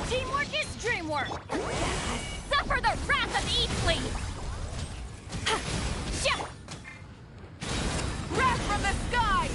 Teamwork is dreamwork! Suffer the wrath of Eastleigh! Wrath from the sky!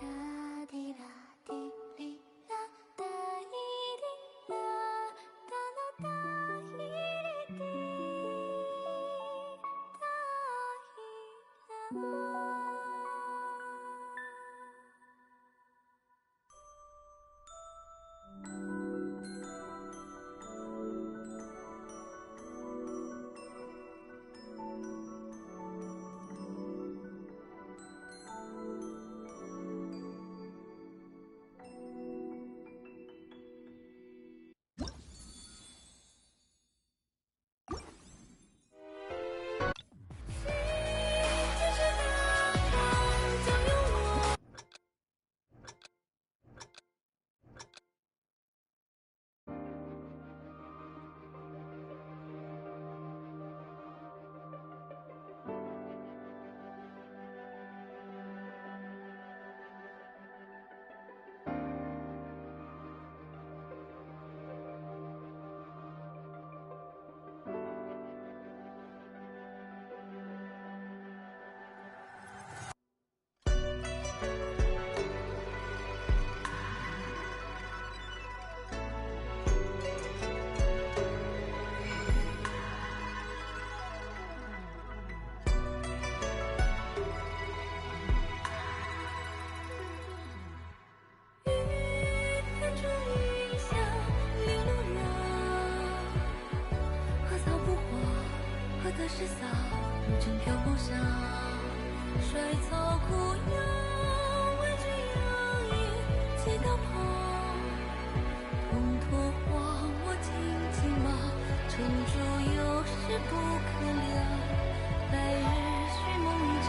哒滴啦滴哩啦，哒一滴啦，哒啦哒一哩滴，哒一啦。是扫入尘漂泊下，衰草枯杨，委屈养一起道旁，pom托荒漠荆棘马，成竹有时不可量，来日虚梦一场。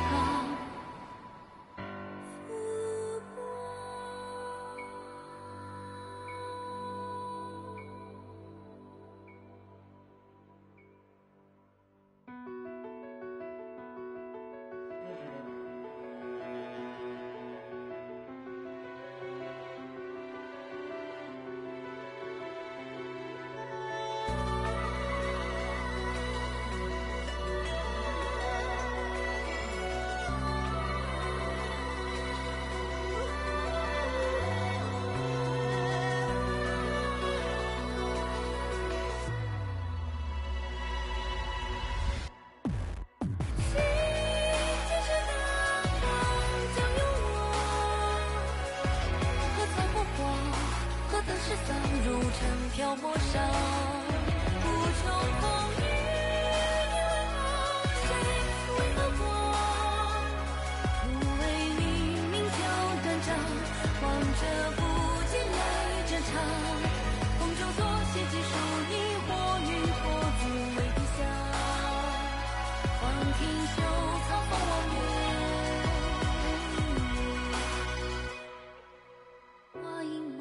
入尘漂泊上，无穷风雨，谁为何光？不为黎明就断肠，望着不尽来这场。风中所写尽属你或云或足为地下，望听秋草风望月，花影吗？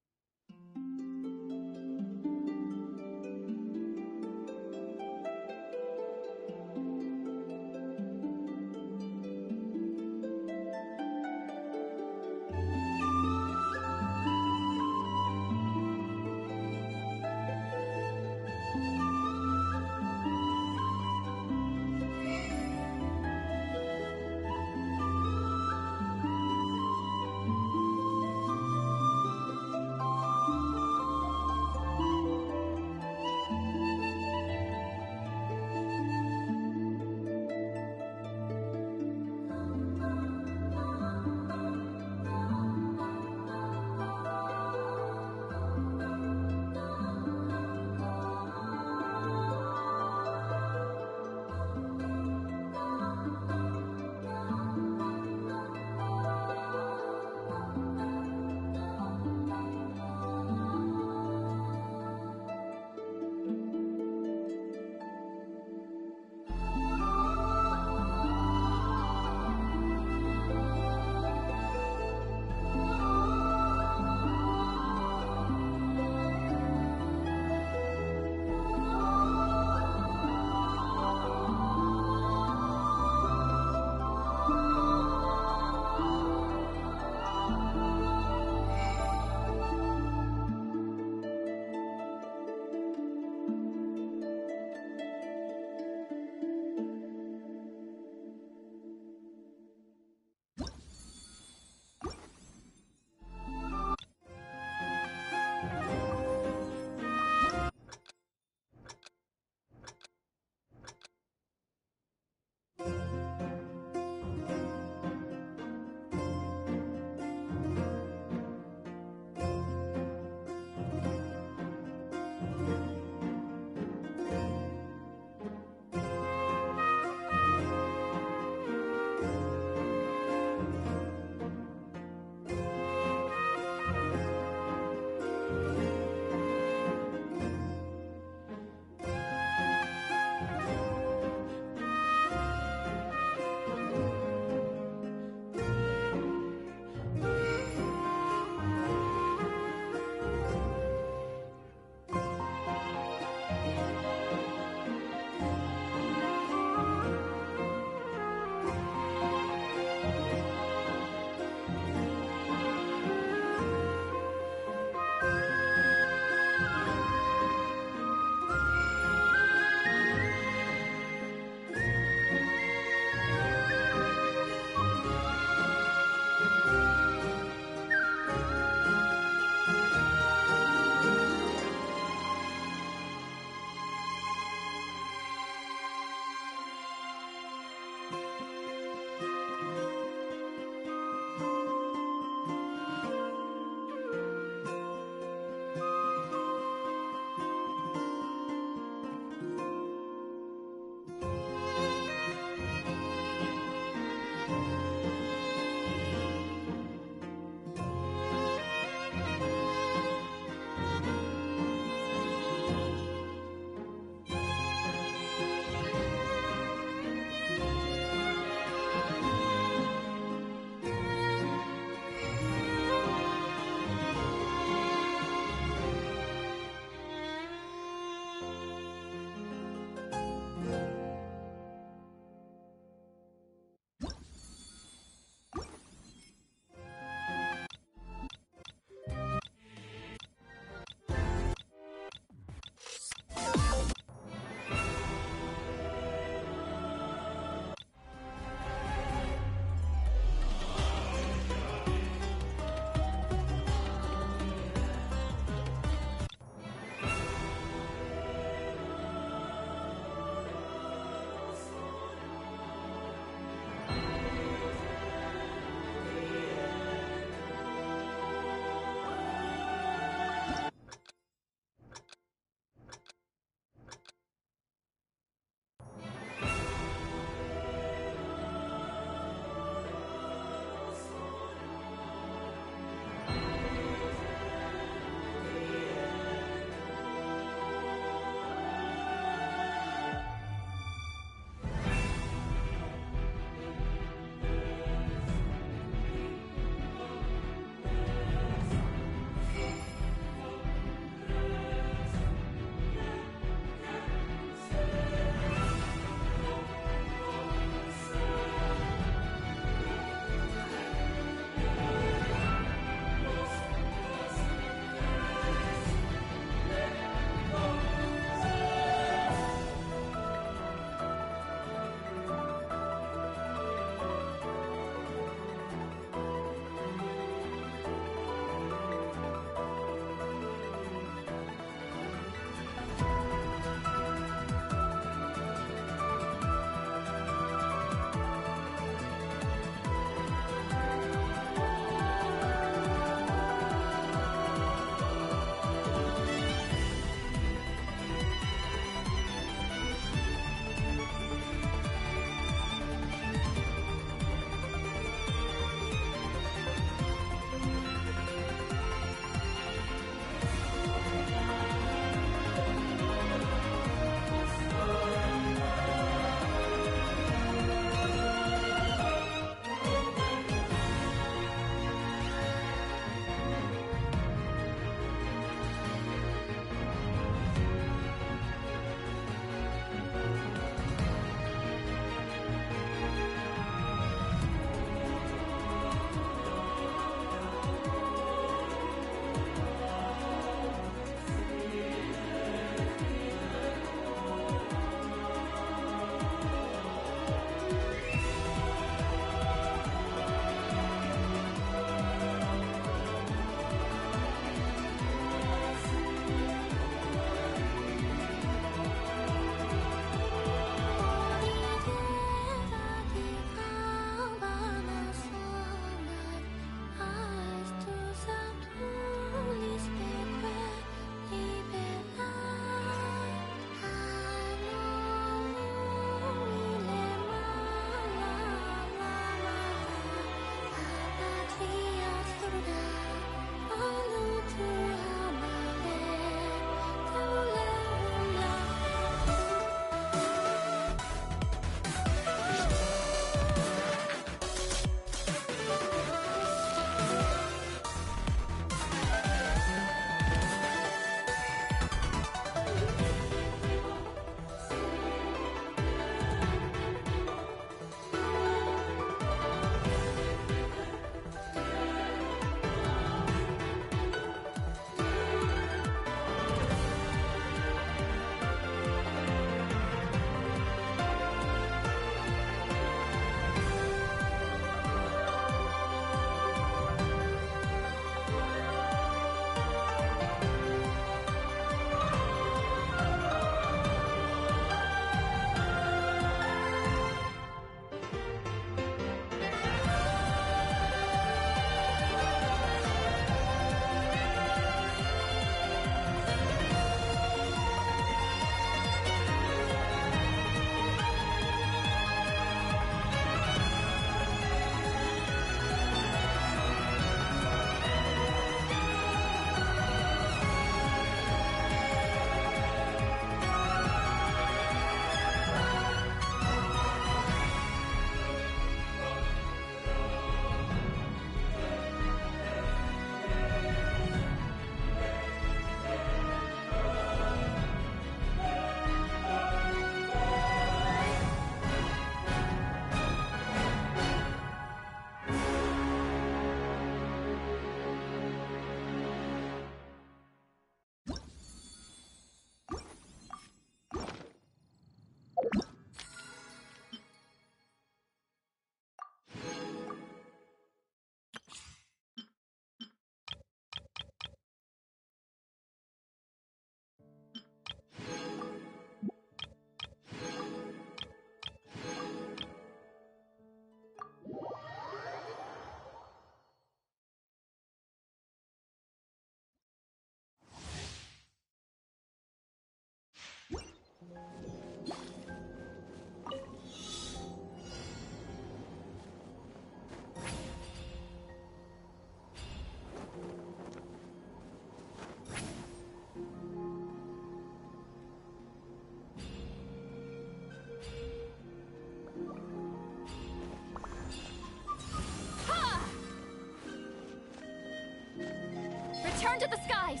Return to the skies!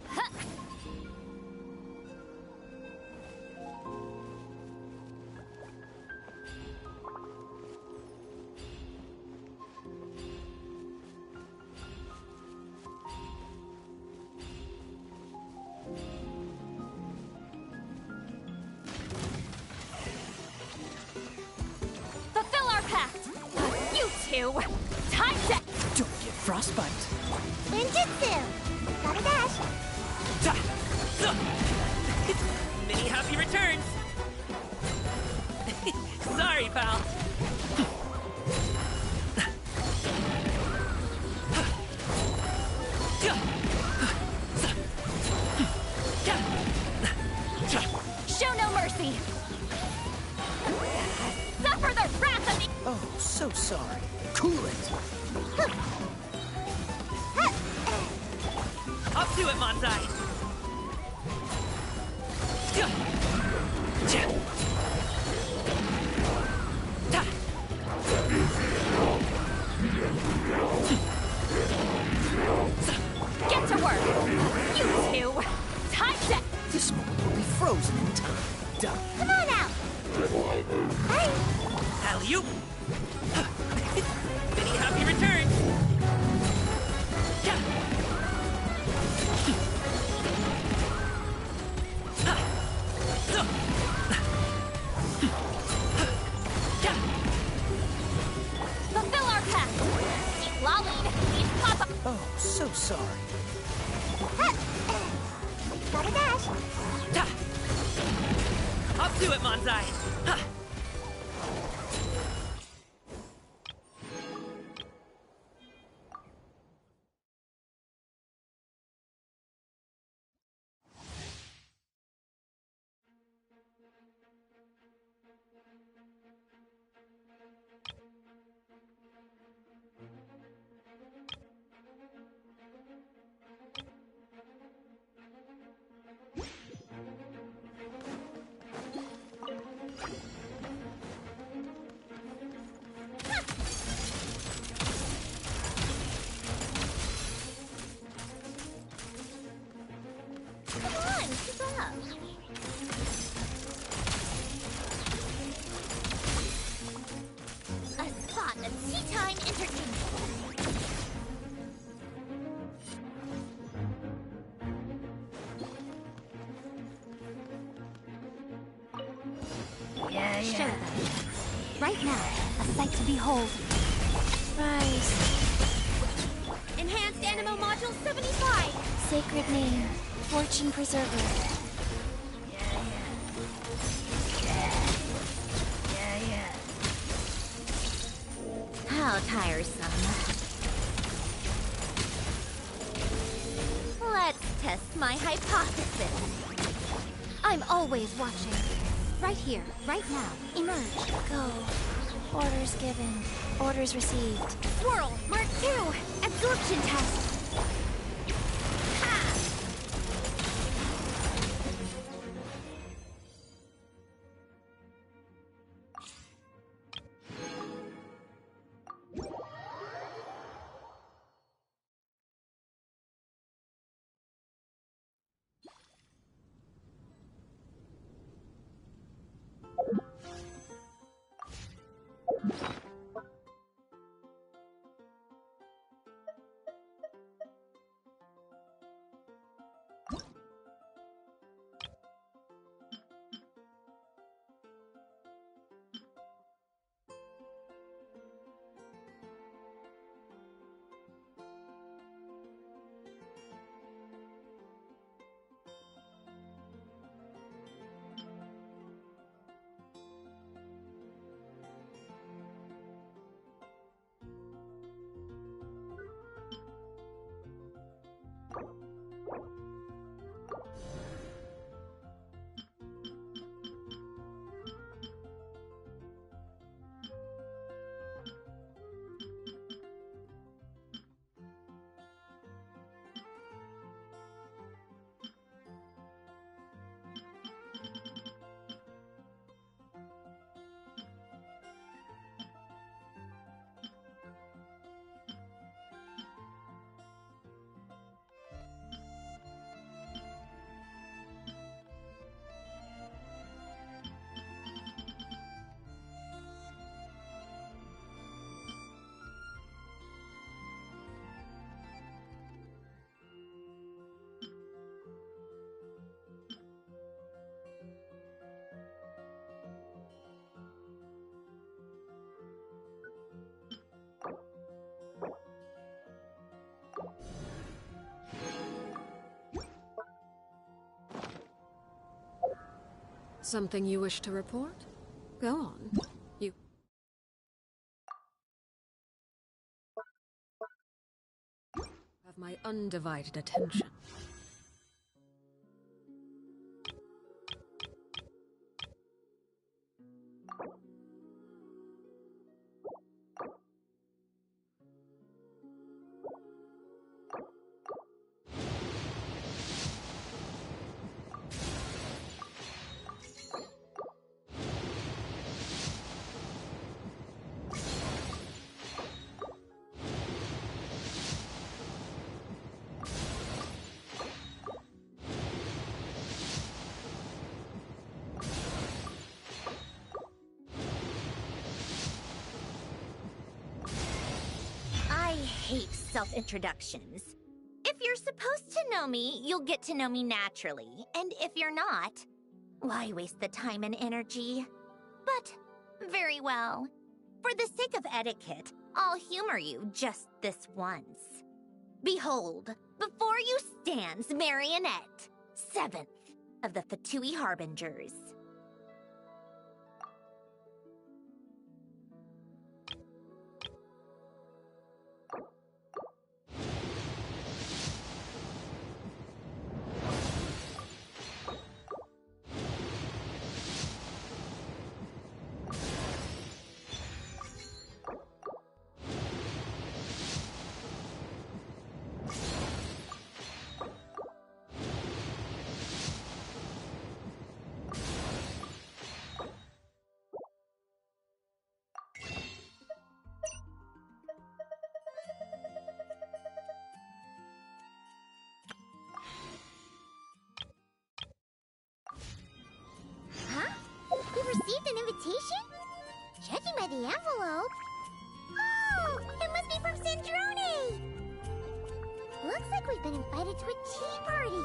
Huh. Fulfill our pact! You two! Time set! Don't get frostbite. Ninjutsu! Gotta dash! Many happy returns. Sorry, pal. Show no mercy! Suffer the wrath of the... Oh, so sorry. Cool it. Up to it, Manzai. Get to work! You two! Time set! This moment will be frozen in time. Done. Come on out! Hey! Alley-oop. Many happy returns. Fulfill our pact! Keep lolling! Keep pop-up! Oh, so sorry. Gotta dash! Up to it, Manzai. Come on, keep up! A spot of tea time entertainment! Yeah. Show them. Right now, a sight to behold. Rise. Enhanced Animo Module 75! Sacred name. Fortune Preserver. How tiresome. Let's test my hypothesis. I'm always watching. Right here, right now. Emerge. Go. Orders given. Orders received. Swirl, Mark 2, absorption test. Ha! Something you wish to report? Go on. You have my undivided attention. I hate self-introductions. If you're supposed to know me, you'll get to know me naturally. And if you're not, why waste the time and energy? But, very well. For the sake of etiquette, I'll humor you just this once. Behold, before you stands Marionette, 7th of the Fatui Harbingers. Huh? You received an invitation? Judging by the envelope... Oh! It must be from Sandrone! Looks like we've been invited to a tea party!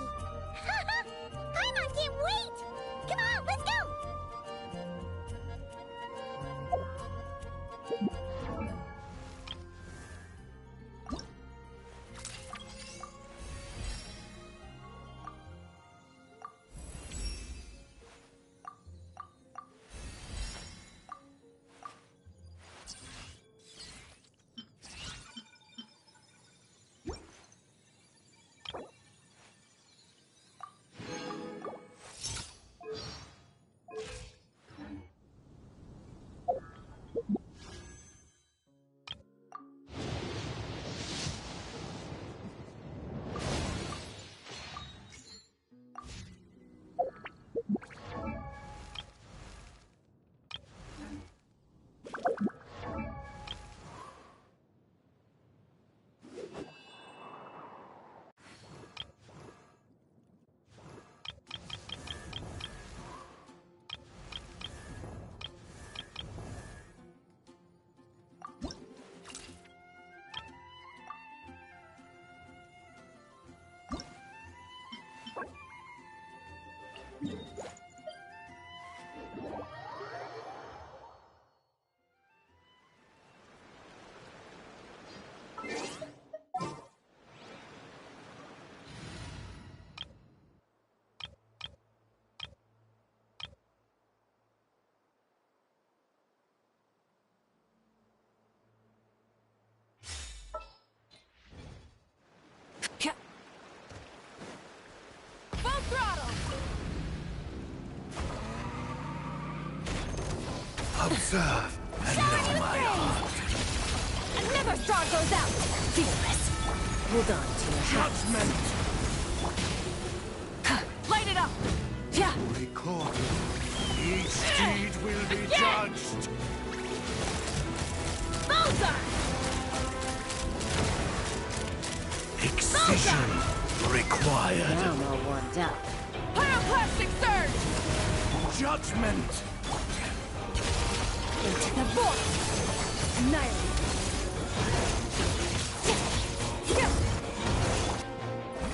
Paimon can't wait! Come on, let's go! Observe and know my heart. Never star goes out! Fearless. Hold on to your hat. Judgment! Light it up! Yeah! Record. Each deed will be judged. Bullseye! Excision required. Now I'm all warmed up. Pyroclastic surge! Judgment! Into the void! Annihilate!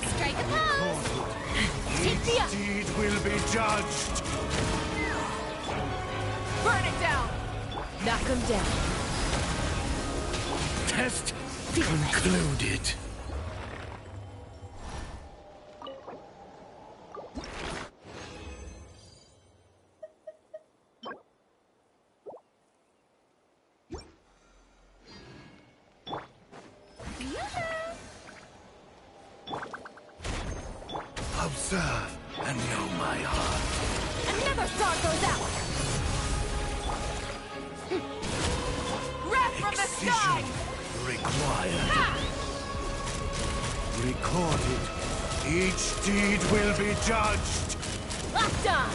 Strike a pose! Take the up! Each deed will be judged. Burn it down! Knock him down. Test concluded. Observe and know my heart. Another star goes out! Wrath from the sky! Required. Ha! Recorded. Each deed will be judged. Locked on!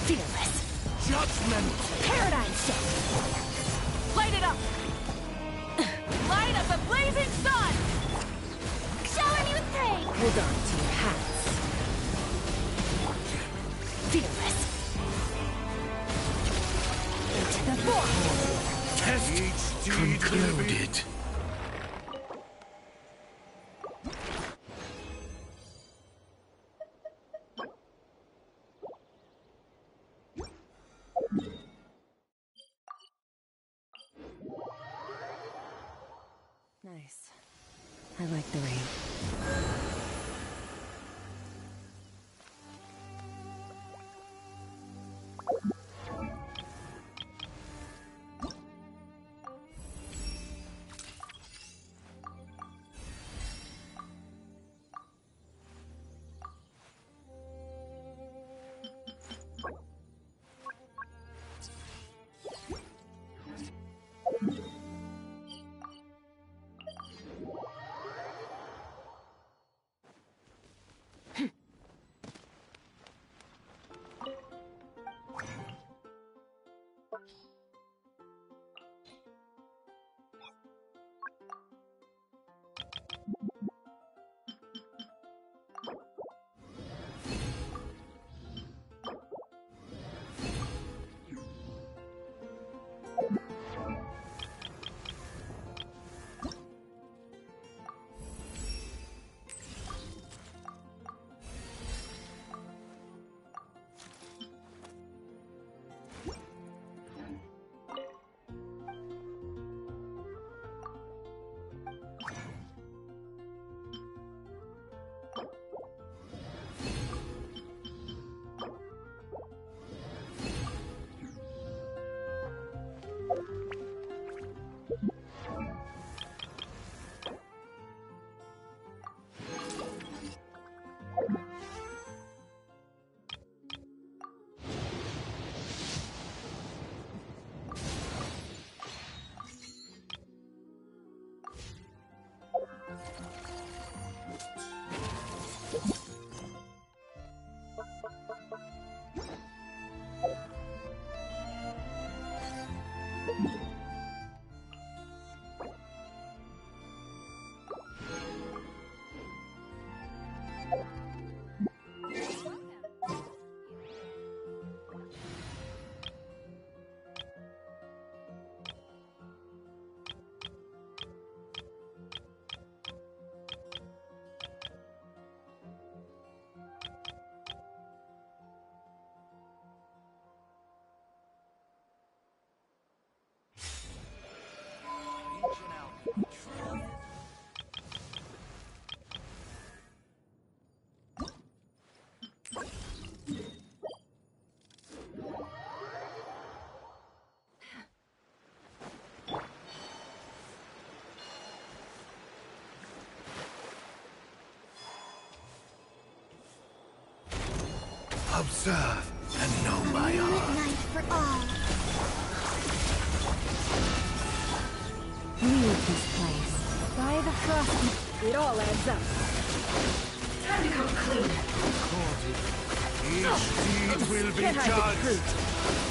Fearless. Judgment. Paradigm shift! Light it up! Light up the blazing sun! Shower me with praise! Hold on to your hats. Fearless. Into the vortex. Test each deed concluded. Nice. I like the rain. Observe and know my heart. Night for all. Leave this place. By the frost, it all adds up. Time to come clean. Each deed will be judged.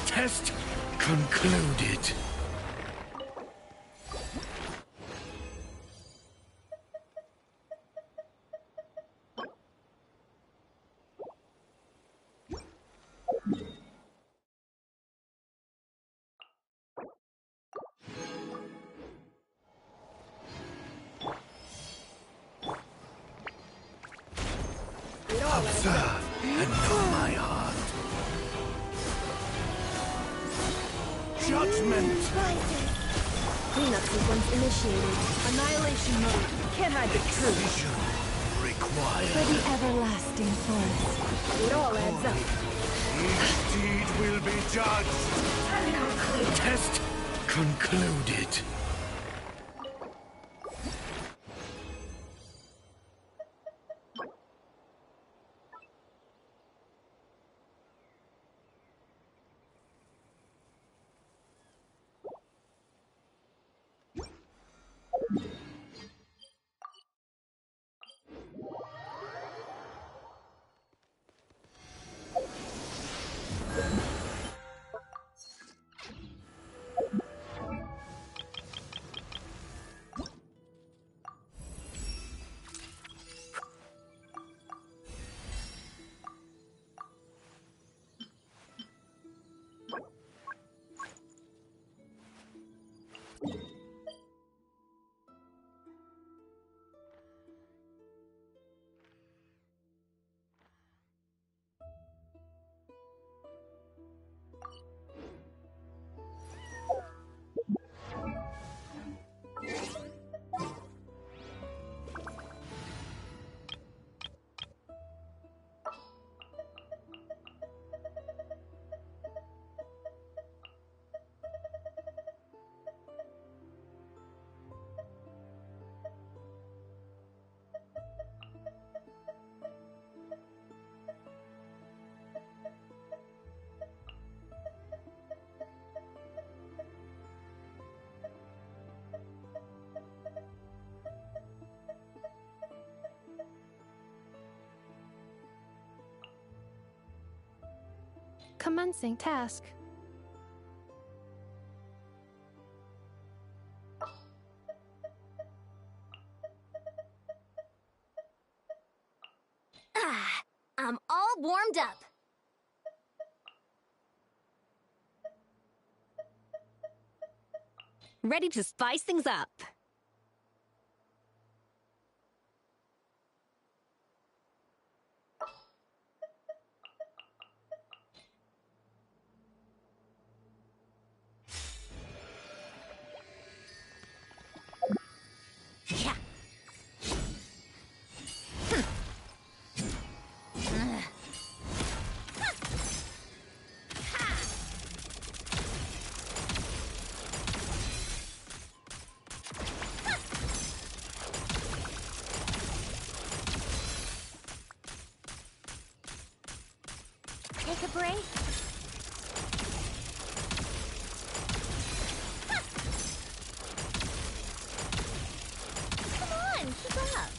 Test concluded. Observe and know my heart. Judgment! Cleanup sequence initiated. Annihilation mode. Can't hide the truth. Vision required. For the everlasting forest. It all adds up. Each deed will be judged. Test concluded. Commencing task. Ah, I'm all warmed up. Ready to spice things up. Yeah. Take a break. Come on, keep up.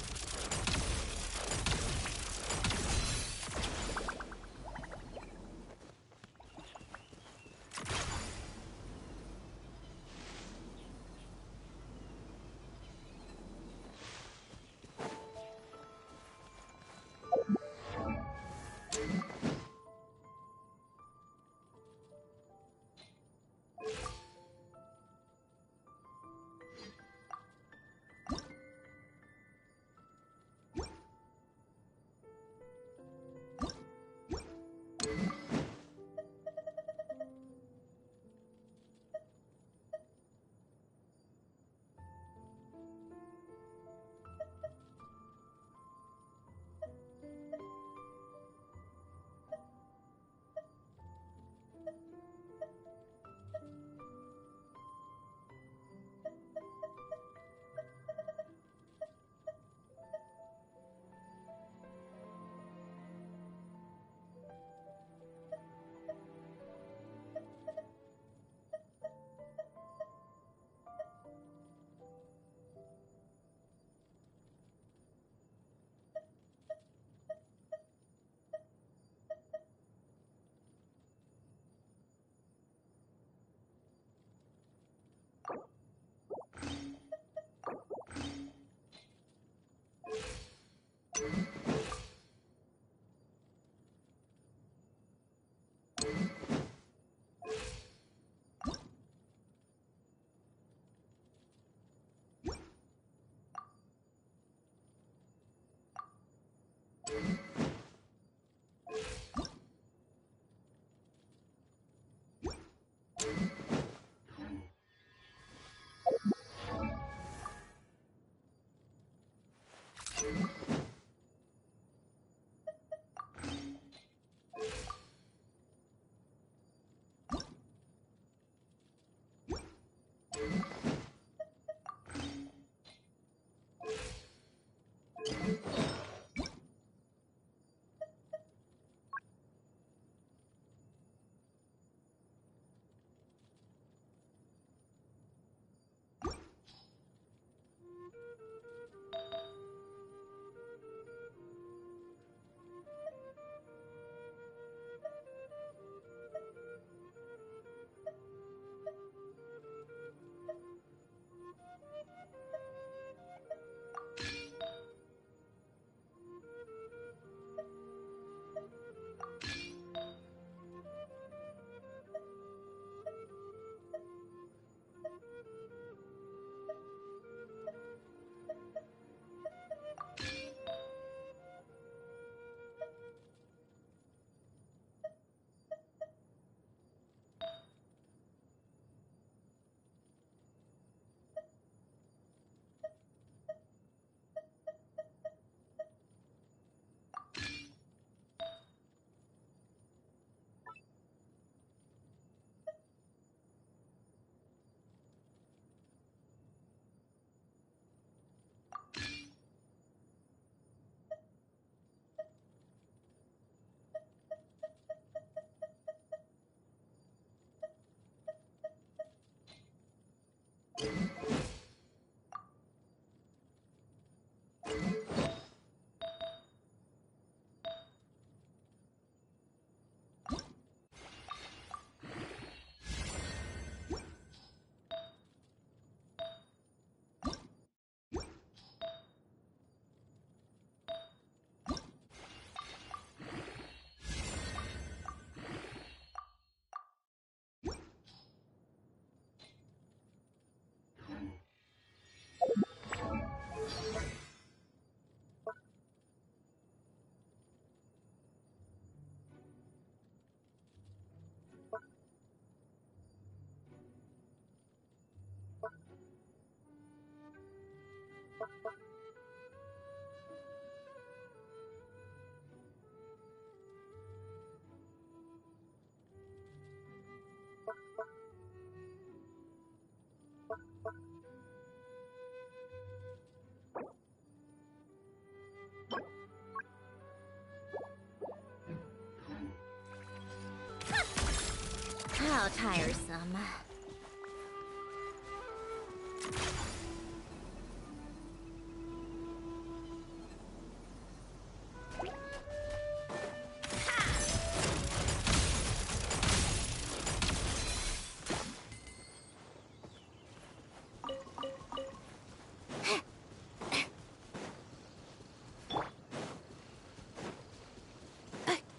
How tiresome.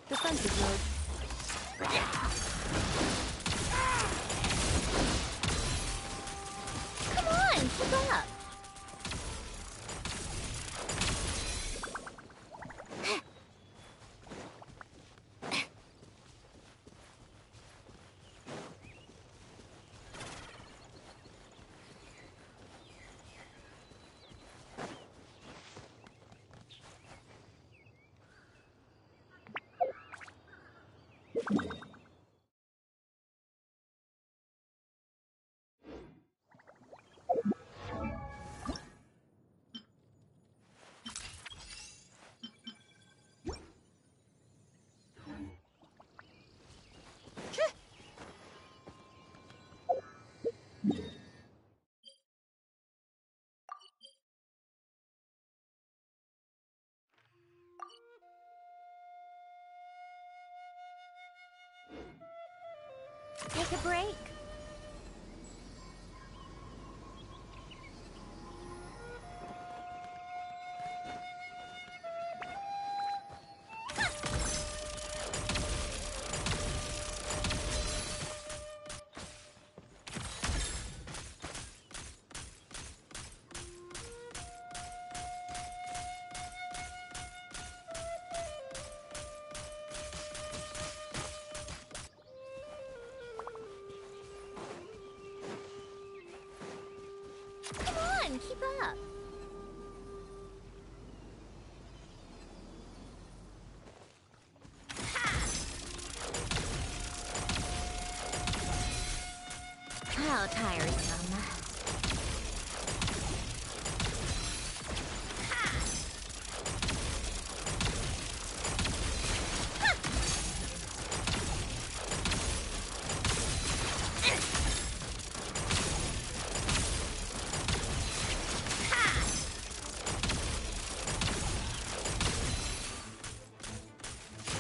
Defensive mode. Come on, keep up. Take a break. Come on, keep up. How tiresome.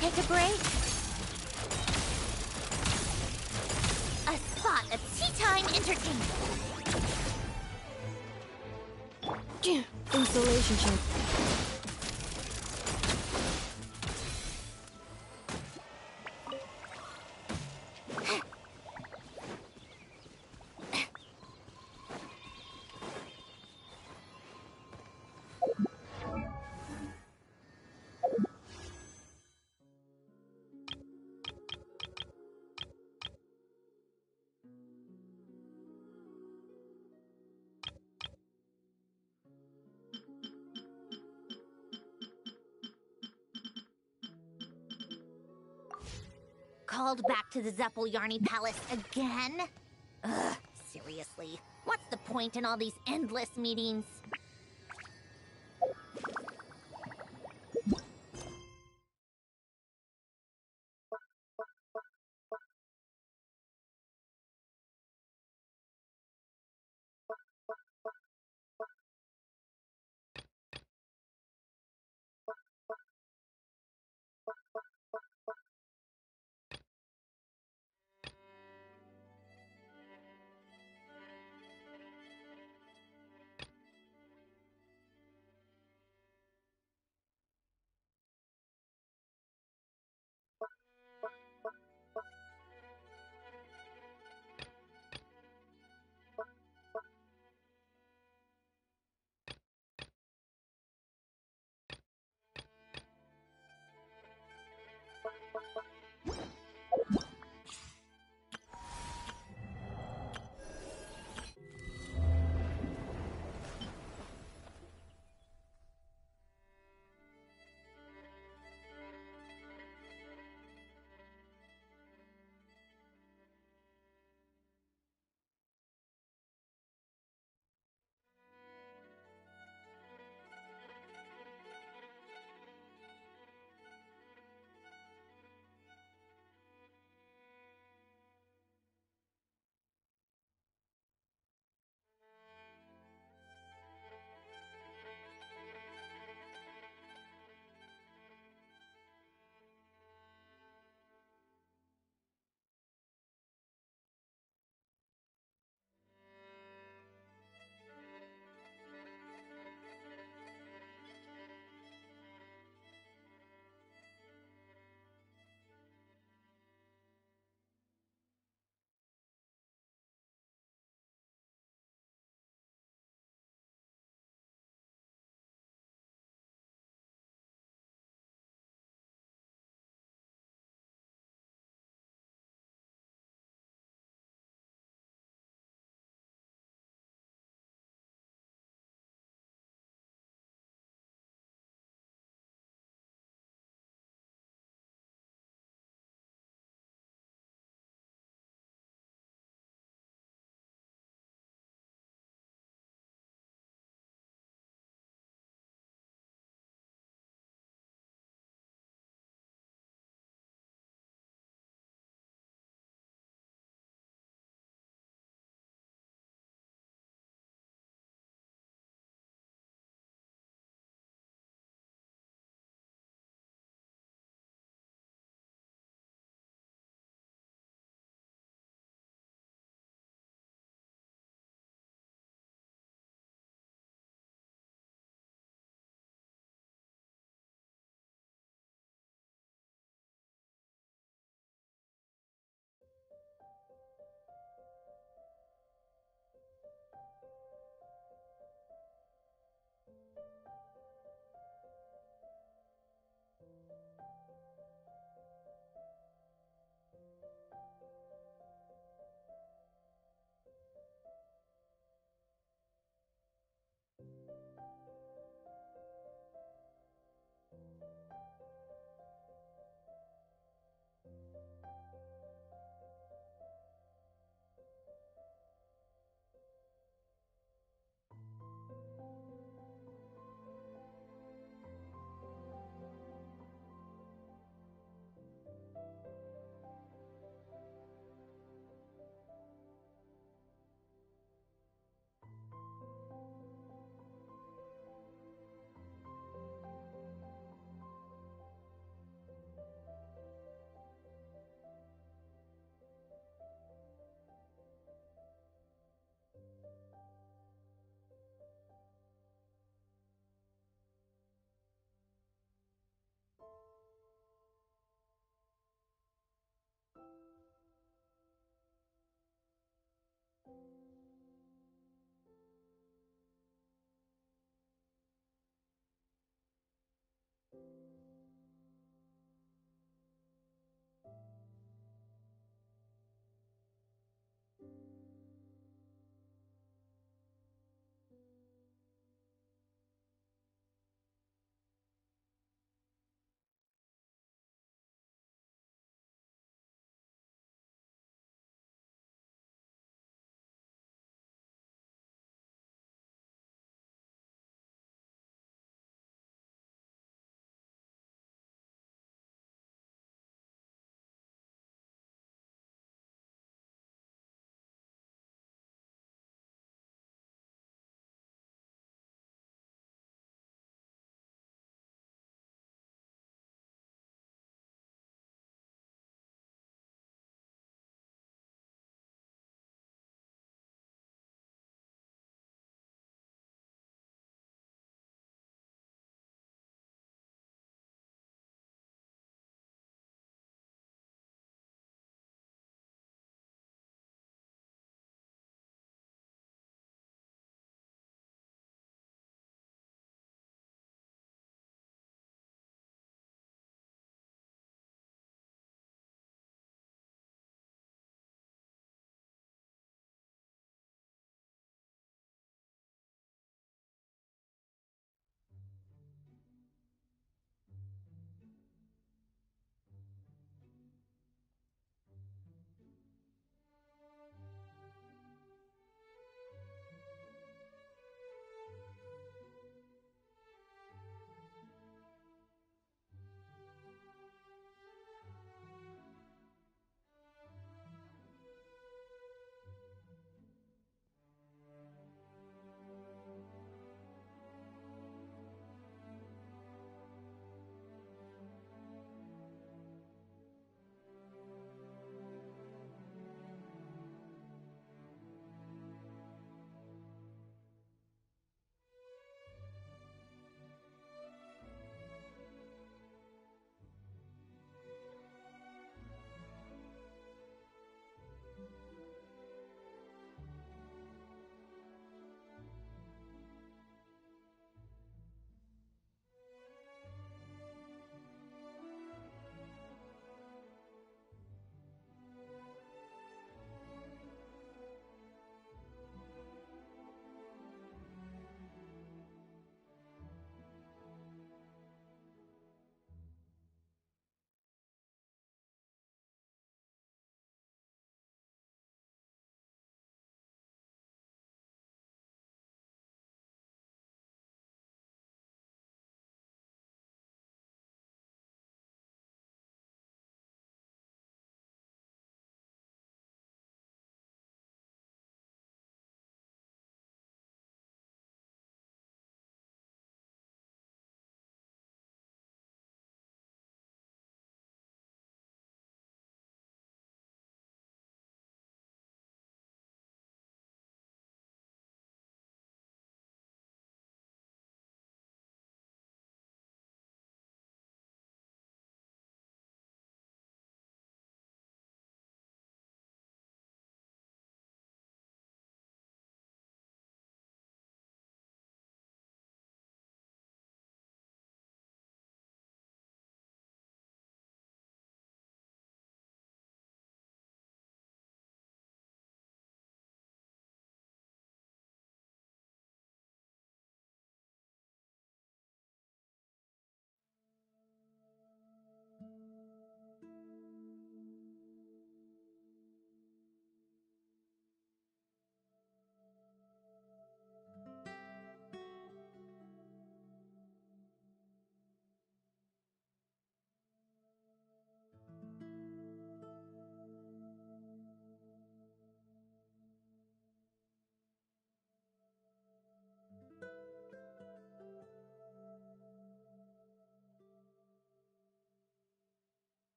Take a break. A spot of tea time entertainment. Installation check. Called back to the Zeppeljärni Palace again? Ugh, seriously. What's the point in all these endless meetings?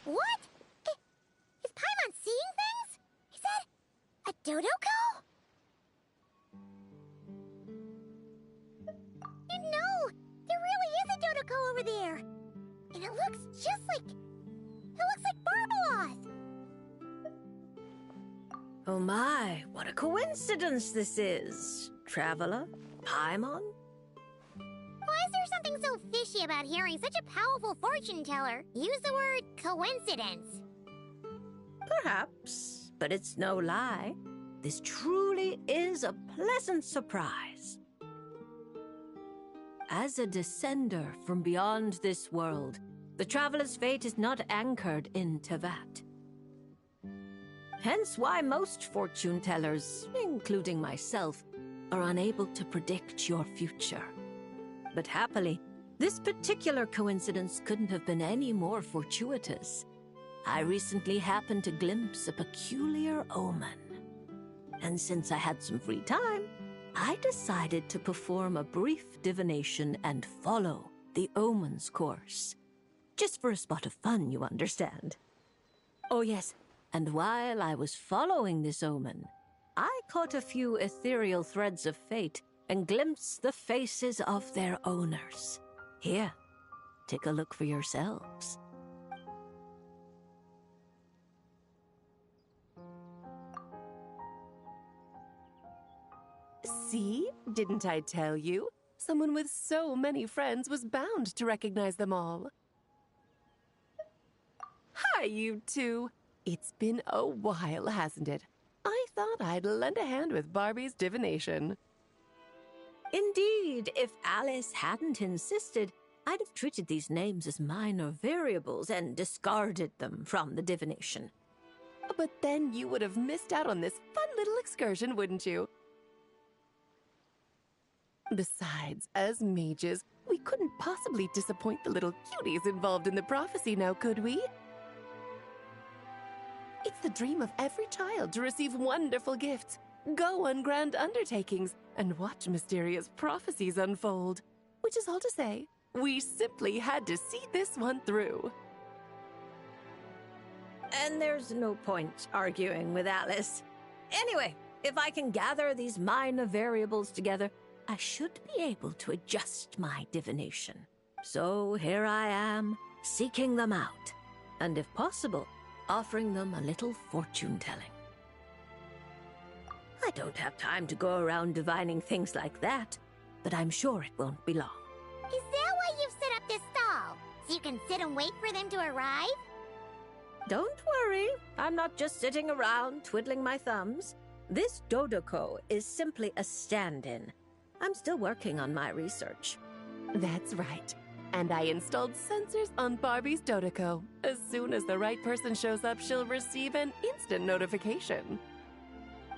What? Is Paimon seeing things? Is that a Dodoko? No, there really is a Dodoko over there. And it looks just like... It looks like Barbaloth. Oh my, what a coincidence this is. Traveler? Paimon? Why is there something so fishy about hearing such a powerful fortune teller use the word coincidence? Perhaps, but it's no lie. This truly is a pleasant surprise. As a descender from beyond this world, the traveler's fate is not anchored in Tevat. Hence why most fortune tellers, including myself, are unable to predict your future. But happily, this particular coincidence couldn't have been any more fortuitous. I recently happened to glimpse a peculiar omen. And since I had some free time, I decided to perform a brief divination and follow the omen's course. Just for a spot of fun, you understand. Oh yes, and while I was following this omen, I caught a few ethereal threads of fate and glimpsed the faces of their owners. Here, take a look for yourselves. See? Didn't I tell you? Someone with so many friends was bound to recognize them all. Hi, you two. It's been a while, hasn't it? I thought I'd lend a hand with Barbie's divination. Indeed, if Alice hadn't insisted, I'd have treated these names as minor variables and discarded them from the divination. But then you would have missed out on this fun little excursion, wouldn't you? Besides, as mages, we couldn't possibly disappoint the little cuties involved in the prophecy now, could we? It's the dream of every child to receive wonderful gifts, go on grand undertakings, and watch mysterious prophecies unfold. Which is all to say, we simply had to see this one through. And there's no point arguing with Alice. Anyway, if I can gather these minor variables together, I should be able to adjust my divination. So here I am, seeking them out, and if possible, offering them a little fortune-telling. I don't have time to go around divining things like that, but I'm sure it won't be long. Is that why you've set up this stall? So you can sit and wait for them to arrive? Don't worry, I'm not just sitting around twiddling my thumbs. This Dodoko is simply a stand-in. I'm still working on my research. That's right. And I installed sensors on Barbie's Dodoko. As soon as the right person shows up, she'll receive an instant notification.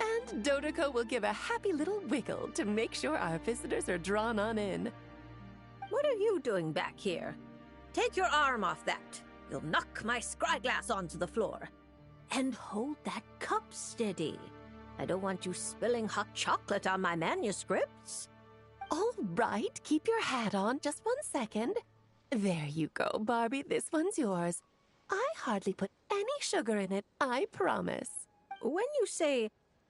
And Dodoko will give a happy little wiggle to make sure our visitors are drawn on in. What are you doing back here? Take your arm off that. You'll knock my scryglass onto the floor. And hold that cup steady. I don't want you spilling hot chocolate on my manuscripts. All right, keep your hat on. Just 1 second. There you go, Barbie. This one's yours. I hardly put any sugar in it, I promise. When you say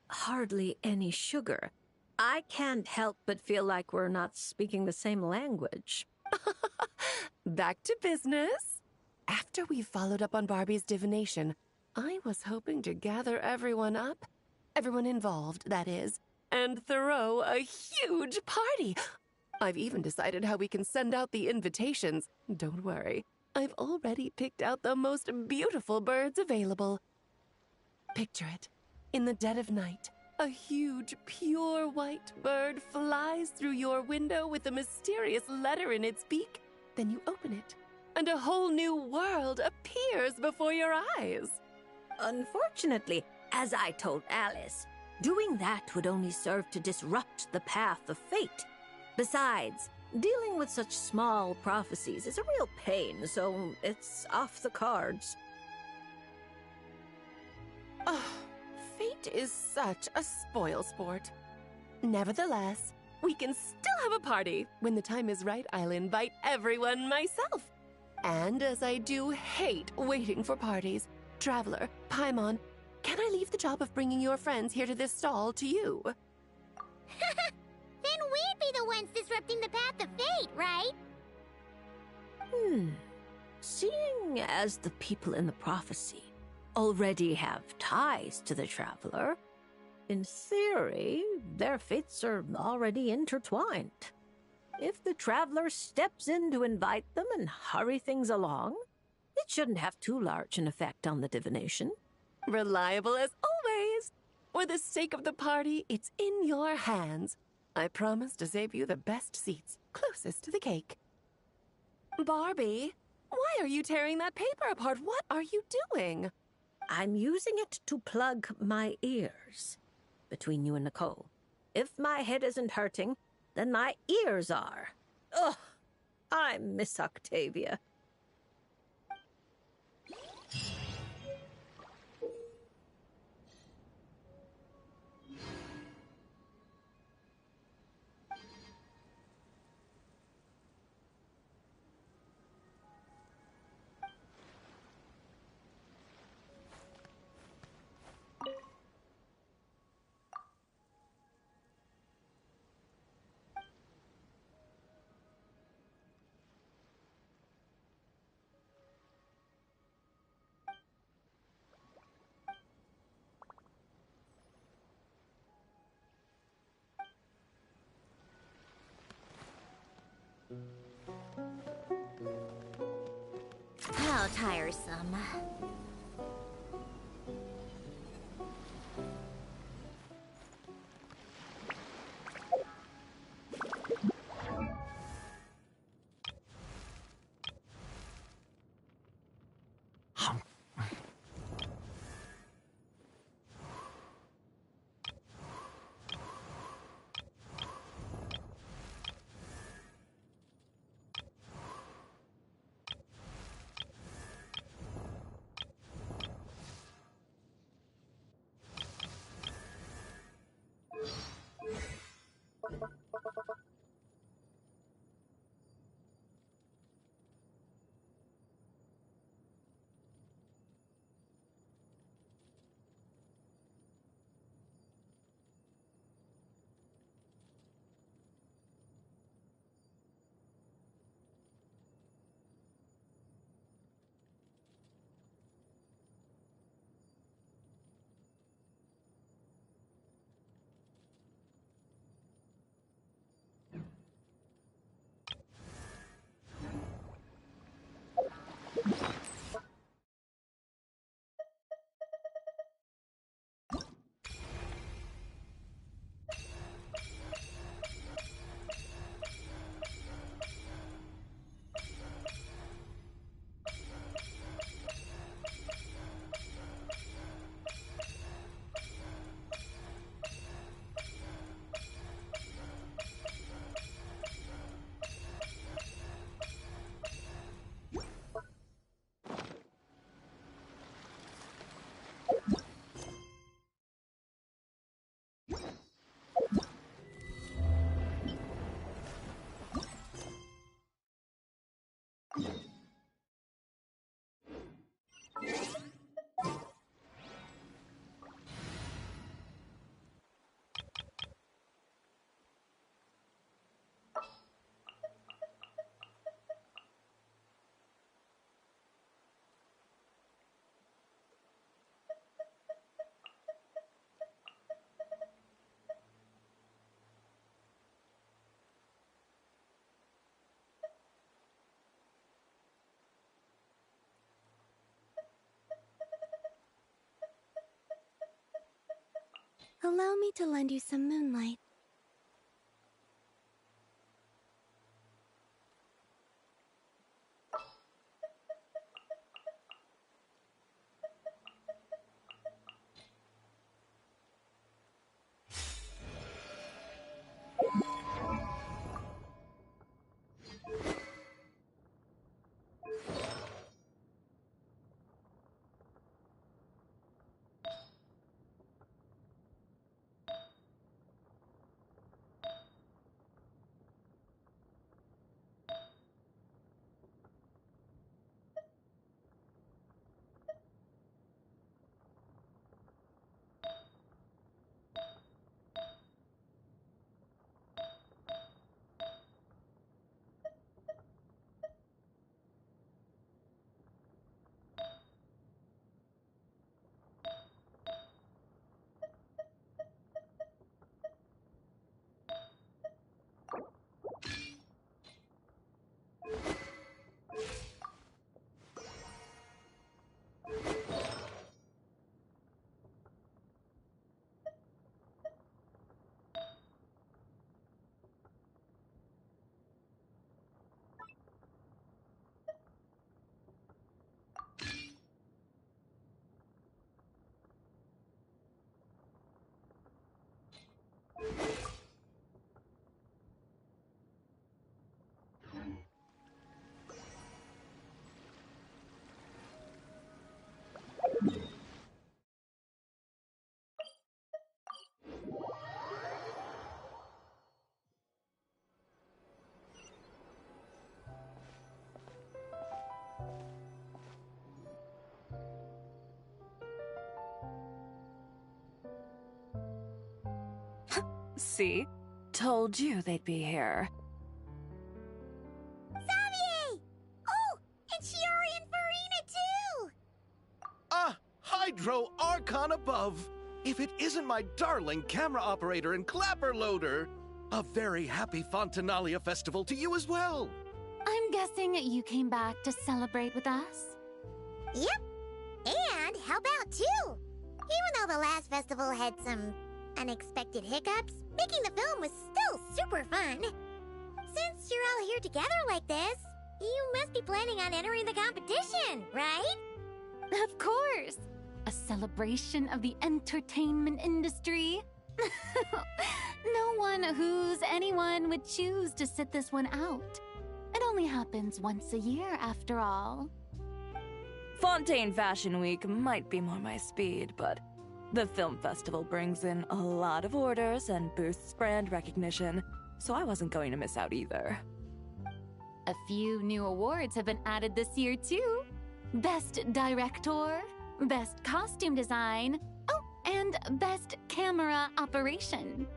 hardly any sugar, I can't help but feel like we're not speaking the same language. Back to business. After we followed up on Barbie's divination, I was hoping to gather everyone up, everyone involved, that is, and throw a huge party. I've even decided how we can send out the invitations. Don't worry, I've already picked out the most beautiful birds available. Picture it. In the dead of night, a huge, pure white bird flies through your window with a mysterious letter in its beak. Then you open it, and a whole new world appears before your eyes. Unfortunately, as I told Alice, doing that would only serve to disrupt the path of fate. Besides, dealing with such small prophecies is a real pain, so it's off the cards. Oh, fate is such a spoilsport. Nevertheless, we can still have a party. When the time is right, I'll invite everyone myself. And as I do hate waiting for parties, Traveler, Paimon, can I leave the job of bringing your friends here to this stall to you? Then we'd be the ones disrupting the path of fate, right? Seeing as the people in the prophecy already have ties to the Traveler, in theory, their fates are already intertwined. If the Traveler steps in to invite them and hurry things along, it shouldn't have too large an effect on the divination. Reliable as always. For the sake of the party, it's in your hands. I promise to save you the best seats, closest to the cake. Barbie, why are you tearing that paper apart? What are you doing? I'm using it to plug my ears. Between you and Nicole, if my head isn't hurting, then my ears are. Ugh, I miss Octavia. How tiresome. Allow me to lend you some moonlight. See? Told you they'd be here. Xavier! Oh, and Shiori and Farina too! Ah, Hydro Archon above! If it isn't my darling camera operator and clapper loader! A very happy Fontinalia festival to you as well! I'm guessing you came back to celebrate with us? Yep. And how about two? Even though the last festival had some unexpected hiccups, making the film was still super fun. Since you're all here together like this, you must be planning on entering the competition, right? Of course! A celebration of the entertainment industry. No one who's anyone would choose to sit this one out. It only happens once a year, after all. Fontaine Fashion Week might be more my speed, but The film festival brings in a lot of orders and boosts brand recognition, so I wasn't going to miss out either. A few new awards have been added this year, too. Best Director, Best Costume Design, oh, and Best Camera Operation.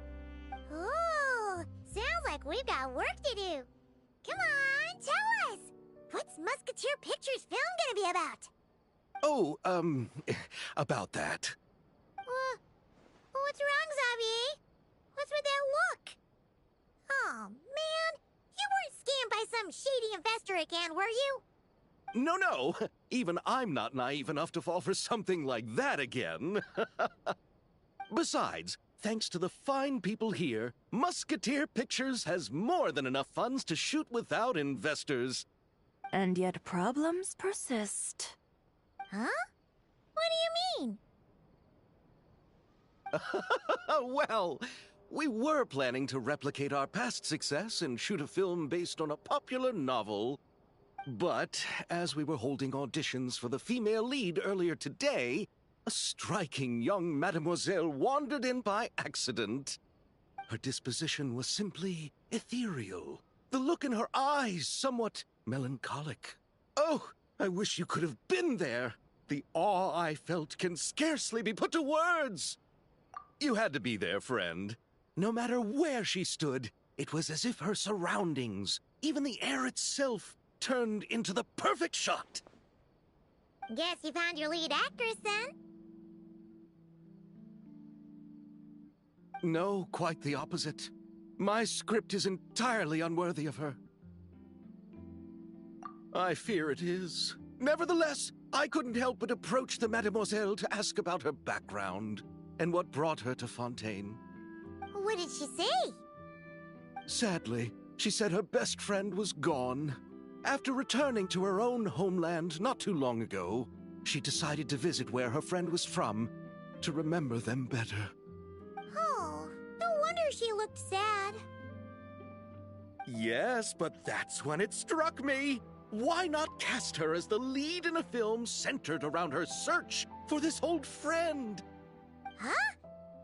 Ooh, sounds like we've got work to do. Come on, tell us. What's Musketeer Pictures film gonna be about? Oh, about that. What's wrong, Xavier? What's with that look? Oh, man. You weren't scammed by some shady investor again, were you? No. Even I'm not naive enough to fall for something like that again. Besides, thanks to the fine people here, Musketeer Pictures has more than enough funds to shoot without investors. And yet problems persist. Huh? What do you mean? Well, we were planning to replicate our past success and shoot a film based on a popular novel. But as we were holding auditions for the female lead earlier today, a striking young mademoiselle wandered in by accident. Her disposition was simply ethereal. The look in her eyes somewhat melancholic. Oh, I wish you could have been there. The awe I felt can scarcely be put to words. You had to be there, friend. No matter where she stood, it was as if her surroundings, even the air itself, turned into the perfect shot. Guess you found your lead actress, then? No, quite the opposite. My script is entirely unworthy of her. I fear it is. Nevertheless, I couldn't help but approach the mademoiselle to ask about her background and what brought her to Fontaine. What did she say? Sadly, she said her best friend was gone. After returning to her own homeland not too long ago, she decided to visit where her friend was from to remember them better. Oh, no wonder she looked sad. Yes, but that's when it struck me. Why not cast her as the lead in a film centered around her search for this old friend? Huh?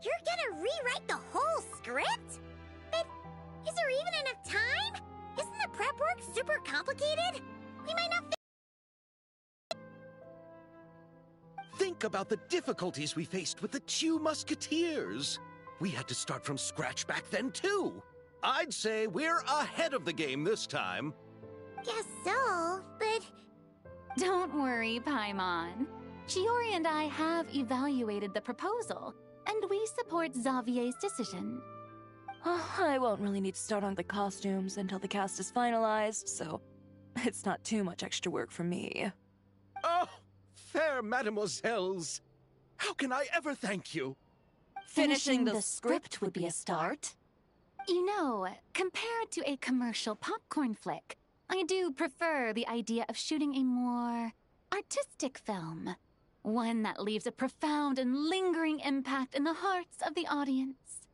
You're gonna rewrite the whole script? But is there even enough time? Isn't the prep work super complicated? We might not Think about the difficulties we faced with the two Musketeers. We had to start from scratch back then, too. I'd say we're ahead of the game this time. Guess so, but... Don't worry, Paimon. Shiori and I have evaluated the proposal, and we support Xavier's decision. I won't really need to start on the costumes until the cast is finalized, so it's not too much extra work for me. Oh, fair mademoiselles. How can I ever thank you? Finishing the script would be a start. You know, compared to a commercial popcorn flick, I do prefer the idea of shooting a more artistic film. One that leaves a profound and lingering impact in the hearts of the audience.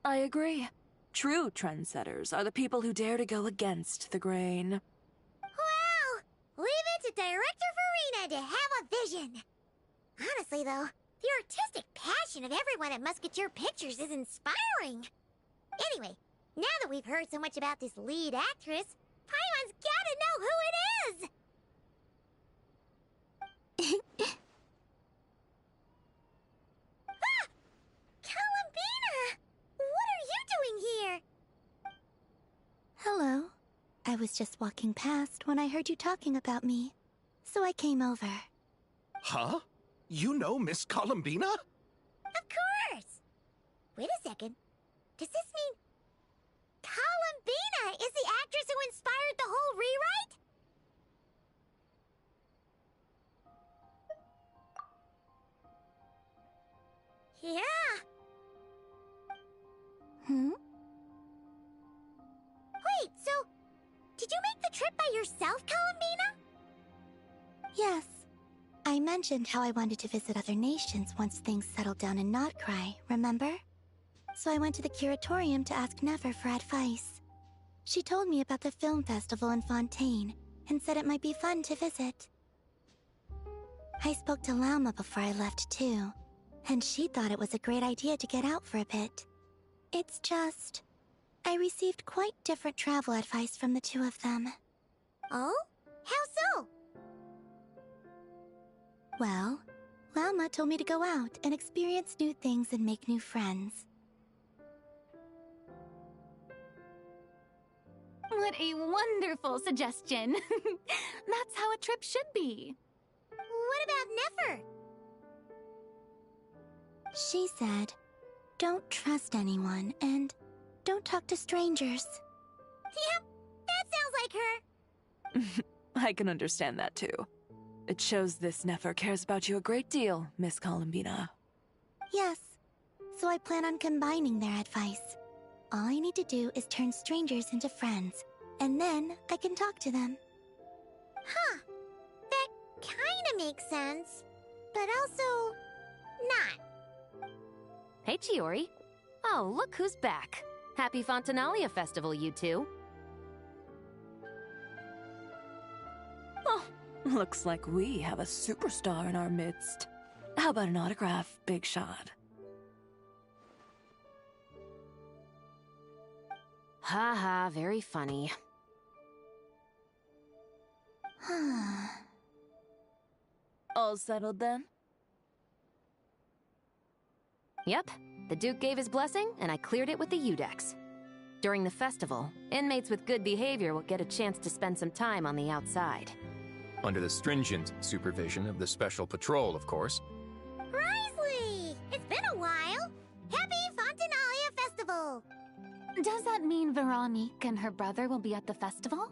I agree. True trendsetters are the people who dare to go against the grain. Wow! Leave it to Director Farina to have a vision. Honestly, though, the artistic passion of everyone at Musketeer Pictures is inspiring. Anyway, now that we've heard so much about this lead actress, Paimon's gotta know who it is! Ah! Columbina! What are you doing here? Hello. I was just walking past when I heard you talking about me, so I came over. Huh? You know Miss Columbina? Of course! Wait a second. Does this mean Columbina is the actress who inspired the whole rewrite? Yeah. Wait, so did you make the trip by yourself, Columbina? Yes. I mentioned how I wanted to visit other nations once things settled down in Notcry, remember? So I went to the curatorium to ask Never for advice. She told me about the film festival in Fontaine and said it might be fun to visit. I spoke to Lauma before I left too, and she thought it was a great idea to get out for a bit. It's just, I received quite different travel advice from the two of them. Oh? How so? Well, Lauma told me to go out and experience new things and make new friends. What a wonderful suggestion. That's how a trip should be. What about Nefer? She said, don't trust anyone and don't talk to strangers. Yep, that sounds like her. I can understand that too. It shows this Nefer cares about you a great deal, Miss Columbina. Yes, so I plan on combining their advice. All I need to do is turn strangers into friends, and then I can talk to them. Huh. That kinda makes sense, but also not. Hey, Chiori. Oh, look who's back. Happy Fontinalia Festival, you two. Oh, looks like we have a superstar in our midst. How about an autograph, Big Shot? Ha ha, very funny. All settled then? Yep, the Duke gave his blessing, and I cleared it with the Udex. During the festival, inmates with good behavior will get a chance to spend some time on the outside. Under the stringent supervision of the Special Patrol, of course. Risley! It's been a while! Happy Fontinalia Festival! Does that mean Veronique and her brother will be at the festival?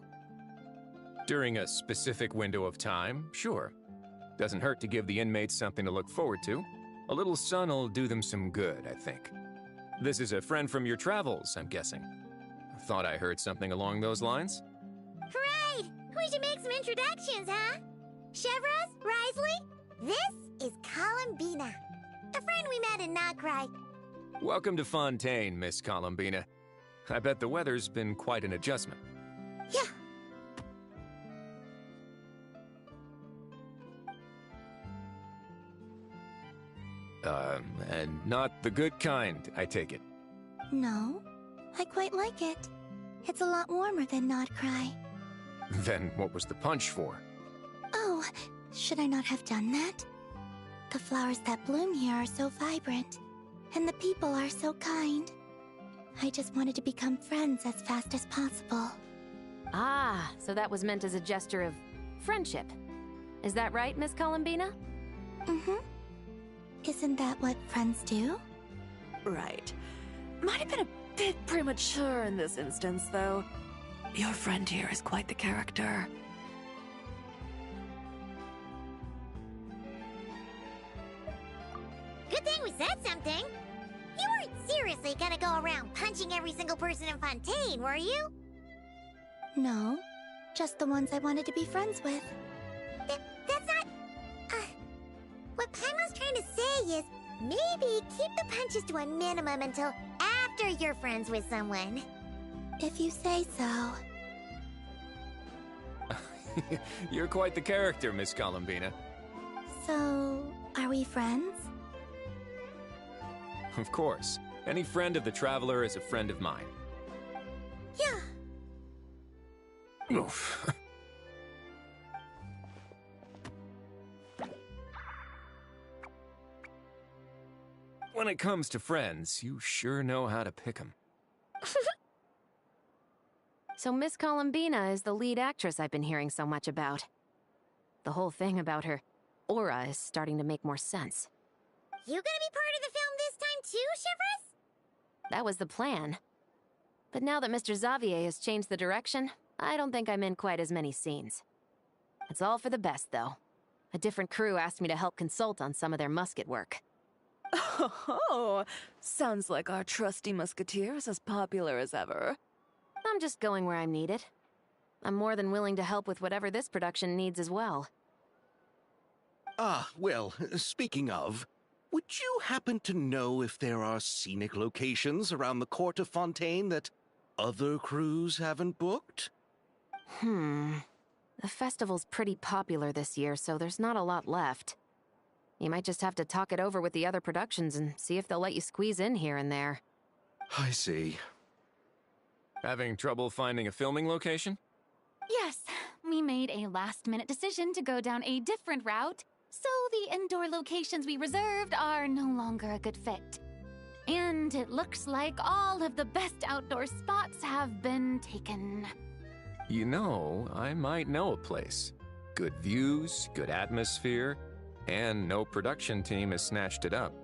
During a specific window of time, sure. Doesn't hurt to give the inmates something to look forward to. A little sun'll do them some good, I think. This is a friend from your travels, I'm guessing. Thought I heard something along those lines? Right! We should make some introductions, huh? Chevros, Risley, this is Columbina, a friend we met in Nocry. Welcome to Fontaine, Miss Columbina. I bet the weather's been quite an adjustment. Yeah. And not the good kind, I take it. No, I quite like it. It's a lot warmer than Nocry. Then what was the punch for? Oh, should I not have done that? The flowers that bloom here are so vibrant, and the people are so kind. I just wanted to become friends as fast as possible. Ah, so that was meant as a gesture of friendship. Is that right, Miss Columbina? Mm-hmm. Isn't that what friends do? Right. Might have been a bit premature in this instance, though. Your friend here is quite the character. Good thing we said something. You weren't seriously gonna go around punching every single person in Fontaine, were you? No, just the ones I wanted to be friends with. That's not... what Paimon's trying to say is, maybe keep the punches to a minimum until after you're friends with someone. If you say so. You're quite the character, Miss Columbina. So, are we friends? Of course. Any friend of the Traveler is a friend of mine. Yeah. Oof. When it comes to friends, you sure know how to pick 'em. So Miss Columbina is the lead actress I've been hearing so much about. The whole thing about her aura is starting to make more sense. You gonna be part of the film this time too, Chevros? That was the plan. But now that Mr. Xavier has changed the direction, I don't think I'm in quite as many scenes. It's all for the best, though. A different crew asked me to help consult on some of their musket work. Oh, sounds like our trusty musketeer is as popular as ever. I'm just going where I'm needed. I'm more than willing to help with whatever this production needs as well. Ah, well, speaking of, would you happen to know if there are scenic locations around the court of Fontaine that other crews haven't booked? The festival's pretty popular this year, so there's not a lot left. You might just have to talk it over with the other productions and see if they'll let you squeeze in here and there. I see. Having trouble finding a filming location? Yes, we made a last-minute decision to go down a different route, so the indoor locations we reserved are no longer a good fit. And it looks like all of the best outdoor spots have been taken. You know, I might know a place. Good views, good atmosphere, and no production team has snatched it up.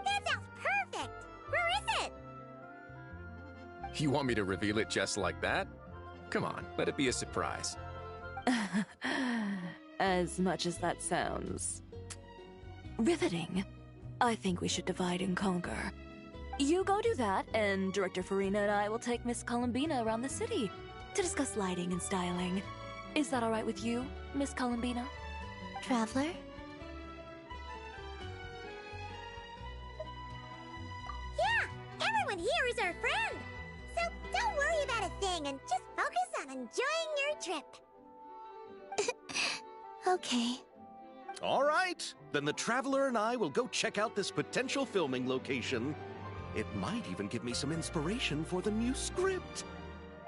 That sounds perfect! Where is it? You want me to reveal it just like that? Come on, let it be a surprise. As much as that sounds riveting, I think we should divide and conquer. You go do that, and Director Farina and I will take Miss Columbina around the city to discuss lighting and styling. Is that all right with you, Miss Columbina? Traveler? Yeah! Everyone here is our friend! So don't worry about a thing and just focus on enjoying your trip. Okay. All right, then the Traveler and I will go check out this potential filming location. It might even give me some inspiration for the new script.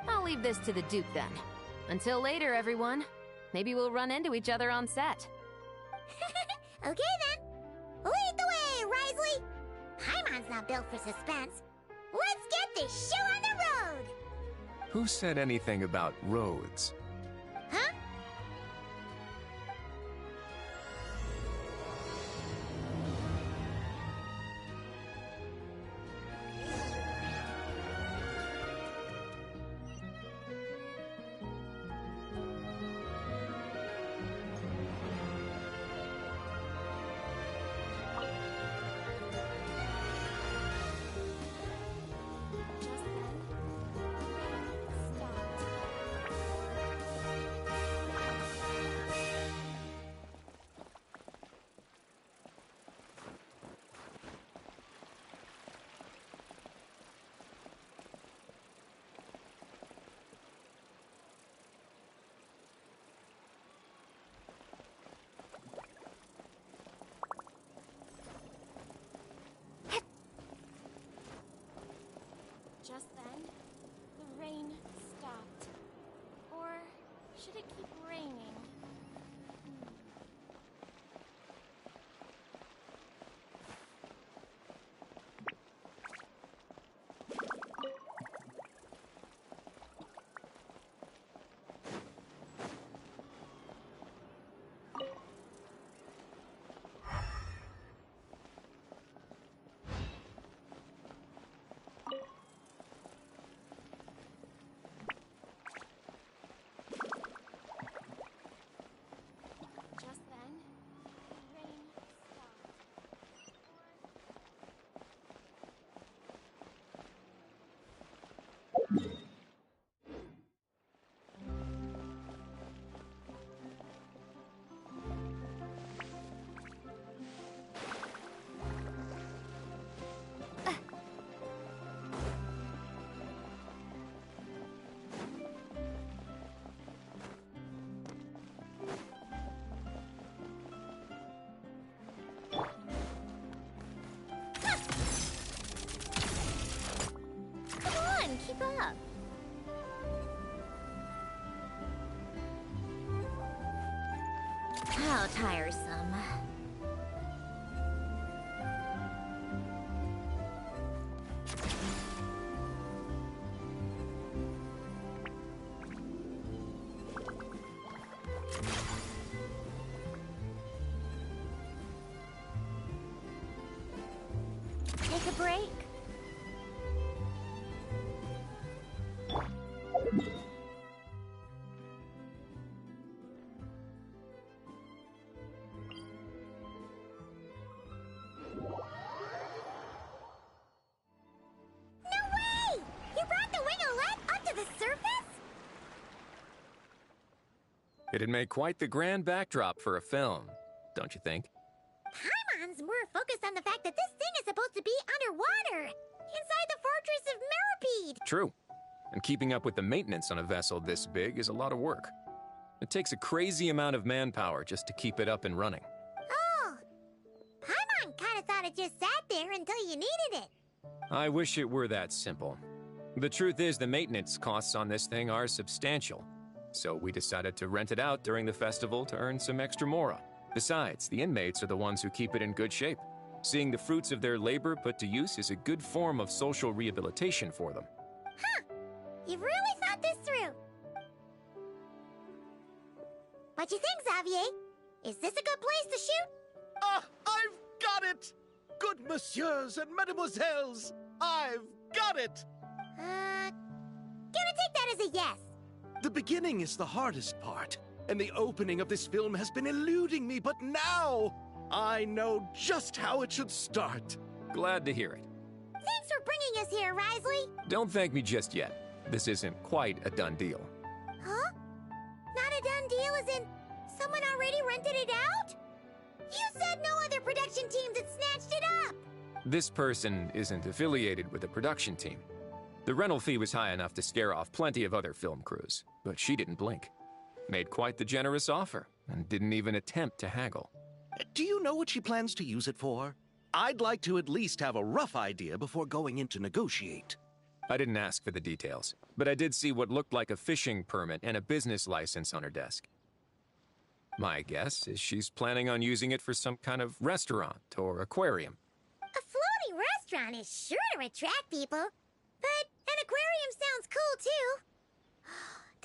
I'll leave this to the Duke then. Until later, everyone. Maybe we'll run into each other on set. Okay then. Lead the way, Risley! Paimon's not built for suspense. Let's get this show on the road! Who said anything about roads? Huh? Just then, the rain stopped. Or should it keep raining? Just then, the rain stopped. Come on, keep up. How tiresome. Take a break. It'd make quite the grand backdrop for a film, don't you think? Paimon's more focused on the fact that this thing is supposed to be underwater, inside the fortress of Millipede. True. And keeping up with the maintenance on a vessel this big is a lot of work. It takes a crazy amount of manpower just to keep it up and running. Oh, Paimon kind of thought it just sat there until you needed it. I wish it were that simple. The truth is, the maintenance costs on this thing are substantial. So we decided to rent it out during the festival to earn some extra mora. Besides, the inmates are the ones who keep it in good shape. Seeing the fruits of their labor put to use is a good form of social rehabilitation for them. Huh. You've really thought this through. What you think, Xavier? Is this a good place to shoot? Ah, I've got it! Good messieurs and mademoiselles, I've got it! Gonna take that as a yes. The beginning is the hardest part, and the opening of this film has been eluding me, but now I know just how it should start. Glad to hear it. Thanks for bringing us here, Risley. Don't thank me just yet. This isn't quite a done deal. Huh? Not a done deal as in someone already rented it out? You said no other production teams had snatched it up! This person isn't affiliated with a production team. The rental fee was high enough to scare off plenty of other film crews, but she didn't blink. Made quite the generous offer, and didn't even attempt to haggle. Do you know what she plans to use it for? I'd like to at least have a rough idea before going in to negotiate. I didn't ask for the details, but I did see what looked like a fishing permit and a business license on her desk. My guess is she's planning on using it for some kind of restaurant or aquarium. A floating restaurant is sure to attract people, but an aquarium sounds cool too.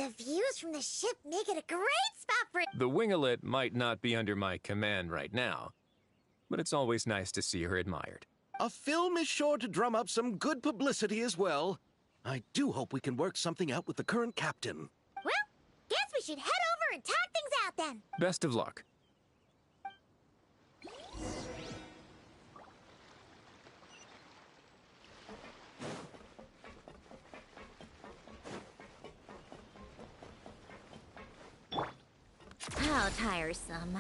The views from the ship make it a great spot for it. The winglet might not be under my command right now, but it's always nice to see her admired. A film is sure to drum up some good publicity as well. I do hope we can work something out with the current captain. Well, guess we should head over and talk things out then. Best of luck. How tiresome.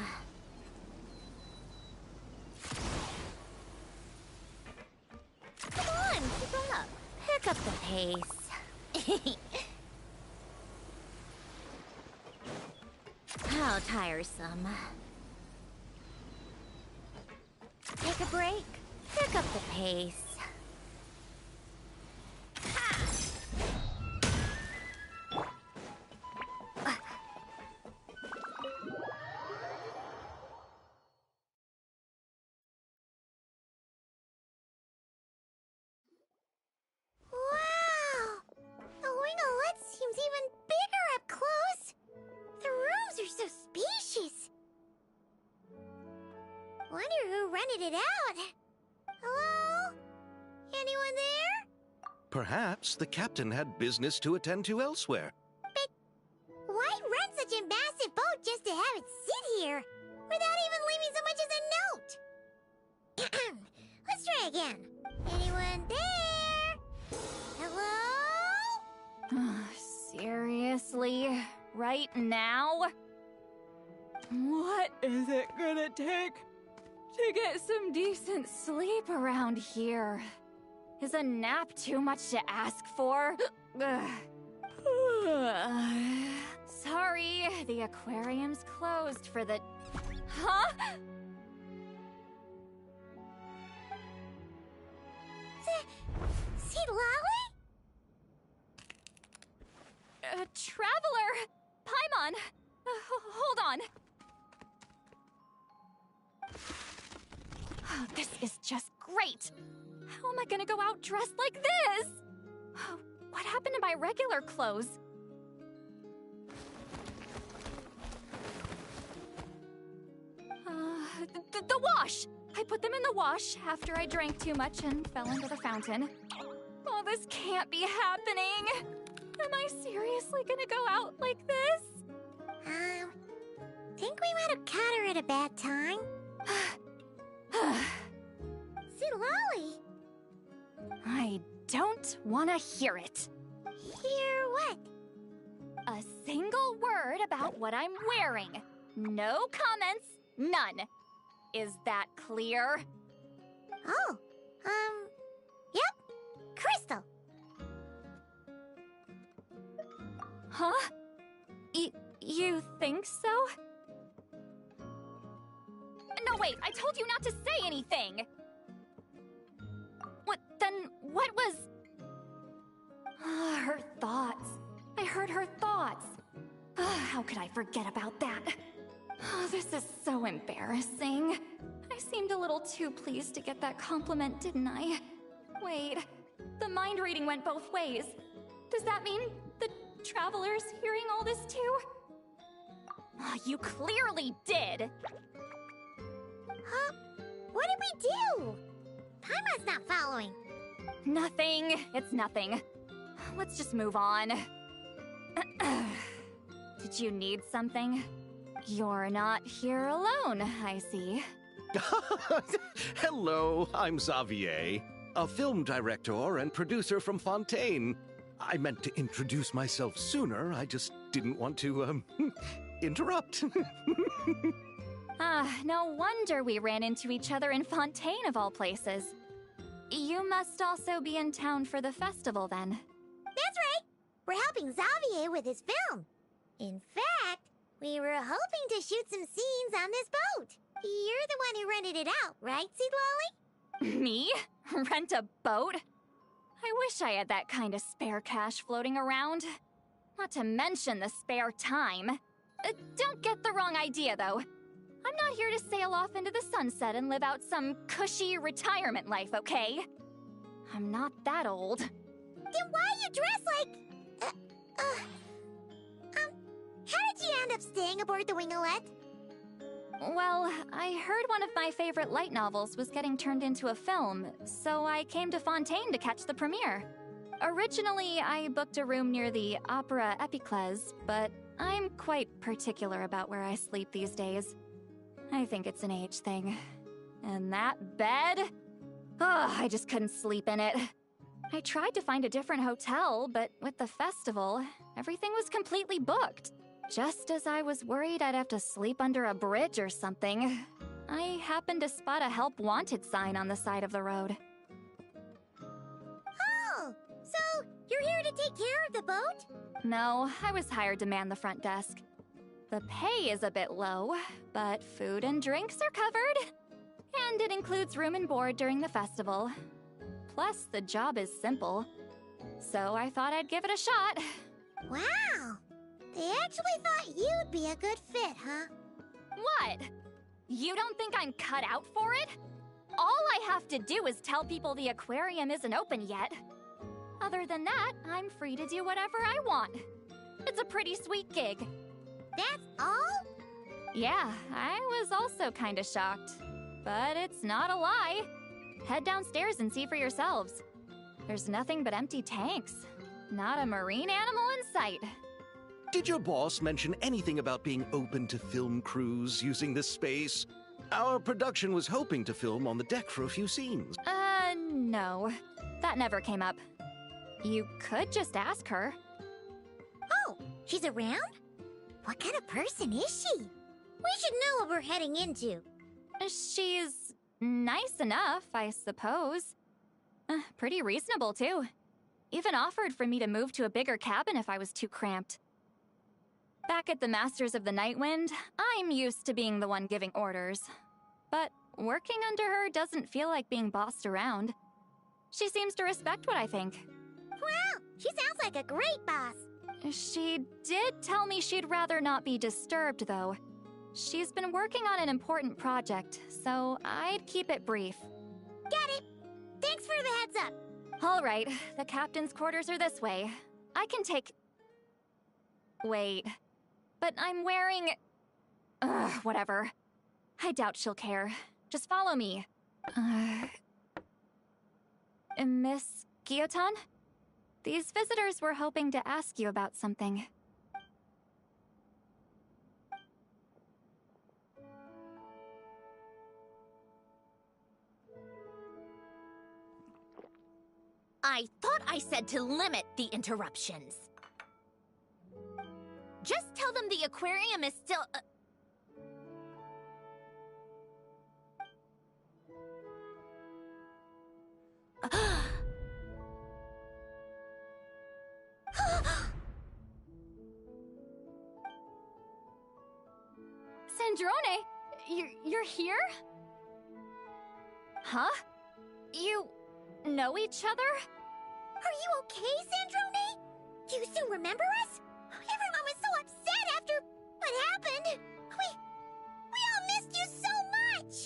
Come on, keep up. Pick up the pace. How tiresome. Take a break. Pick up the pace. It out. Hello? Anyone there? Perhaps the captain had business to attend to elsewhere. But why rent such a massive boat just to have it sit here without even leaving so much as a note? Let's try again. Anyone there? Hello? Seriously? Right now? What is it gonna take to get some decent sleep around here? Is a nap too much to ask for? Sorry, the aquarium's closed for the... Huh? See Lolly? Traveler! Paimon! Hold on. Oh, this is just great! How am I gonna go out dressed like this? What happened to my regular clothes? The wash! I put them in the wash after I drank too much and fell into the fountain. Oh, this can't be happening! Am I seriously gonna go out like this? Think we might have caught her at a bad time. See Lolly? I don't want to hear it. Hear what? A single word about what I'm wearing. No comments, none. Is that clear? Oh, yep. Crystal. Huh? You think so? No, wait, I told you not to say anything! What was... her thoughts. I heard her thoughts. How could I forget about that? This is so embarrassing. I seemed a little too pleased to get that compliment, didn't I? Wait, the mind reading went both ways. Does that mean the Traveler's hearing all this too? You clearly did! Huh? What did we do? Paimon's not following. Nothing. It's nothing. Let's just move on. Did you need something? You're not here alone, I see. Hello, I'm Xavier, a film director and producer from Fontaine. I meant to introduce myself sooner, I just didn't want to, interrupt. No wonder we ran into each other in Fontaine of all places. You must also be in town for the festival, then. That's right! We're helping Xavier with his film. In fact, we were hoping to shoot some scenes on this boat. You're the one who rented it out, right, Seed Lolly? Me? Rent a boat? I wish I had that kind of spare cash floating around. Not to mention the spare time. Don't get the wrong idea, though. I'm not here to sail off into the sunset and live out some cushy retirement life, okay? I'm not that old. Then why you dress like... how did you end up staying aboard the Winglet? Well, I heard one of my favorite light novels was getting turned into a film, so I came to Fontaine to catch the premiere. Originally, I booked a room near the Opera Epiclese, but I'm quite particular about where I sleep these days. I think it's an age thing. And that bed? I just couldn't sleep in it. I tried to find a different hotel, but with the festival, everything was completely booked. Just as I was worried I'd have to sleep under a bridge or something, I happened to spot a help wanted sign on the side of the road. Oh, so you're here to take care of the boat? No, I was hired to man the front desk. The pay is a bit low, but food and drinks are covered. And it includes room and board during the festival. Plus, the job is simple. So I thought I'd give it a shot. Wow! They actually thought you'd be a good fit, huh? What? You don't think I'm cut out for it? All I have to do is tell people the aquarium isn't open yet. Other than that, I'm free to do whatever I want. It's a pretty sweet gig. That's all? Yeah, I was also kinda shocked. But it's not a lie. Head downstairs and see for yourselves. There's nothing but empty tanks. Not a marine animal in sight. Did your boss mention anything about being open to film crews using this space? Our production was hoping to film on the deck for a few scenes. No. That never came up. You could just ask her. Oh, she's around? What kind of person is she? We should know what we're heading into. She's nice enough, I suppose. Pretty reasonable, too. Even offered for me to move to a bigger cabin if I was too cramped. Back at the Masters of the Nightwind, I'm used to being the one giving orders. But working under her doesn't feel like being bossed around. She seems to respect what I think. Wow, she sounds like a great boss. She did tell me she'd rather not be disturbed, though. She's been working on an important project, so I'd keep it brief. Got it. Thanks for the heads up. All right, the captain's quarters are this way. I can take... Wait, but I'm wearing... whatever. I doubt she'll care. Just follow me. Miss Guillotin? These visitors were hoping to ask you about something. I thought I said to limit the interruptions. Just tell them the aquarium is still... Sandrone, you're here? Huh? You know each other? Are you okay, Sandrone? Do you still remember us? Everyone was so upset after what happened. We all missed you so much.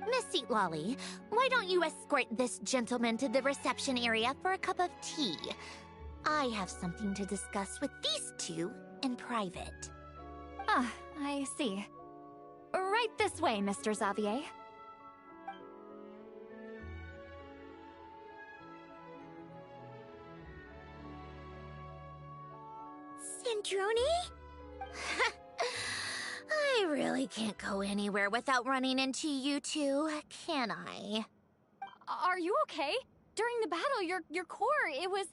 Miss Seat Lolly, why don't you escort this gentleman to the reception area for a cup of tea? I have something to discuss with these two in private. Ah, I see. Right this way, Mr. Xavier. Sandrone? I really can't go anywhere without running into you two, can I? Are you okay? During the battle, your core, it was...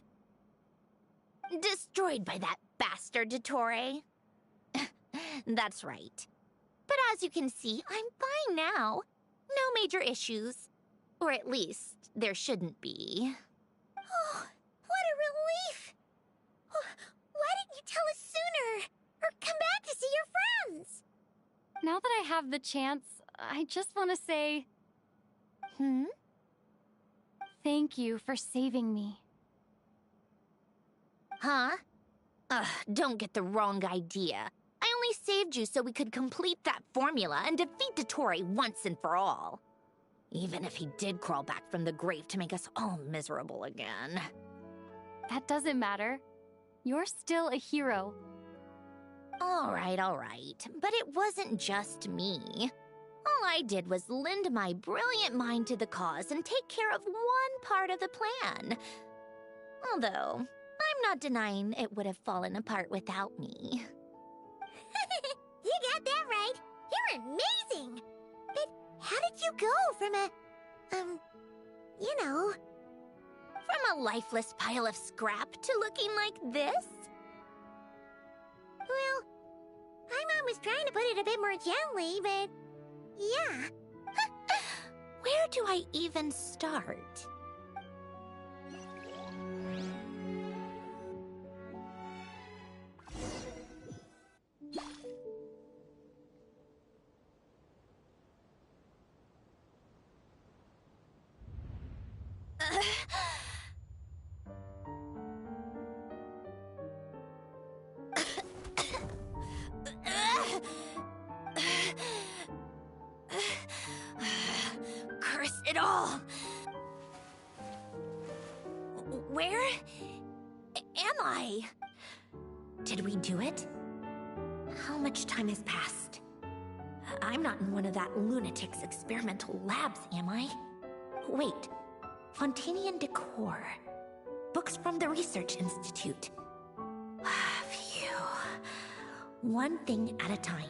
destroyed by that bastard Dottore. That's right. But as you can see, I'm fine now. No major issues. Or at least, there shouldn't be. Oh, what a relief! Why didn't you tell us sooner? Or come back to see your friends? Now that I have the chance, I just want to say... Thank you for saving me. Huh? Don't get the wrong idea. I only saved you so we could complete that formula and defeat Dottore once and for all. Even if he did crawl back from the grave to make us all miserable again. That doesn't matter. You're still a hero. All right. But it wasn't just me. All I did was lend my brilliant mind to the cause and take care of one part of the plan. Although, I'm not denying it would have fallen apart without me. You got that right. You're amazing. But how did you go from from a lifeless pile of scrap to looking like this? Well, my mom was trying to put it a bit more gently, but yeah. Where do I even start? Curse it all! Where am I? Did we do it? How much time has passed? I'm not in one of that lunatic's experimental labs, am I? Wait, Fontinian decor. Books from the Research Institute. Phew. One thing at a time.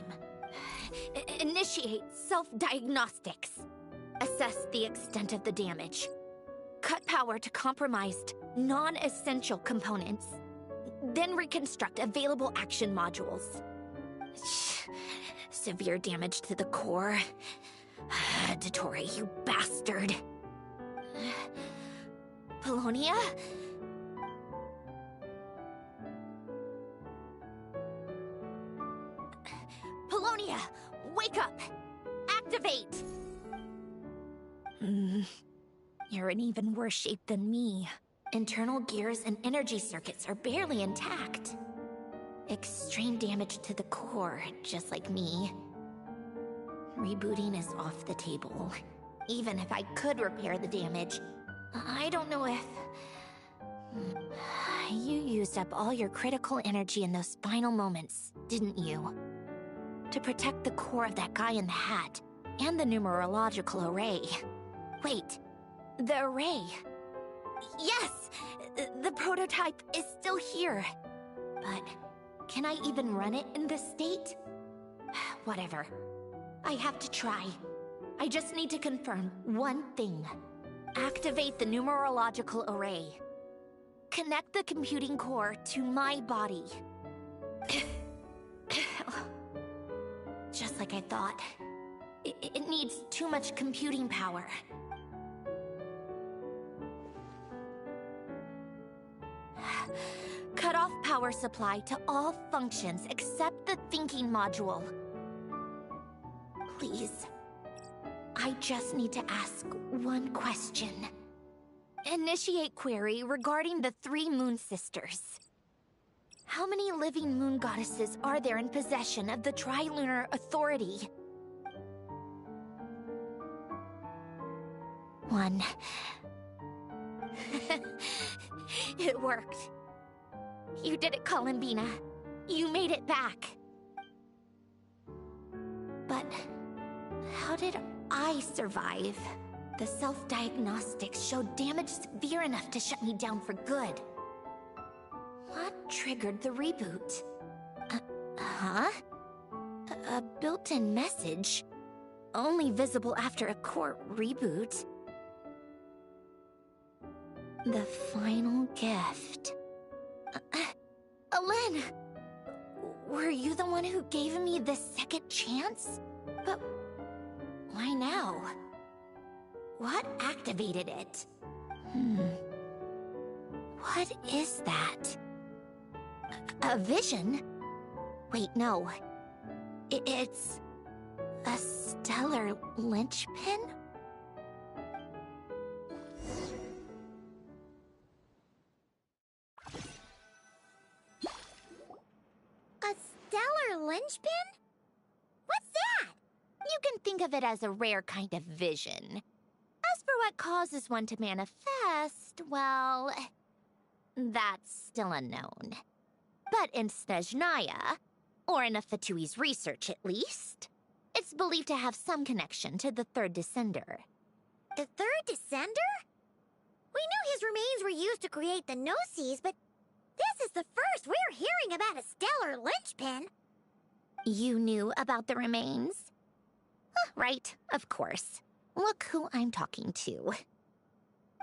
Initiate self-diagnostics. Assess the extent of the damage. Cut power to compromised, non-essential components. Then reconstruct available action modules. Severe damage to the core. Dottore, you bastard. Polonia? Polonia, wake up! Activate! You're in even worse shape than me. Internal gears and energy circuits are barely intact. Extreme damage to the core, just like me. Rebooting is off the table. Even if I could repair the damage, I don't know if... You used up all your critical energy in those final moments, didn't you? To protect the core of that guy in the hat, and the numerological array. Wait, the array. Yes! The prototype is still here. But can I even run it in this state? Whatever. I have to try. I just need to confirm one thing. Activate the numerological array. Connect the computing core to my body. Just like I thought. It needs too much computing power. cut off power supply to all functions except the thinking module. Please. I just need to ask one question. Initiate query regarding the 3 moon sisters. How many living moon goddesses are there in possession of the Trilunar Authority? 1. It worked. You did it, Columbina. You made it back. But how did I survive? The self-diagnostics showed damage severe enough to shut me down for good. What triggered the reboot? Huh? A built-in message? Only visible after a core reboot? The final gift. Alen! Were you the one who gave me this second chance? But why now? What activated it? What is that? A vision? Wait, no. It's a stellar linchpin? A stellar linchpin? What's that? You can think of it as a rare kind of vision. As for what causes one to manifest, well, that's still unknown. But in Snezhnaya, or in Afatui's research at least, it's believed to have some connection to the third descender. The third descender? We knew his remains were used to create the Gnosis, but this is the first we're hearing about a stellar linchpin. You knew about the remains? Right, of course. Look who I'm talking to.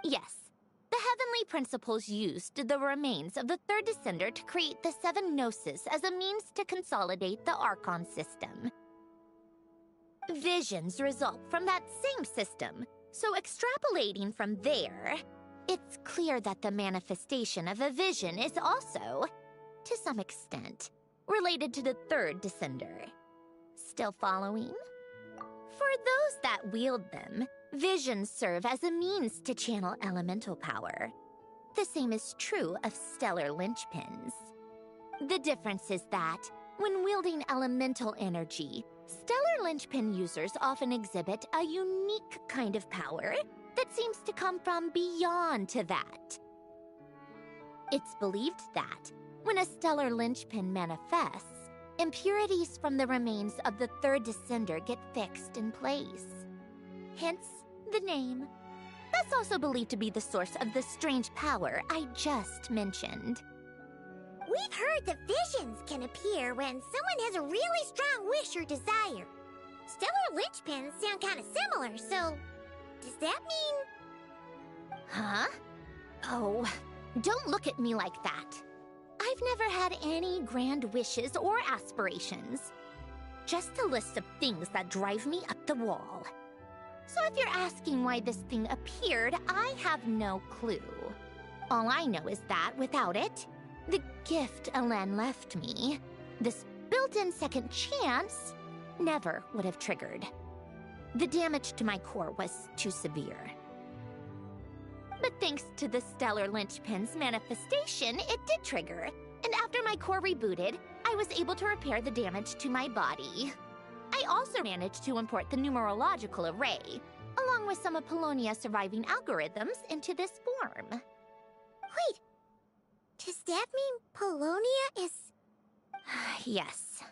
Yes, the heavenly principles used the remains of the third descender to create the 7 Gnosis as a means to consolidate the Archon system. Visions result from that same system, so extrapolating from there, it's clear that the manifestation of a vision is also, to some extent, related to the third descender. Still following? For those that wield them, visions serve as a means to channel elemental power. The same is true of stellar linchpins. The difference is that, when wielding elemental energy, stellar linchpin users often exhibit a unique kind of power that seems to come from beyond to that. It's believed that, when a stellar linchpin manifests, impurities from the remains of the third descender get fixed in place. Hence, the name. That's also believed to be the source of the strange power I just mentioned. We've heard that visions can appear when someone has a really strong wish or desire. Stellar linchpins sound kind of similar, so does that mean... Huh? Oh, don't look at me like that. I've never had any grand wishes or aspirations. Just a list of things that drive me up the wall. So if you're asking why this thing appeared, I have no clue. All I know is that without it, the gift Alen left me, this built-in second chance, never would have triggered. The damage to my core was too severe. But thanks to the stellar linchpin's manifestation, it did trigger. And after my core rebooted, I was able to repair the damage to my body. I also managed to import the numerological array, along with some of Polonia's surviving algorithms, into this form. Wait, does that mean Polonia is... Yes.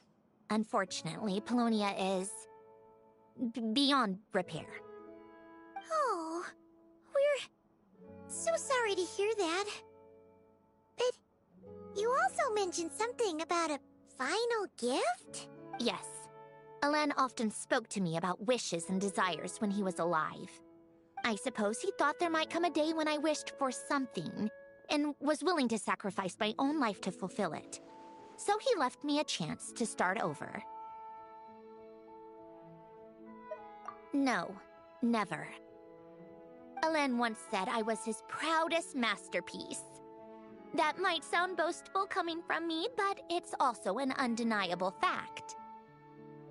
Unfortunately, Polonia is... beyond repair. Oh, we're so sorry to hear that. But you also mentioned something about a final gift? Yes. Alen often spoke to me about wishes and desires when he was alive. I suppose he thought there might come a day when I wished for something, and was willing to sacrifice my own life to fulfill it. So he left me a chance to start over. No, never. Alen once said I was his proudest masterpiece. That might sound boastful coming from me, but it's also an undeniable fact.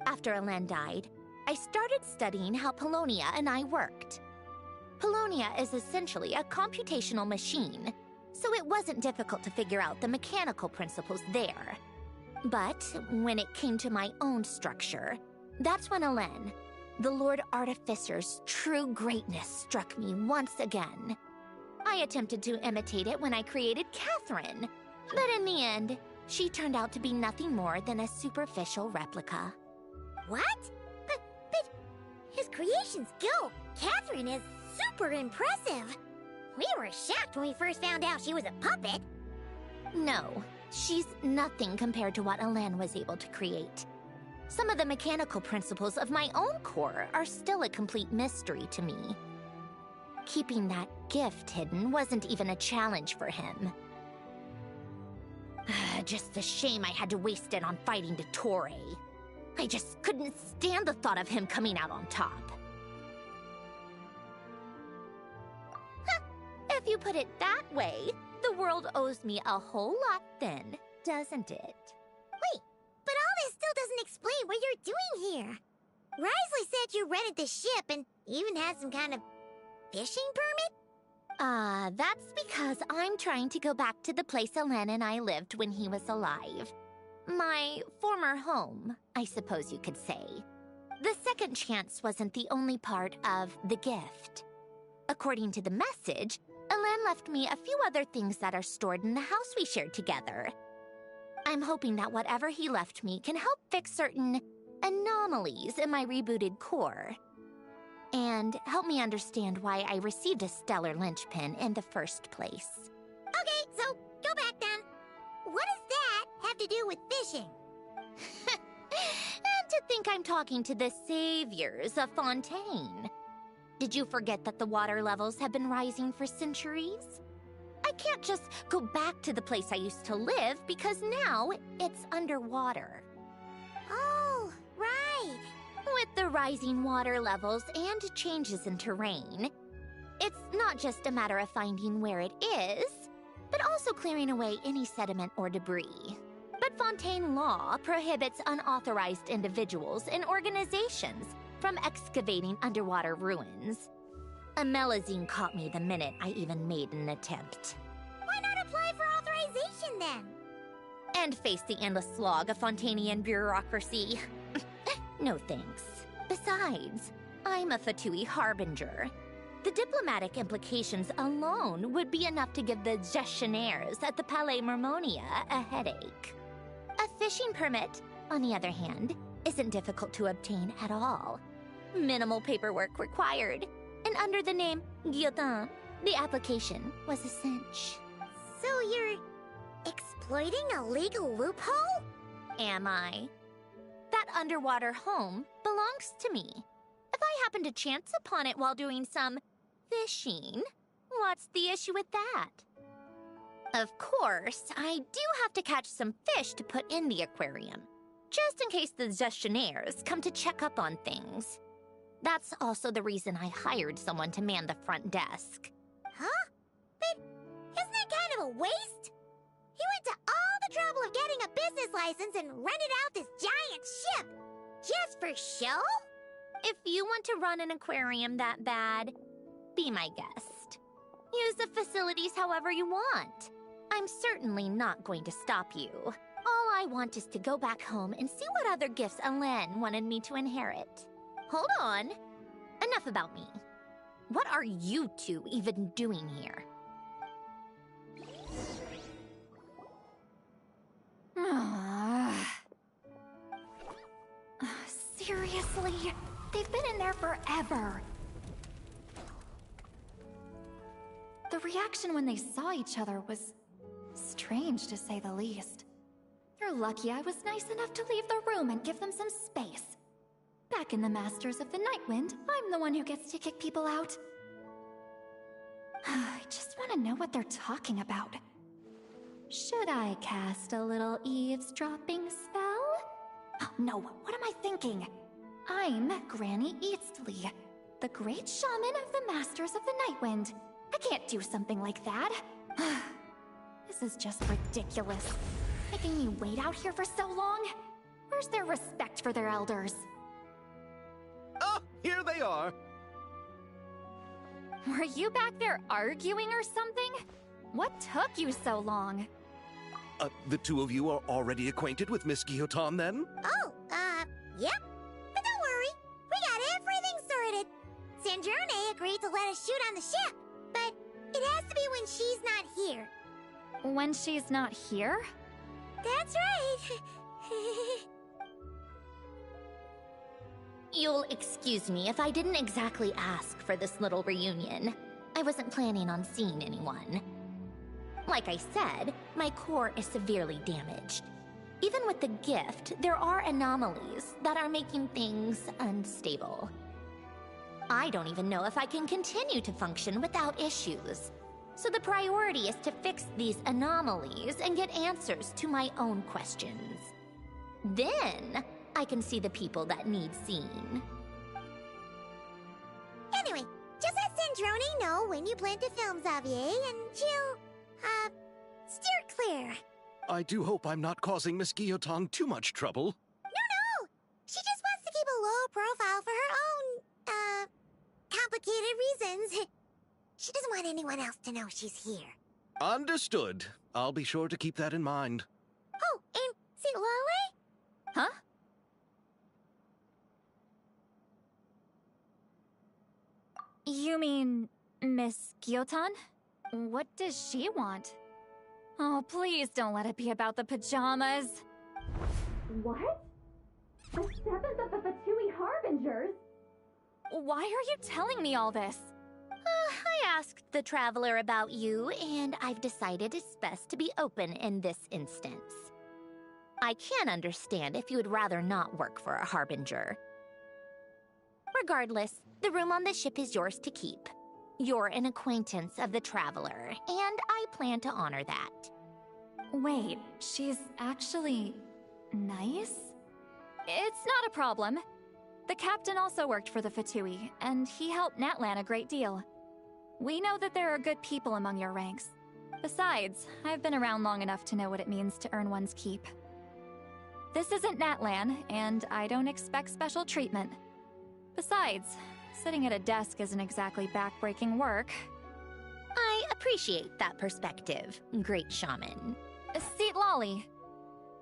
After Alen died, I started studying how Paulownia and I worked. Paulownia is essentially a computational machine, so it wasn't difficult to figure out the mechanical principles there. But when it came to my own structure, that's when Alen, the Lord Artificer's true greatness, struck me once again. I attempted to imitate it when I created Catherine, but in the end, she turned out to be nothing more than a superficial replica. What? But his creation skill, Catherine, is super impressive. We were shocked when we first found out she was a puppet. No, she's nothing compared to what Alen was able to create. Some of the mechanical principles of my own core are still a complete mystery to me. Keeping that gift hidden wasn't even a challenge for him. Just a shame I had to waste it on fighting Depois. I just couldn't stand the thought of him coming out on top. If you put it that way, the world owes me a whole lot then, doesn't it? Wait, but all this still doesn't explain what you're doing here. Risley said you rented the ship and even had some kind of fishing permit? That's because I'm trying to go back to the place Alen and I lived when he was alive. My former home, I suppose you could say. The second chance wasn't the only part of the gift. According to the message, Alen left me a few other things that are stored in the house we shared together. I'm hoping that whatever he left me can help fix certain anomalies in my rebooted core. And help me understand why I received a stellar linchpin in the first place. Okay, so go back then. What does that have to do with fishing? And to think I'm talking to the saviors of Fontaine. Did you forget that the water levels have been rising for centuries? I can't just go back to the place I used to live because now it's underwater. Oh, right. With the rising water levels and changes in terrain, it's not just a matter of finding where it is, but also clearing away any sediment or debris. But Fontaine law prohibits unauthorized individuals and organizations from excavating underwater ruins. A Melazine caught me the minute I even made an attempt. Why not apply for authorization then? And face the endless slog of Fontainian bureaucracy. No thanks. Besides, I'm a Fatui harbinger. The diplomatic implications alone would be enough to give the gestionnaires at the Palais Mermonia a headache. A fishing permit, on the other hand, isn't difficult to obtain at all. Minimal paperwork required, and under the name Guillotin, the application was a cinch. So you're exploiting a legal loophole? Am I? That underwater home belongs to me. If I happen to chance upon it while doing some fishing, what's the issue with that? Of course, I do have to catch some fish to put in the aquarium, just in case the gestionnaires come to check up on things. That's also the reason I hired someone to man the front desk. Huh? But isn't that kind of a waste? He went to all the trouble of getting a business license and rented out this giant ship, just for show? If you want to run an aquarium that bad, be my guest. Use the facilities however you want. I'm certainly not going to stop you. All I want is to go back home and see what other gifts Alen wanted me to inherit. Hold on. Enough about me. What are you two even doing here? Seriously? They've been in there forever. The reaction when they saw each other was strange, to say the least. You're lucky I was nice enough to leave the room and give them some space. Back in the Masters of the Nightwind, I'm the one who gets to kick people out. I just want to know what they're talking about. Should I cast a little eavesdropping spell? Oh, no, what am I thinking? I'm Granny Eastley, the great shaman of the Masters of the Nightwind. I can't do something like that. This is just ridiculous. Making me wait out here for so long? Where's their respect for their elders? Oh, here they are. Were you back there arguing or something? What took you so long? The two of you are already acquainted with Miss Guillotin, then? Oh, yep. But don't worry, we got everything sorted. Sandrone agreed to let us shoot on the ship, but it has to be when she's not here. When she's not here? That's right. You'll excuse me if I didn't exactly ask for this little reunion. I wasn't planning on seeing anyone. Like I said, my core is severely damaged. Even with the gift, there are anomalies that are making things unstable. I don't even know if I can continue to function without issues. So the priority is to fix these anomalies and get answers to my own questions. Then, I can see the people that need seeing. Anyway, just let Sandrone know when you plan to film Xavier, and she'll, steer clear. I do hope I'm not causing Miss Guillotin too much trouble. No! She just wants to keep a low profile for her own, complicated reasons. She doesn't want anyone else to know she's here. Understood. I'll be sure to keep that in mind. Oh, and see Lale? Huh? You mean Miss Guillotin? What does she want? Oh, please don't let it be about the pajamas. What? The 7th of the Fatui Harbingers? Why are you telling me all this? I asked the Traveler about you, and I've decided it's best to be open in this instance. I can understand if you would rather not work for a Harbinger. Regardless, the room on the ship is yours to keep. You're an acquaintance of the Traveler, and I plan to honor that. Wait, she's actually nice? It's not a problem. The captain also worked for the Fatui, and he helped Natlan a great deal. We know that there are good people among your ranks. Besides, I've been around long enough to know what it means to earn one's keep. This isn't Natlan, and I don't expect special treatment. Besides, sitting at a desk isn't exactly back-breaking work. I appreciate that perspective, great shaman. Seat Lolly.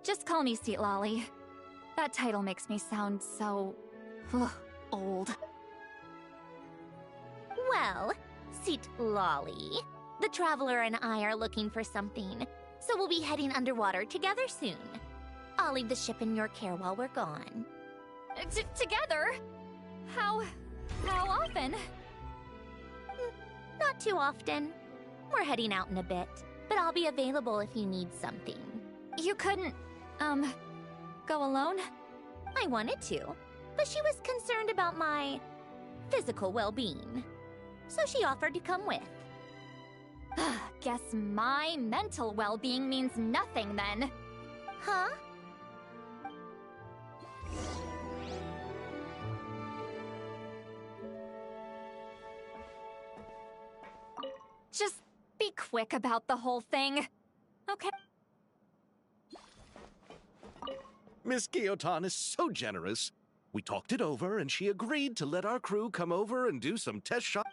Just call me Seat Lolly. That title makes me sound so... old. Well, Seat Lolly, the Traveler and I are looking for something, so we'll be heading underwater together soon. I'll leave the ship in your care while we're gone. Together? How often? Not too often. We're heading out in a bit, but I'll be available if you need something. You couldn't, go alone? I wanted to, but she was concerned about my physical well-being, so she offered to come with. Guess my mental well-being means nothing then. Huh? Just be quick about the whole thing. Okay. Miss Guillotin is so generous. We talked it over, and she agreed to let our crew come over and do some test shots.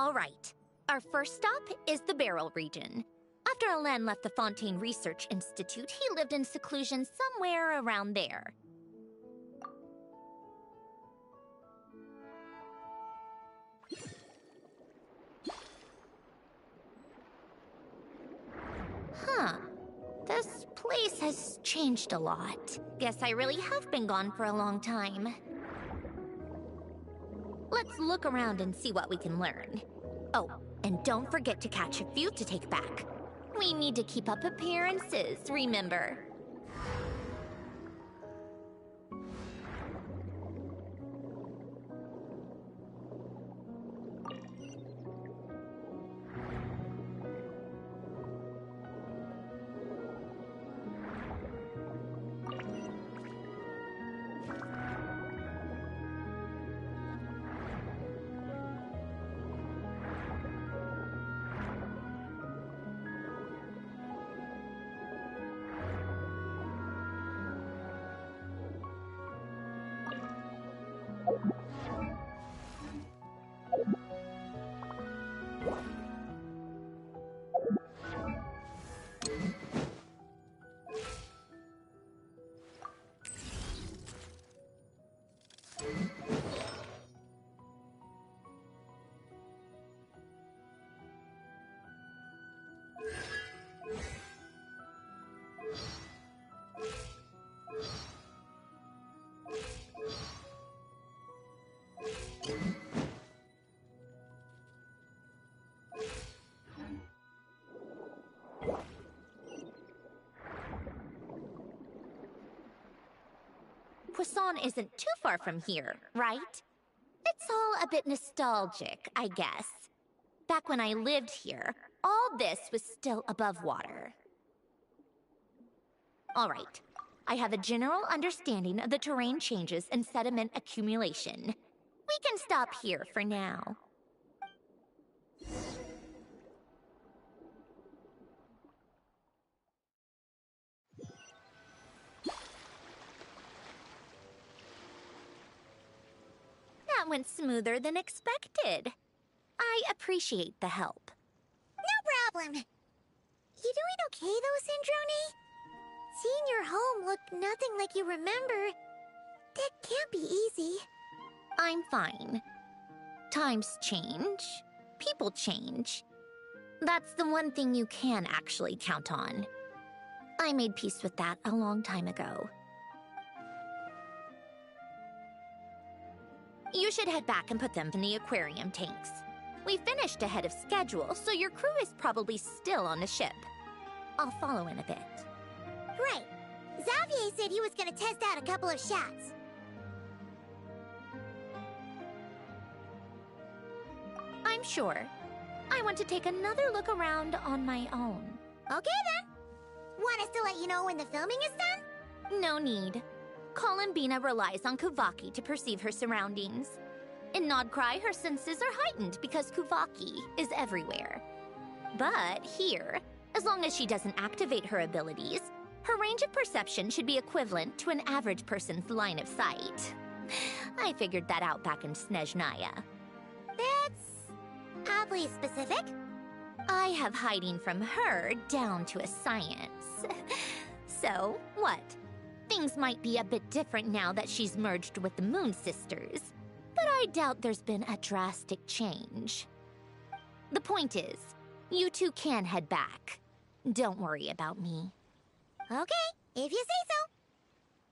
All right. Our first stop is the Beryl region. After Alain left the Fontaine Research Institute, he lived in seclusion somewhere around there. Huh. This place has changed a lot. Guess I really have been gone for a long time. Let's look around and see what we can learn. Oh, and don't forget to catch a few to take back. We need to keep up appearances, remember? Poisson isn't too far from here, right? It's all a bit nostalgic, I guess. Back when I lived here, all this was still above water. All right. I have a general understanding of the terrain changes and sediment accumulation. We can stop here for now. That went smoother than expected. I appreciate the help. No problem. You doing okay though, Sandrone? Seeing your home look nothing like you remember, that can't be easy. I'm fine. Times change. People change. That's the one thing you can actually count on. I made peace with that a long time ago. You should head back and put them in the aquarium tanks. We finished ahead of schedule, so your crew is probably still on the ship. I'll follow in a bit. Right. Xavier said he was gonna test out a couple of shots. I'm sure. I want to take another look around on my own. Okay then. Want us to let you know when the filming is done? No need. Columbina relies on Kuvaki to perceive her surroundings. In Nodcry, her senses are heightened because Kuvaki is everywhere. But here, as long as she doesn't activate her abilities, her range of perception should be equivalent to an average person's line of sight. I figured that out back in Snezhnaya. That's oddly specific. I have hiding from her down to a science. So, what? Things might be a bit different now that she's merged with the Moon Sisters, but I doubt there's been a drastic change. The point is, you two can head back. Don't worry about me. Okay, if you say so.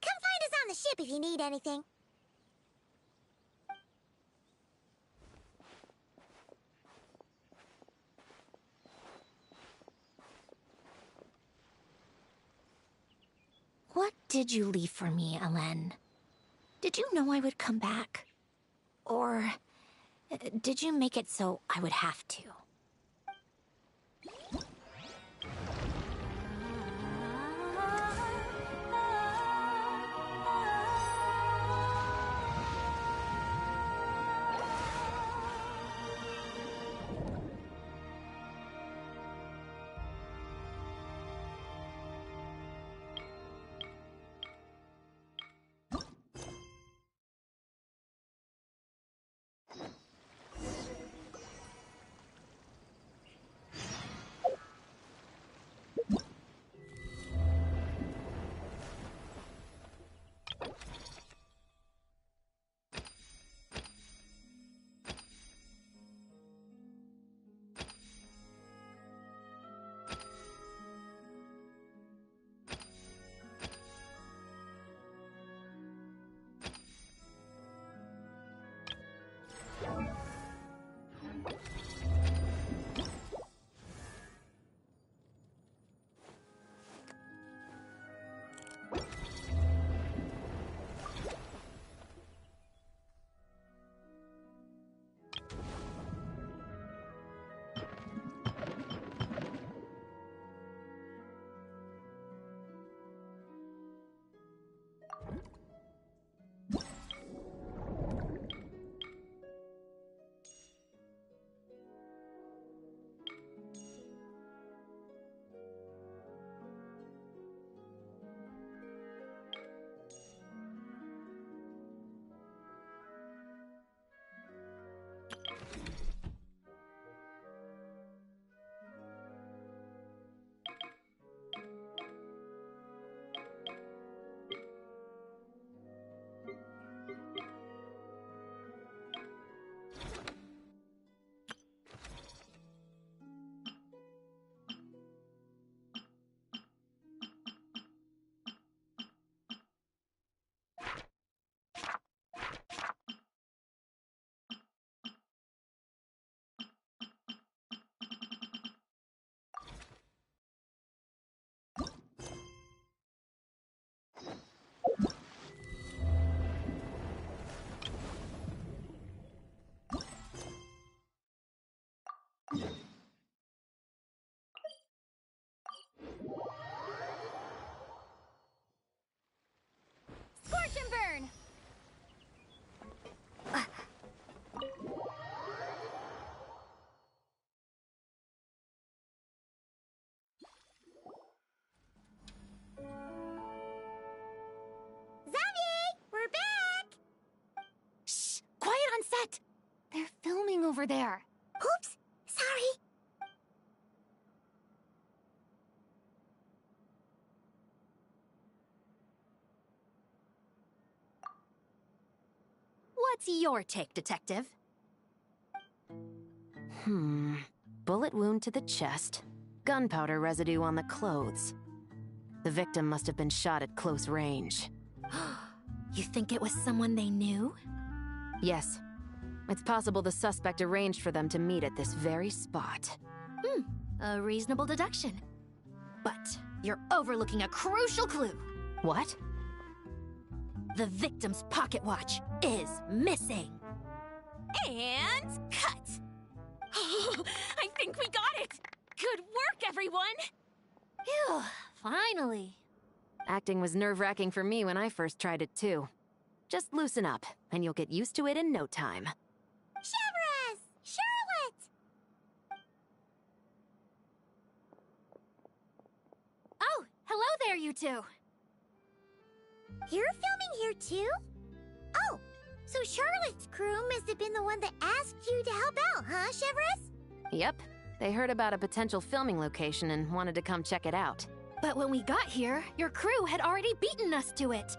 Come find us on the ship if you need anything. What did you leave for me, Alain? Did you know I would come back? Or did you make it so I would have to? set! They're filming over there. Oops! Sorry! What's your take, Detective? Bullet wound to the chest. Gunpowder residue on the clothes. The victim must have been shot at close range. You think it was someone they knew? Yes. It's possible the suspect arranged for them to meet at this very spot. A reasonable deduction. But you're overlooking a crucial clue. What? The victim's pocket watch is missing. And cut! I think we got it! Good work, everyone! Phew, finally. Acting was nerve-wracking for me when I first tried it too. Just loosen up, and you'll get used to it in no time. Severus! Charlotte! Oh, hello there, you two. You're filming here too? Oh, so Charlotte's crew must have been the one that asked you to help out, huh, Severus? Yep. They heard about a potential filming location and wanted to come check it out. But when we got here, your crew had already beaten us to it.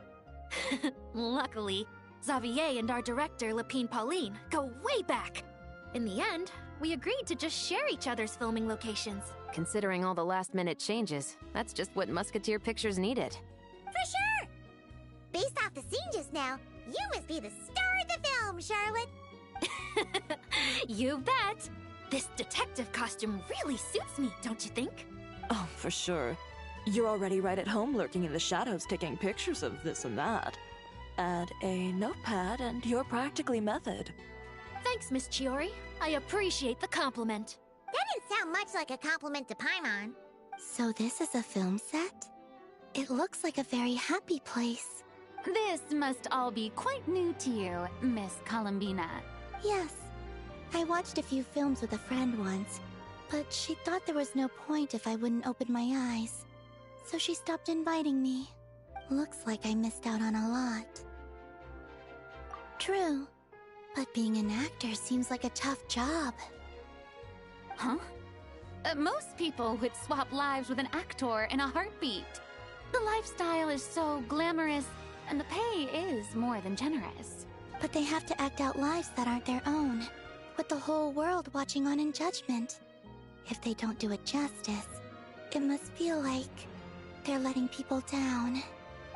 Luckily, Xavier and our director, Lapine Pauline, go way back. In the end, we agreed to just share each other's filming locations. Considering all the last-minute changes, that's just what Musketeer Pictures needed. For sure! Based off the scene just now, you must be the star of the film, Charlotte! You bet! This detective costume really suits me, don't you think? Oh, for sure. You're already right at home lurking in the shadows taking pictures of this and that. Add a notepad and you're practically method. Thanks, Miss Chiori. I appreciate the compliment. That didn't sound much like a compliment to Paimon. So this is a film set? It looks like a very happy place. This must all be quite new to you, Miss Columbina. Yes. I watched a few films with a friend once, but she thought there was no point if I wouldn't open my eyes. So she stopped inviting me. Looks like I missed out on a lot. True. But being an actor seems like a tough job. Huh? Most people would swap lives with an actor in a heartbeat. The lifestyle is so glamorous, and the pay is more than generous. But they have to act out lives that aren't their own, with the whole world watching on in judgment. If they don't do it justice, it must feel like they're letting people down.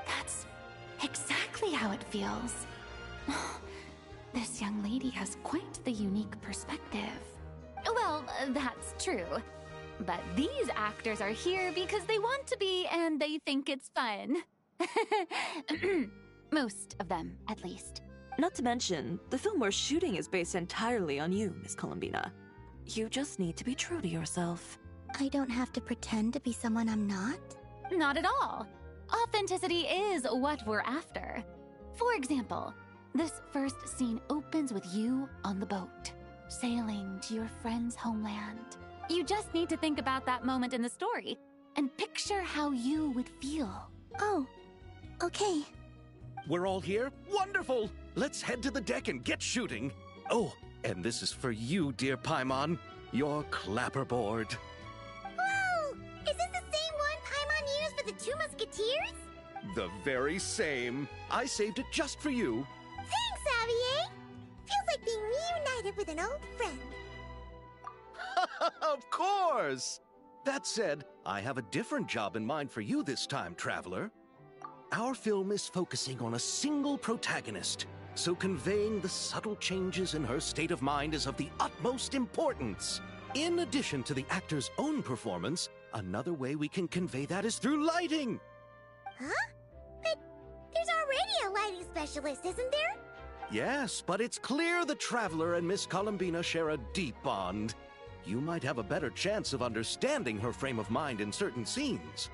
That's exactly how it feels. This young lady has quite the unique perspective. Well, that's true. But these actors are here because they want to be and they think it's fun. Most of them, at least. Not to mention, the film we're shooting is based entirely on you, Miss Columbina. You just need to be true to yourself. I don't have to pretend to be someone I'm not? Not at all. Authenticity is what we're after. For example, this first scene opens with you on the boat, sailing to your friend's homeland. You just need to think about that moment in the story and picture how you would feel. Oh, okay. We're all here? Wonderful! Let's head to the deck and get shooting. Oh, and this is for you, dear Paimon, your clapperboard. Whoa! Is this the same one Paimon used for the Two Musketeers? The very same. I saved it just for you. Thanks, Xavier! Feels like being reunited with an old friend. Of course! That said, I have a different job in mind for you this time, Traveler. Our film is focusing on a single protagonist, so conveying the subtle changes in her state of mind is of the utmost importance. In addition to the actor's own performance, another way we can convey that is through lighting. Huh? But there's already a lighting specialist, isn't there? Yes, but it's clear the Traveler and Miss Columbina share a deep bond. You might have a better chance of understanding her frame of mind in certain scenes.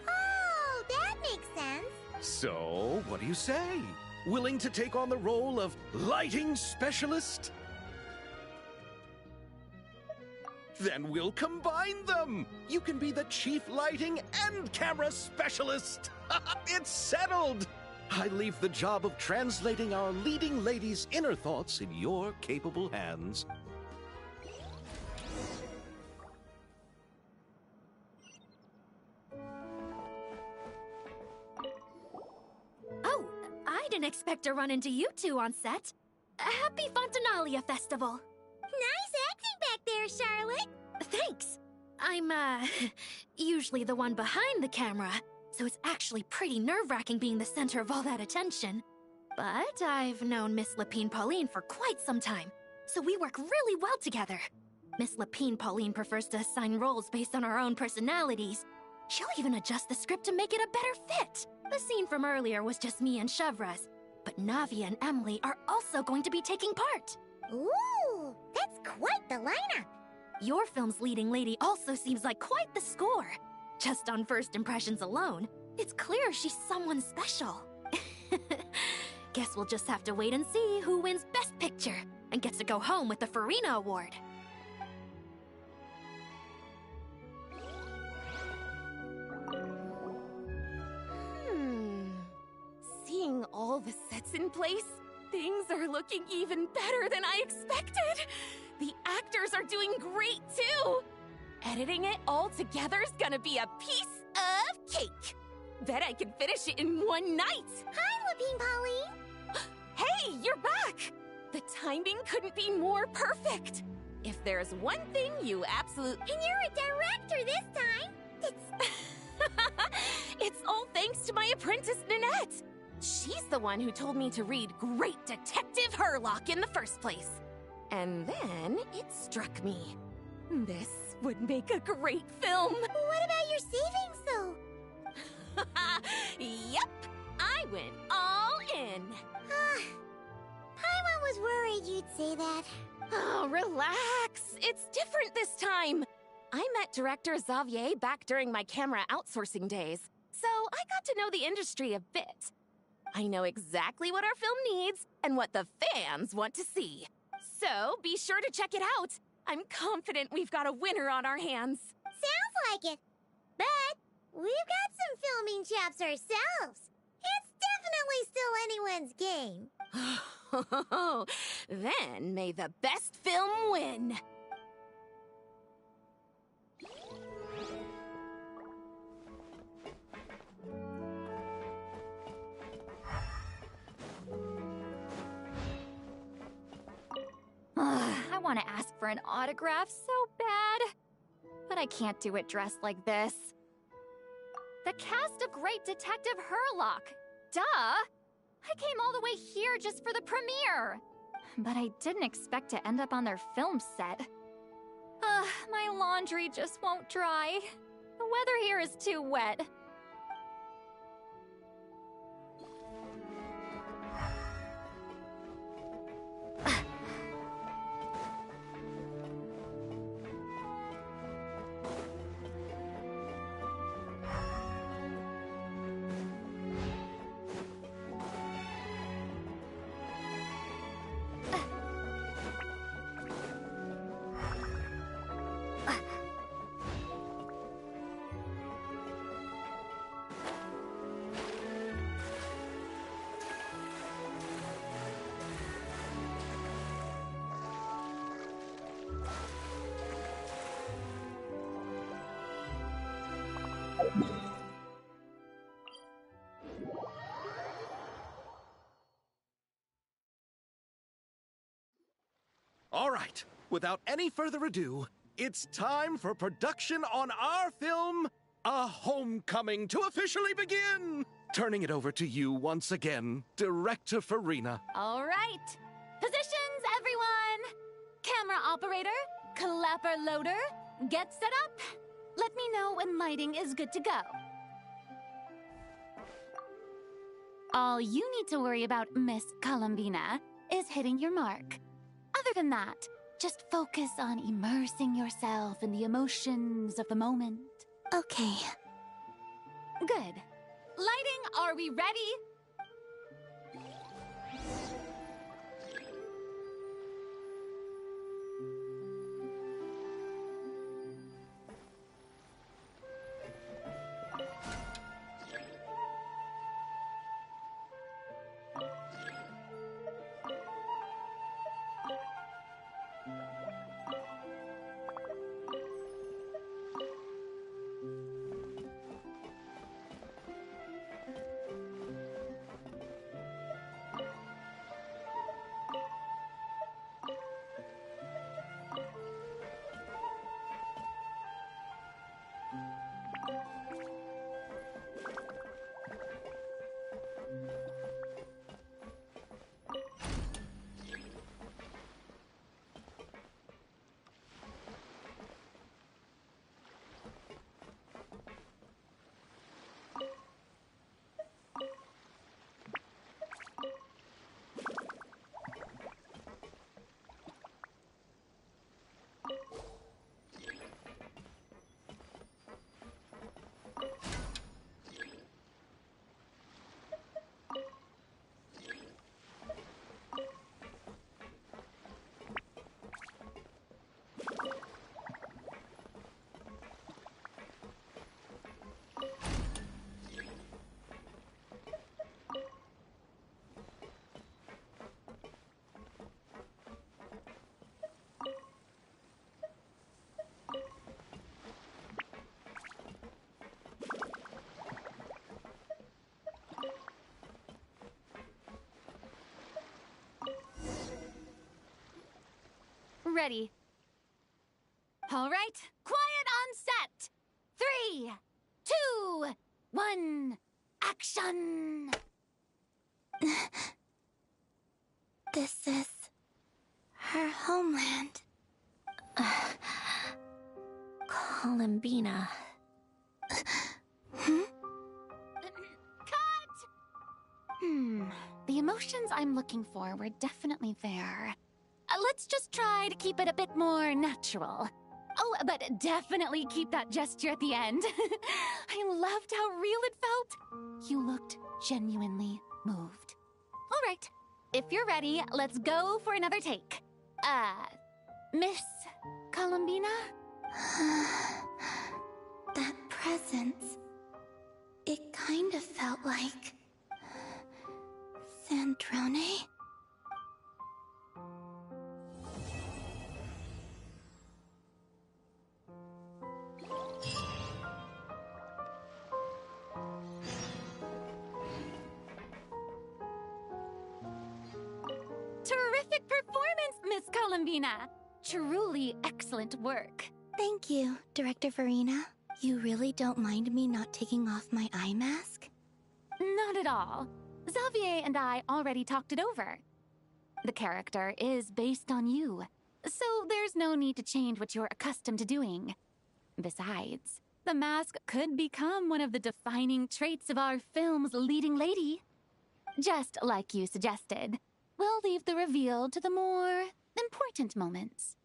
Oh, that makes sense. So, what do you say? Willing to take on the role of lighting specialist? Then we'll combine them! You can be the chief lighting and camera specialist! It's settled! I leave the job of translating our leading lady's inner thoughts in your capable hands. Oh, I didn't expect to run into you two on set. Happy Fontinalia Festival! Nice acting back there, Charlotte! Thanks! I'm, usually the one behind the camera, so it's actually pretty nerve-wracking being the center of all that attention. But I've known Miss Lapine Pauline for quite some time, so we work really well together. Miss Lapine Pauline prefers to assign roles based on our own personalities. She'll even adjust the script to make it a better fit. The scene from earlier was just me and Chevraz, but Navi and Emily are also going to be taking part. Ooh, that's quite the lineup. Your film's leading lady also seems like quite the score. Just on first impressions alone, it's clear she's someone special. Guess we'll just have to wait and see who wins Best Picture and gets to go home with the Farina Award. Seeing all the sets in place, things are looking even better than I expected. The actors are doing great too. Editing it all together is gonna be a piece of cake. Bet I can finish it in one night. Hi, Lapine Pauline. Hey, you're back. The timing couldn't be more perfect. If there's one thing you absolutely... And you're a director this time. It's all thanks to my apprentice, Nanette. She's the one who told me to read Great Detective Herlock in the first place. And then it struck me. This would make a great film. What about your savings, though? Yep, I went all in. Paimon was worried you'd say that. Oh, relax. It's different this time. I met director Xavier back during my camera outsourcing days, so I got to know the industry a bit. I know exactly what our film needs and what the fans want to see. So be sure to check it out. I'm confident we've got a winner on our hands. Sounds like it. But we've got some filming chops ourselves. It's definitely still anyone's game. Then may the best film win. I want to ask for an autograph so bad, but I can't do it dressed like this. The cast of Great Detective Herlock. Duh! I came all the way here just for the premiere. But I didn't expect to end up on their film set. My laundry just won't dry. The weather here is too wet. All right, without any further ado, it's time for production on our film, A Homecoming, to officially begin! Turning it over to you once again, Director Farina. All right. Positions, everyone! Camera operator, clapper loader, get set up. Let me know when lighting is good to go. All you need to worry about, Miss Columbina, is hitting your mark. Other than that, just focus on immersing yourself in the emotions of the moment. Okay. Good. Lighting, are we ready? ready. All right, quiet on set. 3, 2, 1, action! This is her homeland. Columbina. Cut! The emotions I'm looking for were definitely there. Let's just try to keep it a bit more natural. Oh, but definitely keep that gesture at the end. I loved how real it felt. You looked genuinely moved. All right, if you're ready, let's go for another take. Miss Columbina? That presence, it kind of felt like Sandrone. Terrific performance, Miss Columbina. Truly excellent work. Thank you, Director Farina. You really don't mind me not taking off my eye mask? Not at all. Xavier and I already talked it over. The character is based on you, so there's no need to change what you're accustomed to doing. Besides, the mask could become one of the defining traits of our film's leading lady. Just like you suggested, we'll leave the reveal to the more important moments.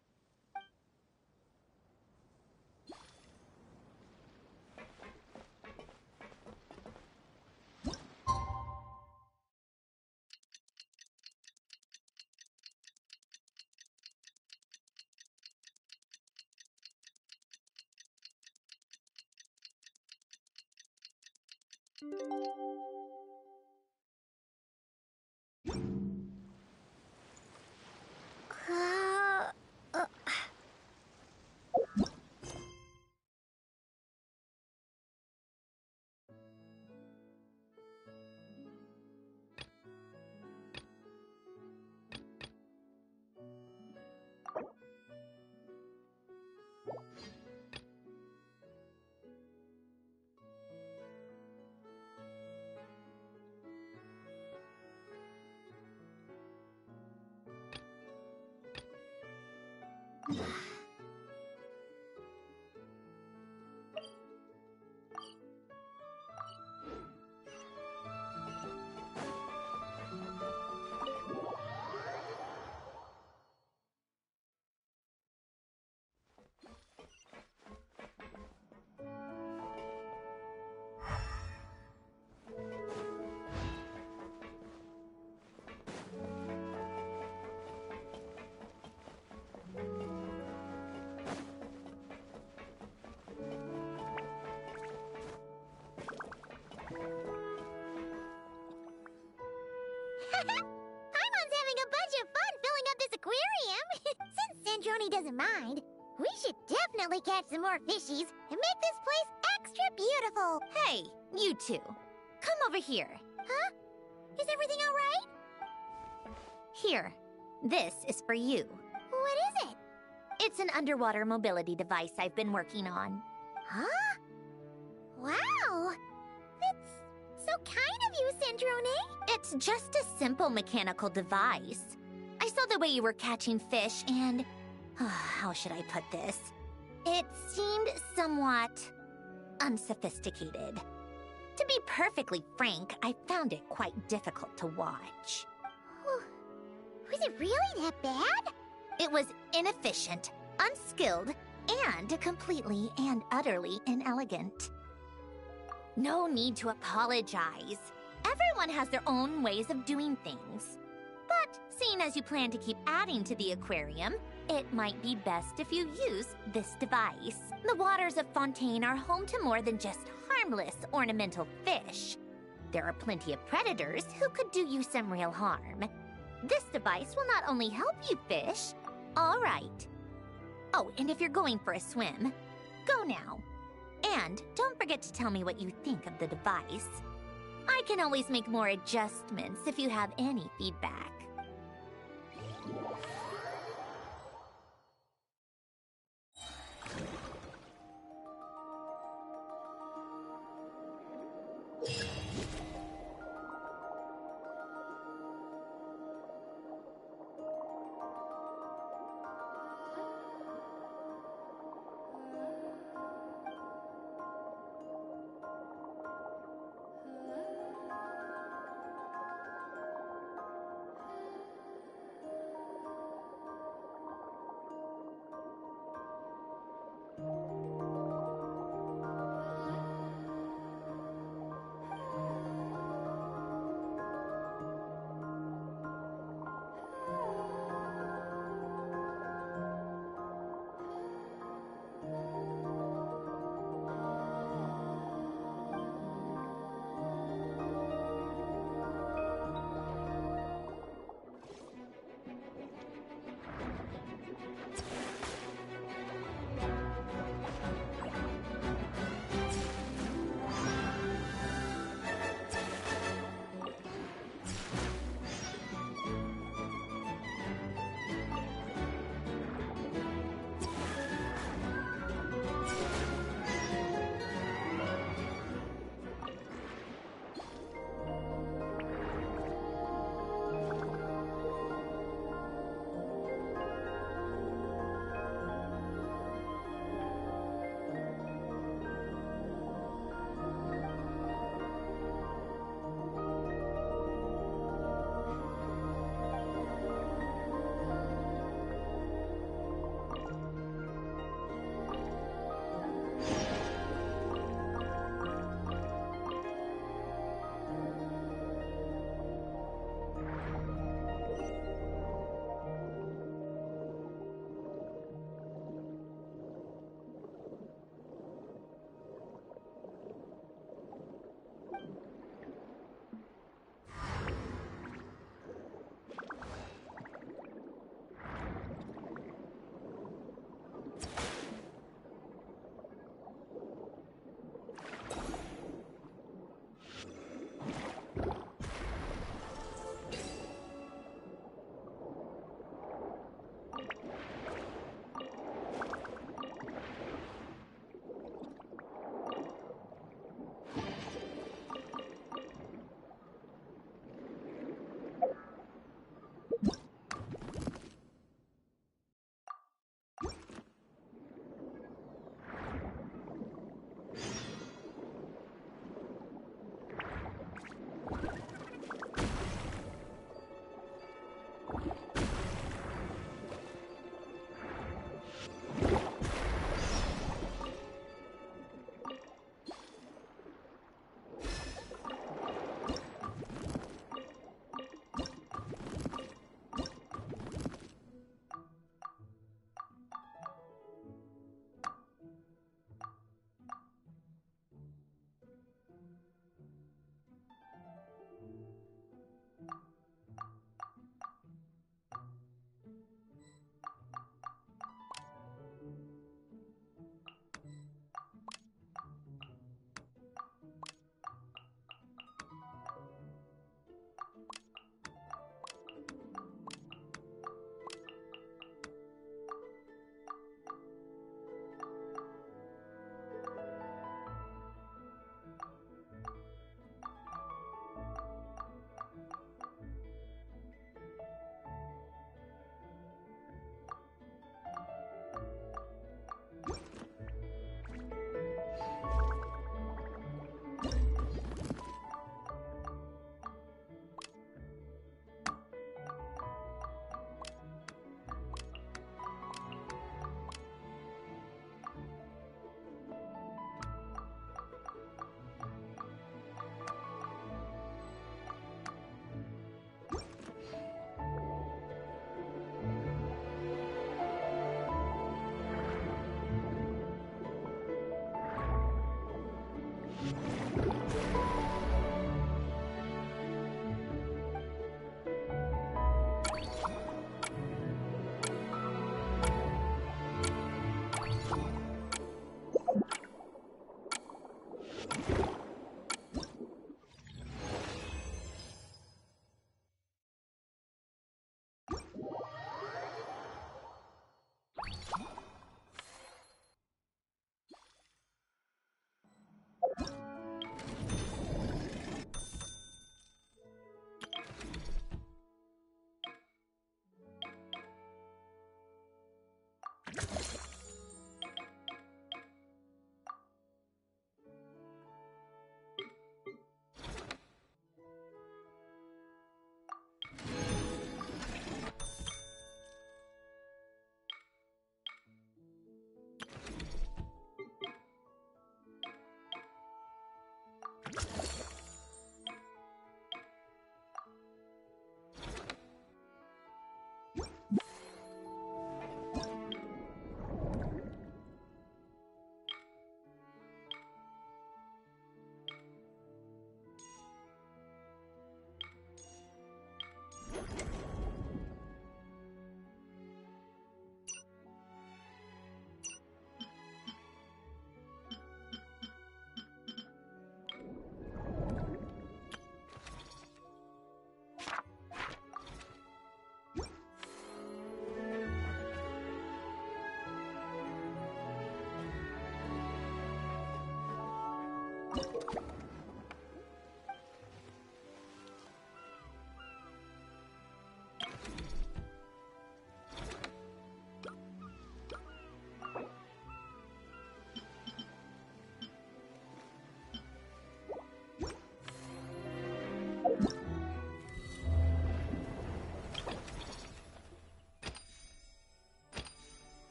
Paimon's having a bunch of fun filling up this aquarium. Since Sandrone doesn't mind, we should definitely catch some more fishies and make this place extra beautiful. Hey, you two. Come over here. Huh? Is everything all right? Here. This is for you. What is it? It's an underwater mobility device I've been working on. Huh? Wow! That's so kind of you, Sandrone. It's just a simple mechanical device. I saw the way you were catching fish and... how should I put this? It seemed somewhat... unsophisticated. To be perfectly frank, I found it quite difficult to watch. Was it really that bad? It was inefficient, unskilled, and completely and utterly inelegant. No need to apologize. Everyone has their own ways of doing things. But seeing as you plan to keep adding to the aquarium, it might be best if you use this device. The waters of Fontaine are home to more than just harmless ornamental fish. There are plenty of predators who could do you some real harm. This device will not only help you fish... All right. Oh, and if you're going for a swim, go now. And don't forget to tell me what you think of the device. I can always make more adjustments if you have any feedback.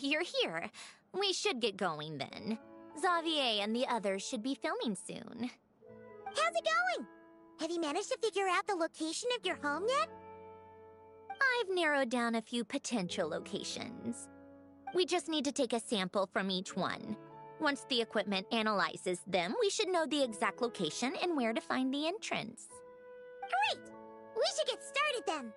you're here. We should get going then. Xavier and the others should be filming soon. How's it going? Have you managed to figure out the location of your home yet? I've narrowed down a few potential locations. We just need to take a sample from each one. Once the equipment analyzes them, we should know the exact location and where to find the entrance. Great! We should get started then.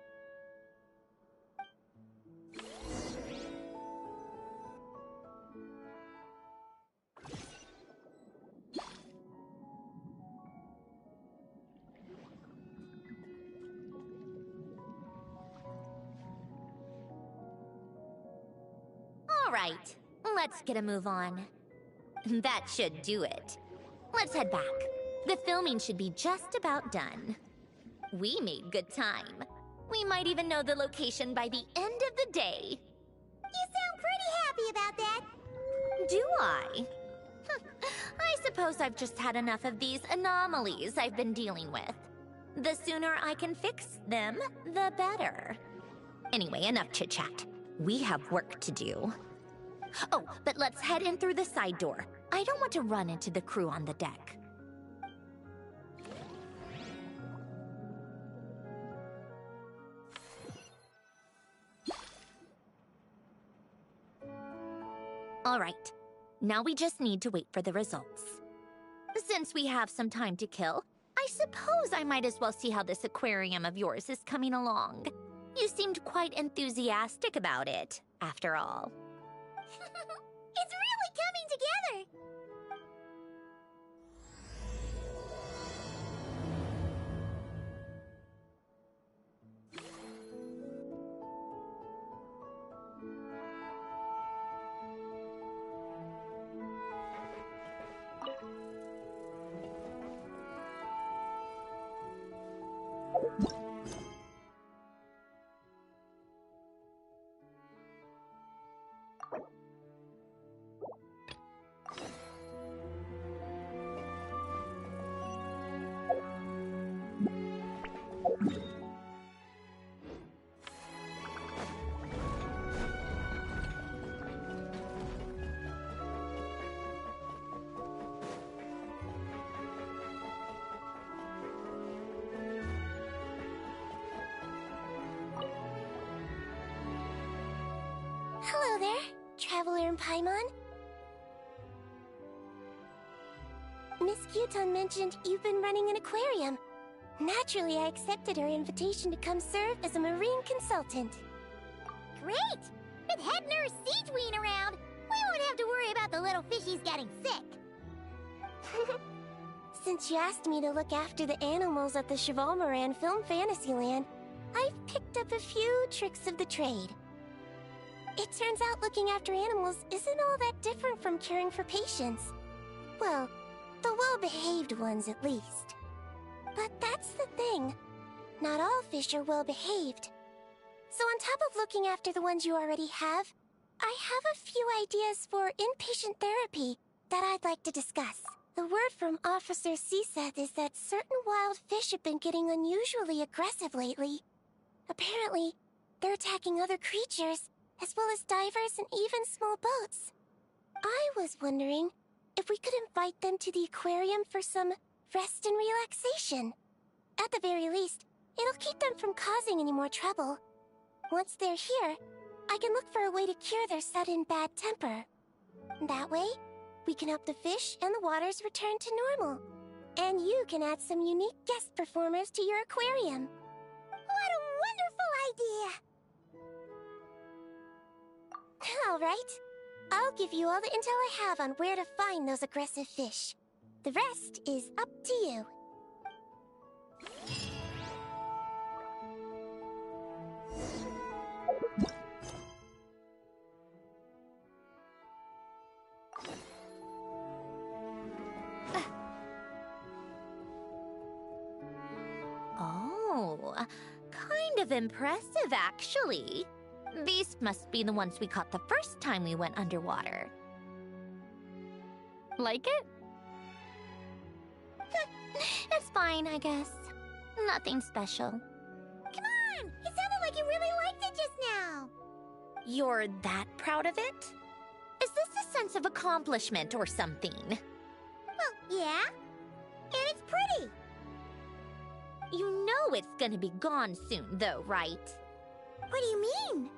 All right, let's get a move on. That should do it. Let's head back. The filming should be just about done. We made good time. We might even know the location by the end of the day. You sound pretty happy about that. Do I? I suppose I've just had enough of these anomalies I've been dealing with. The sooner I can fix them, the better. Anyway, enough chit-chat. We have work to do. Oh, but let's head in through the side door. I don't want to run into the crew on the deck. All right, now we just need to wait for the results. Since we have some time to kill, I suppose I might as well see how this aquarium of yours is coming along. You seemed quite enthusiastic about it, after all. It's really coming together! Hello there, Traveler in Paimon. Miss Kyuton mentioned you've been running an aquarium. Naturally, I accepted her invitation to come serve as a marine consultant. Great! With head nurse Siegeween around, we won't have to worry about the little fishies getting sick. Since you asked me to look after the animals at the Chevalmoran Film Fantasyland, I've picked up a few tricks of the trade. It turns out looking after animals isn't all that different from caring for patients. Well, the well-behaved ones at least. But that's the thing. Not all fish are well-behaved. So on top of looking after the ones you already have, I have a few ideas for inpatient therapy that I'd like to discuss. The word from Officer Siseth is that certain wild fish have been getting unusually aggressive lately. Apparently, they're attacking other creatures, as well as divers and even small boats. I was wondering if we could invite them to the aquarium for some rest and relaxation. At the very least, it'll keep them from causing any more trouble. Once they're here, I can look for a way to cure their sudden bad temper. That way, we can help the fish and the waters return to normal. And you can add some unique guest performers to your aquarium. What a wonderful idea! All right. I'll give you all the intel I have on where to find those aggressive fish. The rest is up to you. Oh, kind of impressive, actually. These must be the ones we caught the first time we went underwater. Like it? It's fine, I guess. Nothing special. Come on! It sounded like you really liked it just now! You're that proud of it? Is this a sense of accomplishment or something? Well, yeah. And it's pretty. You know it's gonna be gone soon, though, right? What do you mean?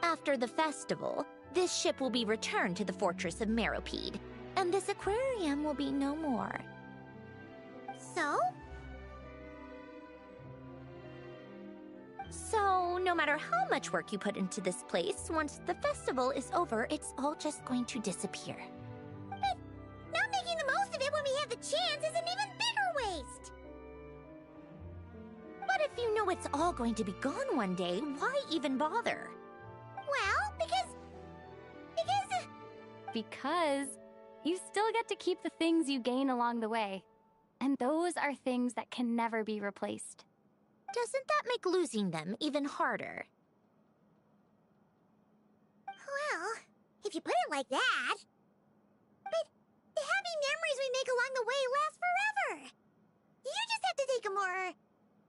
After the festival, this ship will be returned to the fortress of Meropide, and this aquarium will be no more. So? So, no matter how much work you put into this place, once the festival is over, it's all just going to disappear. But not making the most of it when we have the chance is an even bigger waste! But if you know it's all going to be gone one day, why even bother? Well, Because you still get to keep the things you gain along the way. And those are things that can never be replaced. Doesn't that make losing them even harder? Well, if you put it like that. But the happy memories we make along the way last forever. You just have to take a more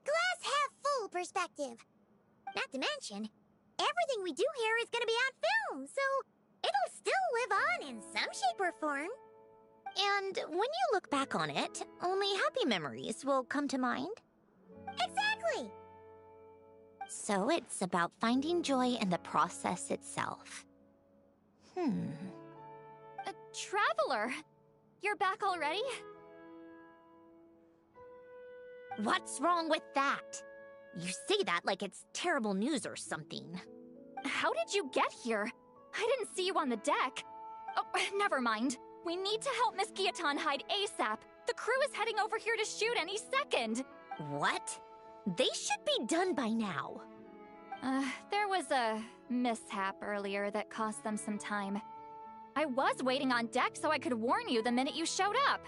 glass-half-full perspective. Not to mention, everything we do here is going to be on film, so it'll still live on in some shape or form. And when you look back on it, only happy memories will come to mind? Exactly! So it's about finding joy in the process itself. Traveler! You're back already? What's wrong with that? You say that like it's terrible news or something. How did you get here? I didn't see you on the deck. Oh, never mind. We need to help Miss Guillotin hide ASAP. The crew is heading over here to shoot any second. What? They should be done by now. There was a mishap earlier that cost them some time. I was waiting on deck so I could warn you the minute you showed up.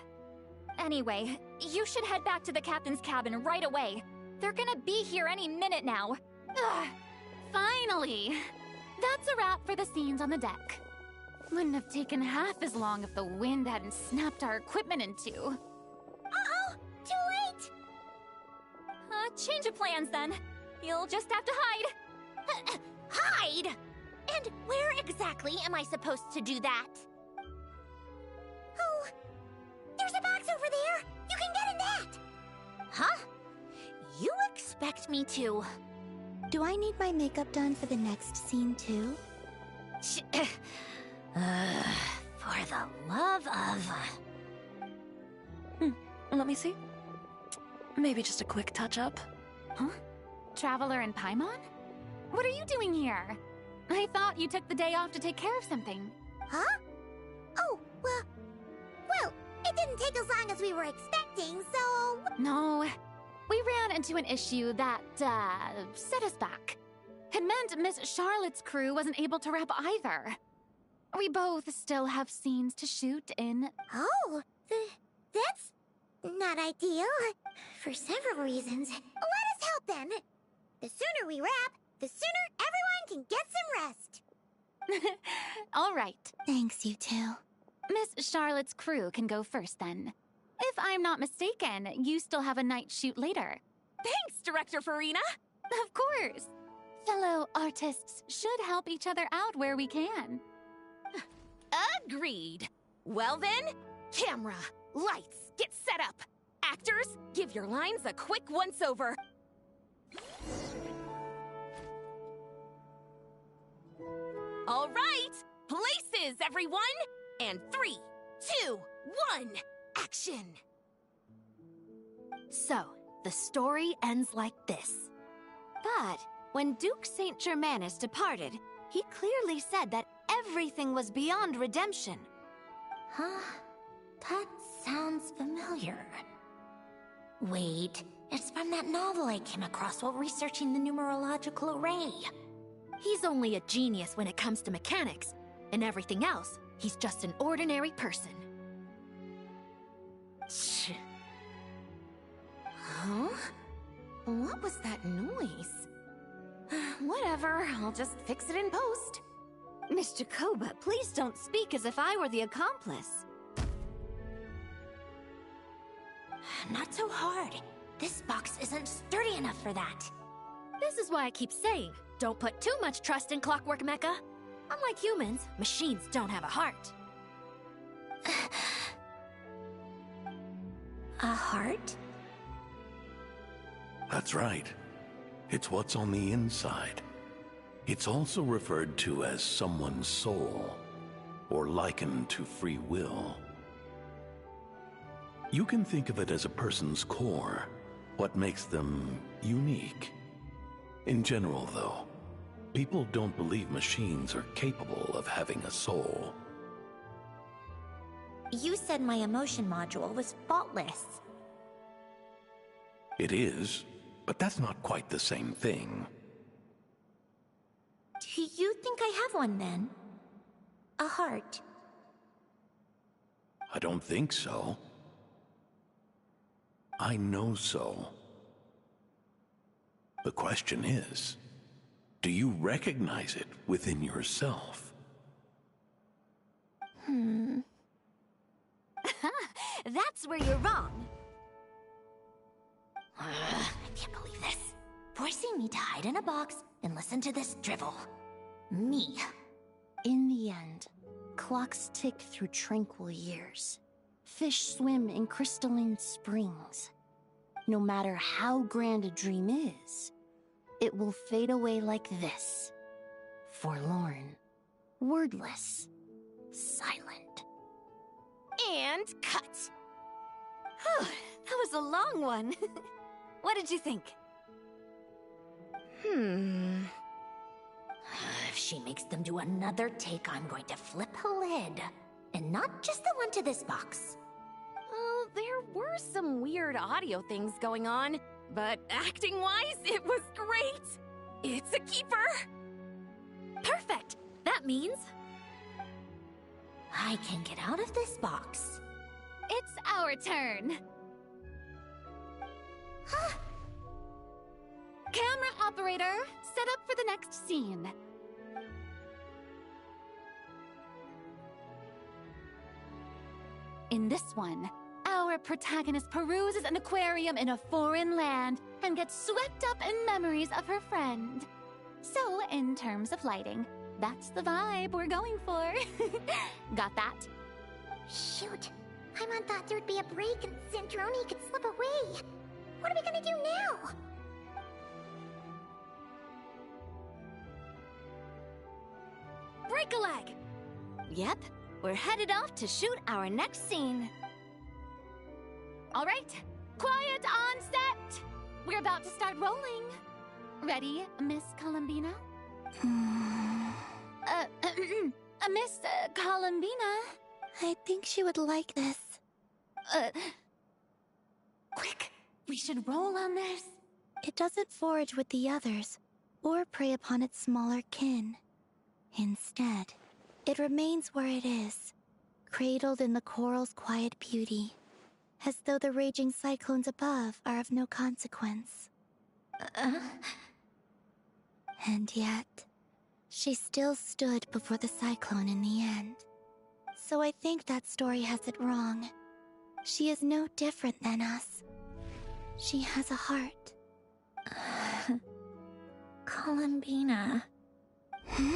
Anyway, you should head back to the captain's cabin right away. They're gonna be here any minute now. Ugh, finally! That's a wrap for the scenes on the deck. Wouldn't have taken half as long if the wind hadn't snapped our equipment in two. Uh-oh! Too late! Change of plans then. You'll just have to hide. Hide? And where exactly am I supposed to do that? Oh, there's a box over there. You can get in that. Huh? You expect me to? Do I need my makeup done for the next scene too? For the love of... Let me see. Maybe just a quick touch-up. Huh? Traveler and Paimon? What are you doing here? I thought you took the day off to take care of something. Huh? Oh, well, it didn't take as long as we were expecting, so... No, we ran into an issue that, set us back. It meant Miss Charlotte's crew wasn't able to wrap either. We both still have scenes to shoot in... Oh, that's not ideal. For several reasons. Let us help then. The sooner we wrap, the sooner everyone can get some rest. All right. Thanks, you two. Miss Charlotte's crew can go first then. If I'm not mistaken, you still have a night shoot later. Thanks, Director Farina! Of course! Fellow artists should help each other out where we can. Agreed. Well then, camera, lights, get set up. Actors, give your lines a quick once-over. All right, places, everyone! And 3, 2, 1, action! So, the story ends like this. But when Duke Saint Germanus departed, he clearly said that everything was beyond redemption. Huh? That sounds familiar. Wait, it's from that novel I came across while researching the numerological array. He's only a genius when it comes to mechanics, and everything else, he's just an ordinary person. Huh? What was that noise? Whatever, I'll just fix it in post. Miss Jacoba, please don't speak as if I were the accomplice. Not so hard. This box isn't sturdy enough for that. This is why I keep saying, don't put too much trust in Clockwork Mecha. Unlike humans, machines don't have a heart. A heart? That's right. It's what's on the inside. It's also referred to as someone's soul, or likened to free will. You can think of it as a person's core, what makes them unique. In general, though, people don't believe machines are capable of having a soul. You said my emotion module was faultless. It is, but that's not quite the same thing. Do you think I have one then? A heart? I don't think so. I know so. The question is, do you recognize it within yourself? That's where you're wrong. I can't believe this. Forcing me to hide in a box and listen to this drivel. Me. In the end, clocks tick through tranquil years. Fish swim in crystalline springs. No matter how grand a dream is, it will fade away like this. Forlorn, wordless, silent. And cut. That was a long one. What did you think? If she makes them do another take, I'm going to flip a lid. And not just the one to this box. Oh, there were some weird audio things going on, but acting-wise, it was great. It's a keeper. Perfect. That means I can get out of this box. It's our turn. Camera operator, set up for the next scene. In this one, our protagonist peruses an aquarium in a foreign land and gets swept up in memories of her friend. So, in terms of lighting, that's the vibe we're going for. Got that? Shoot. Paimon thought there would be a break and Sandrone could slip away. What are we gonna do now? break a leg. Yep, we're headed off to shoot our next scene. All right, quiet on set. We're about to start rolling. Ready, Miss Columbina? Miss Columbina? I think she would like this. Quick, we should roll on this. It doesn't forage with the others, or prey upon its smaller kin. Instead, it remains where it is, cradled in the coral's quiet beauty, as though the raging cyclones above are of no consequence. And yet, she still stood before the cyclone in the end. So I think that story has it wrong. She is no different than us. She has a heart. Columbina. Hmm?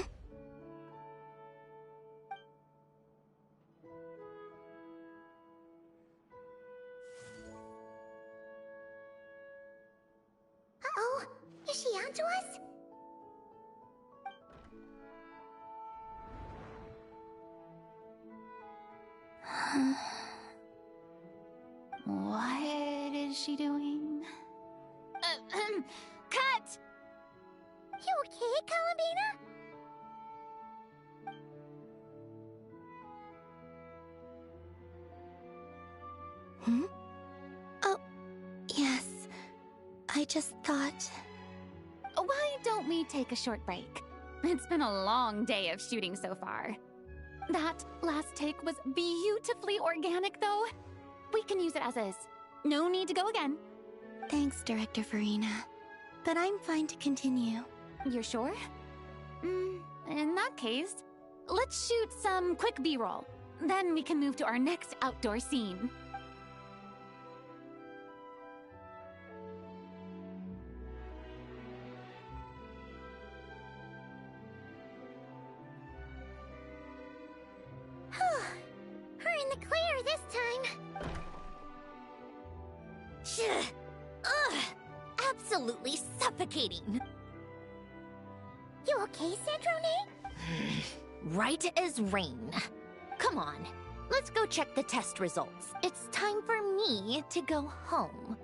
Uh-oh, is she onto us? What is she doing? Cut! You okay, Columbina? Hmm? Oh, yes. I just thought... Why don't we take a short break? It's been a long day of shooting so far. That last take was beautifully organic, though. We can use it as is. No need to go again. Thanks, Director Farina. But I'm fine to continue. You're sure? In that case, let's shoot some quick B-roll. Then we can move to our next outdoor scene. this time. Ugh! Absolutely suffocating. You okay, Sandrone? Right as rain. Come on, let's go check the test results. It's time for me to go home.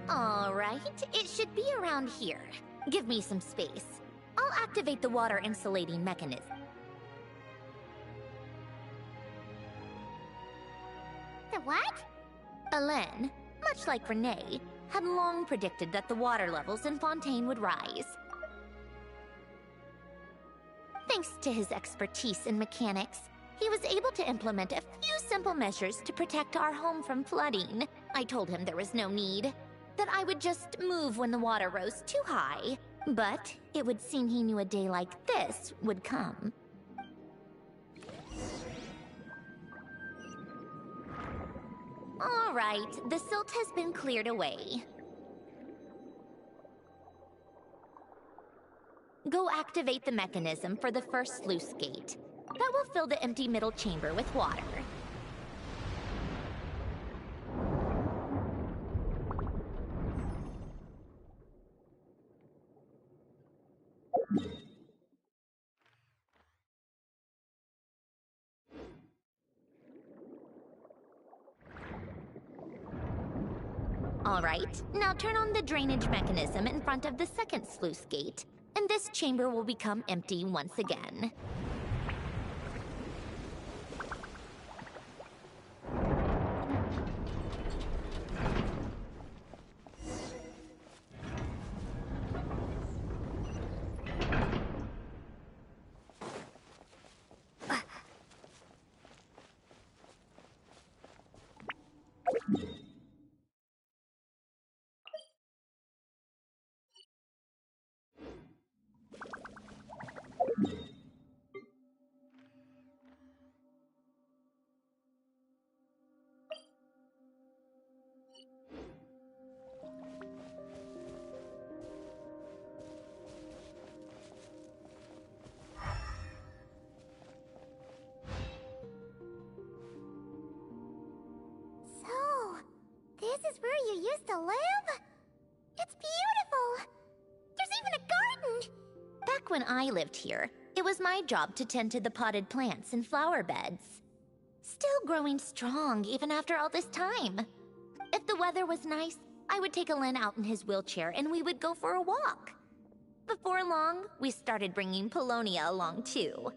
All right, it should be around here. Give me some space. I'll activate the water insulating mechanism. The what? Hélène, much like Renee, had long predicted that the water levels in Fontaine would rise. Thanks to his expertise in mechanics, he was able to implement a few simple measures to protect our home from flooding. I told him there was no need, that I would just move when the water rose too high. But it would seem he knew a day like this would come. All right, the silt has been cleared away. Go activate the mechanism for the first sluice gate. That will fill the empty middle chamber with water. All right, now turn on the drainage mechanism in front of the second sluice gate, and this chamber will become empty once again. This is where you used to live? It's beautiful! There's even a garden! Back when I lived here, it was my job to tend to the potted plants and flower beds. Still growing strong even after all this time. If the weather was nice, I would take Hélène out in his wheelchair and we would go for a walk. Before long, we started bringing Polonia along too.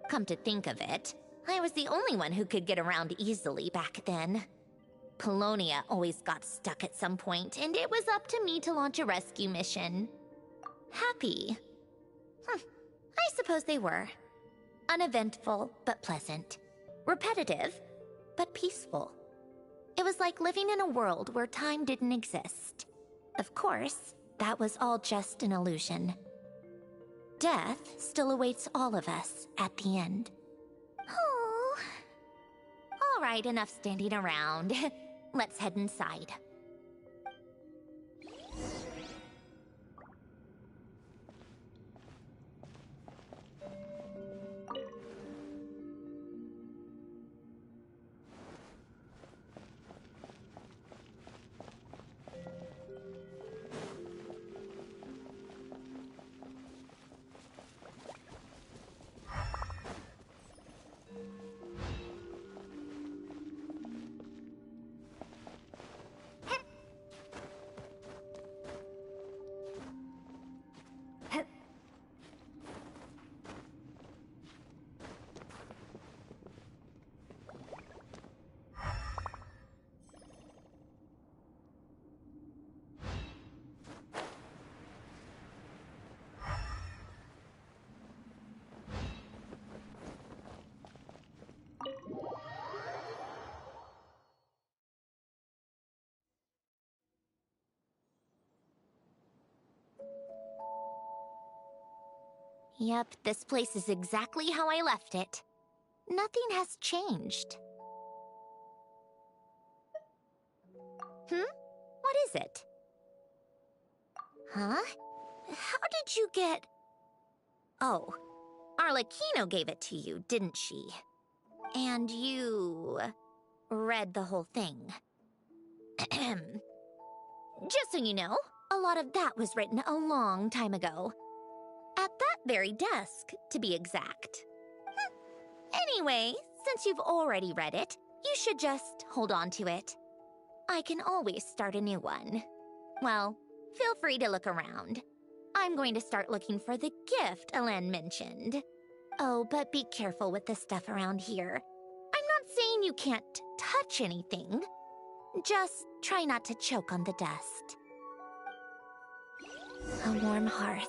Come to think of it, I was the only one who could get around easily back then. Polonia always got stuck at some point, and it was up to me to launch a rescue mission. Happy. I suppose they were. Uneventful, but pleasant. Repetitive, but peaceful. It was like living in a world where time didn't exist. Of course, that was all just an illusion. Death still awaits all of us at the end. Oh. All right, enough standing around. Let's head inside. Yep, this place is exactly how I left it. Nothing has changed. What is it? Huh? How did you get... Oh, Arlecchino gave it to you, didn't she? And you... read the whole thing. Just so you know, a lot of that was written a long time ago. At that very desk, to be exact. Anyway, since you've already read it, you should just hold on to it. I can always start a new one. Well, feel free to look around. I'm going to start looking for the gift Elen mentioned. Oh, but be careful with the stuff around here. I'm not saying you can't touch anything. Just try not to choke on the dust. A warm hearth.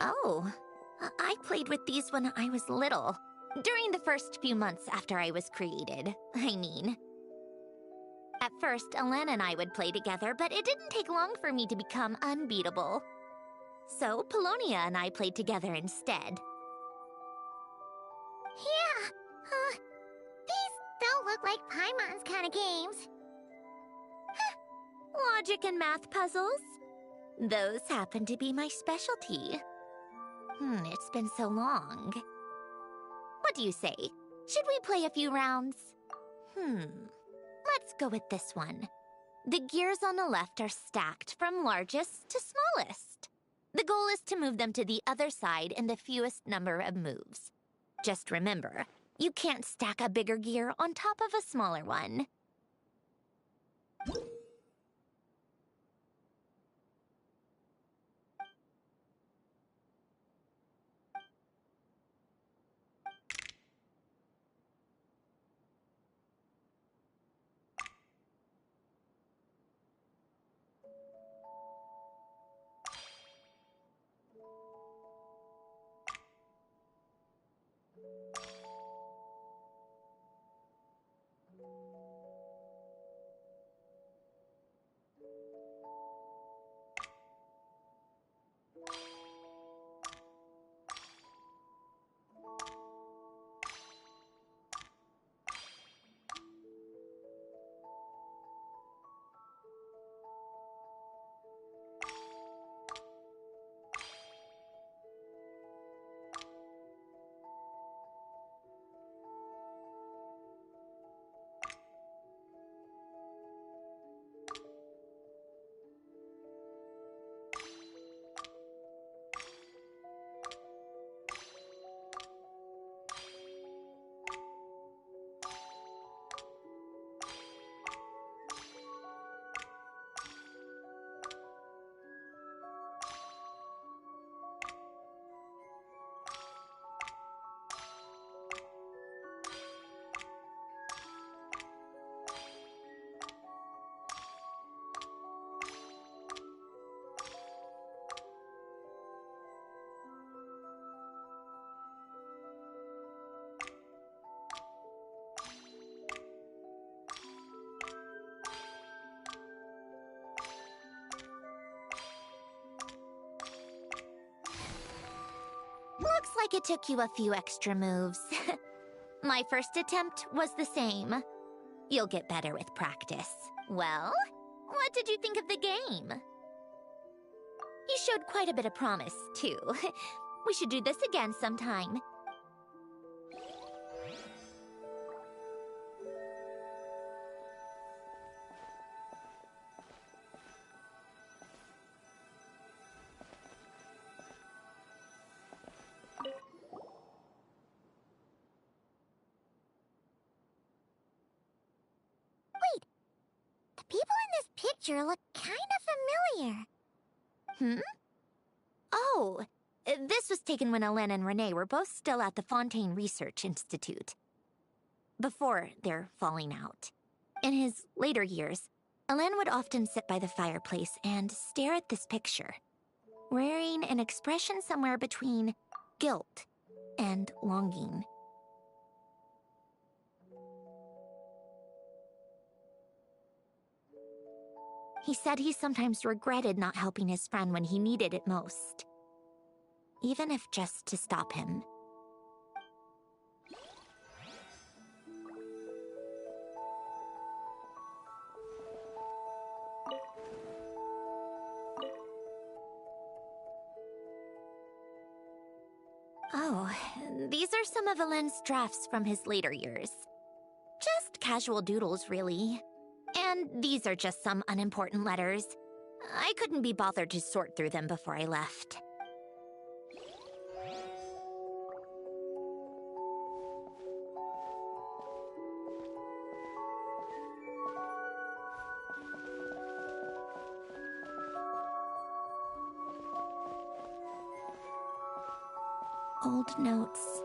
Oh, I played with these when I was little. During the first few months after I was created, I mean. At first, Elen and I would play together, but it didn't take long for me to become unbeatable. So, Polonia and I played together instead. Yeah, these don't look like Paimon's kind of games. Logic and math puzzles? Those happen to be my specialty. It's been so long. What do you say? Should we play a few rounds? Let's go with this one. The gears on the left are stacked from largest to smallest. The goal is to move them to the other side in the fewest number of moves. Just remember, you can't stack a bigger gear on top of a smaller one. Looks like it took you a few extra moves. My first attempt was the same. You'll get better with practice. Well, what did you think of the game? You showed quite a bit of promise, too. We should do this again sometime. People in this picture look kind of familiar. Oh, this was taken when Elen and Renee were both still at the Fontaine Research Institute. Before their falling out. In his later years, Elen would often sit by the fireplace and stare at this picture. wearing an expression somewhere between guilt and longing. He said he sometimes regretted not helping his friend when he needed it most, even if just to stop him. Oh, these are some of Alen's drafts from his later years. Just casual doodles, really. And these are just some unimportant letters. I couldn't be bothered to sort through them before I left. Old notes.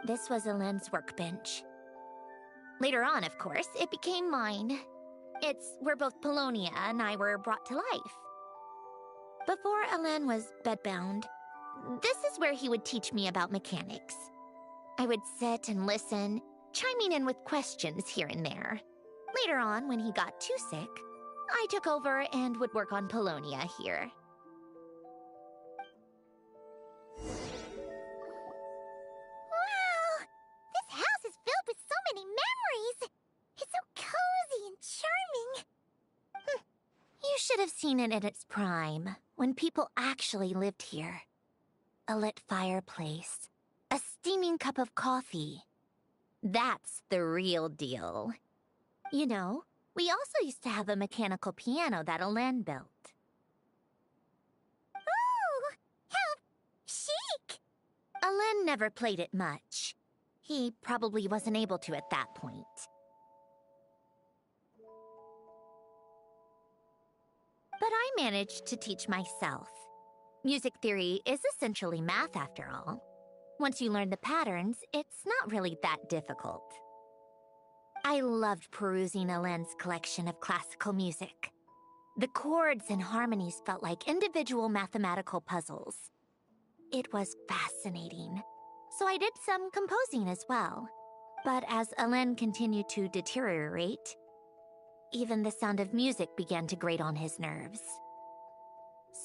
This was Alen's workbench. Later on, of course, it became mine. It's where both Polonia and I were brought to life. Before Alen was bedbound, this is where he would teach me about mechanics. I would sit and listen, chiming in with questions here and there. Later on, when he got too sick, I took over and would work on Polonia here. Wow! This house is filled with so many memories! It's so cozy and charming! You should have seen it in its prime, when people actually lived here. A lit fireplace, a steaming cup of coffee. That's the real deal. You know, we also used to have a mechanical piano that Alen built. Ooh! How chic! Alen never played it much. He probably wasn't able to at that point. But I managed to teach myself. Music theory is essentially math, after all. Once you learn the patterns, it's not really that difficult. I loved perusing Alen's collection of classical music. The chords and harmonies felt like individual mathematical puzzles. It was fascinating. So I did some composing as well. But as Alen continued to deteriorate, even the sound of music began to grate on his nerves.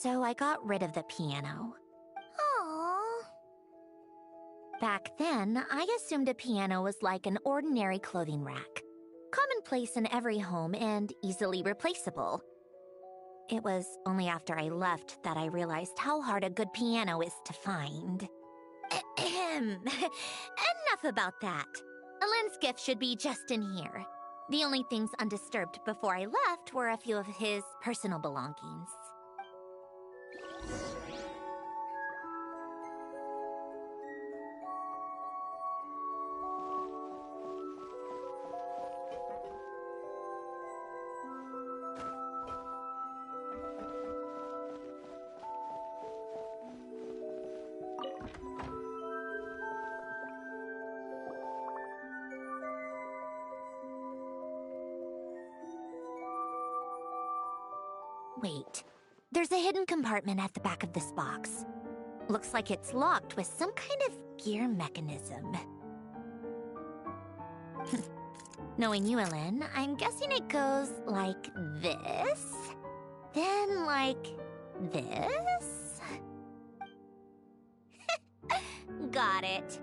So I got rid of the piano. Aww. Back then, I assumed a piano was like an ordinary clothing rack, commonplace in every home and easily replaceable. It was only after I left that I realized how hard a good piano is to find. Enough about that. Alen's gift should be just in here. The only things undisturbed before I left were a few of his personal belongings. Wait, there's a hidden compartment at the back of this box. Looks like it's locked with some kind of gear mechanism. Knowing you, Alen, I'm guessing it goes like this, then like this. Got it.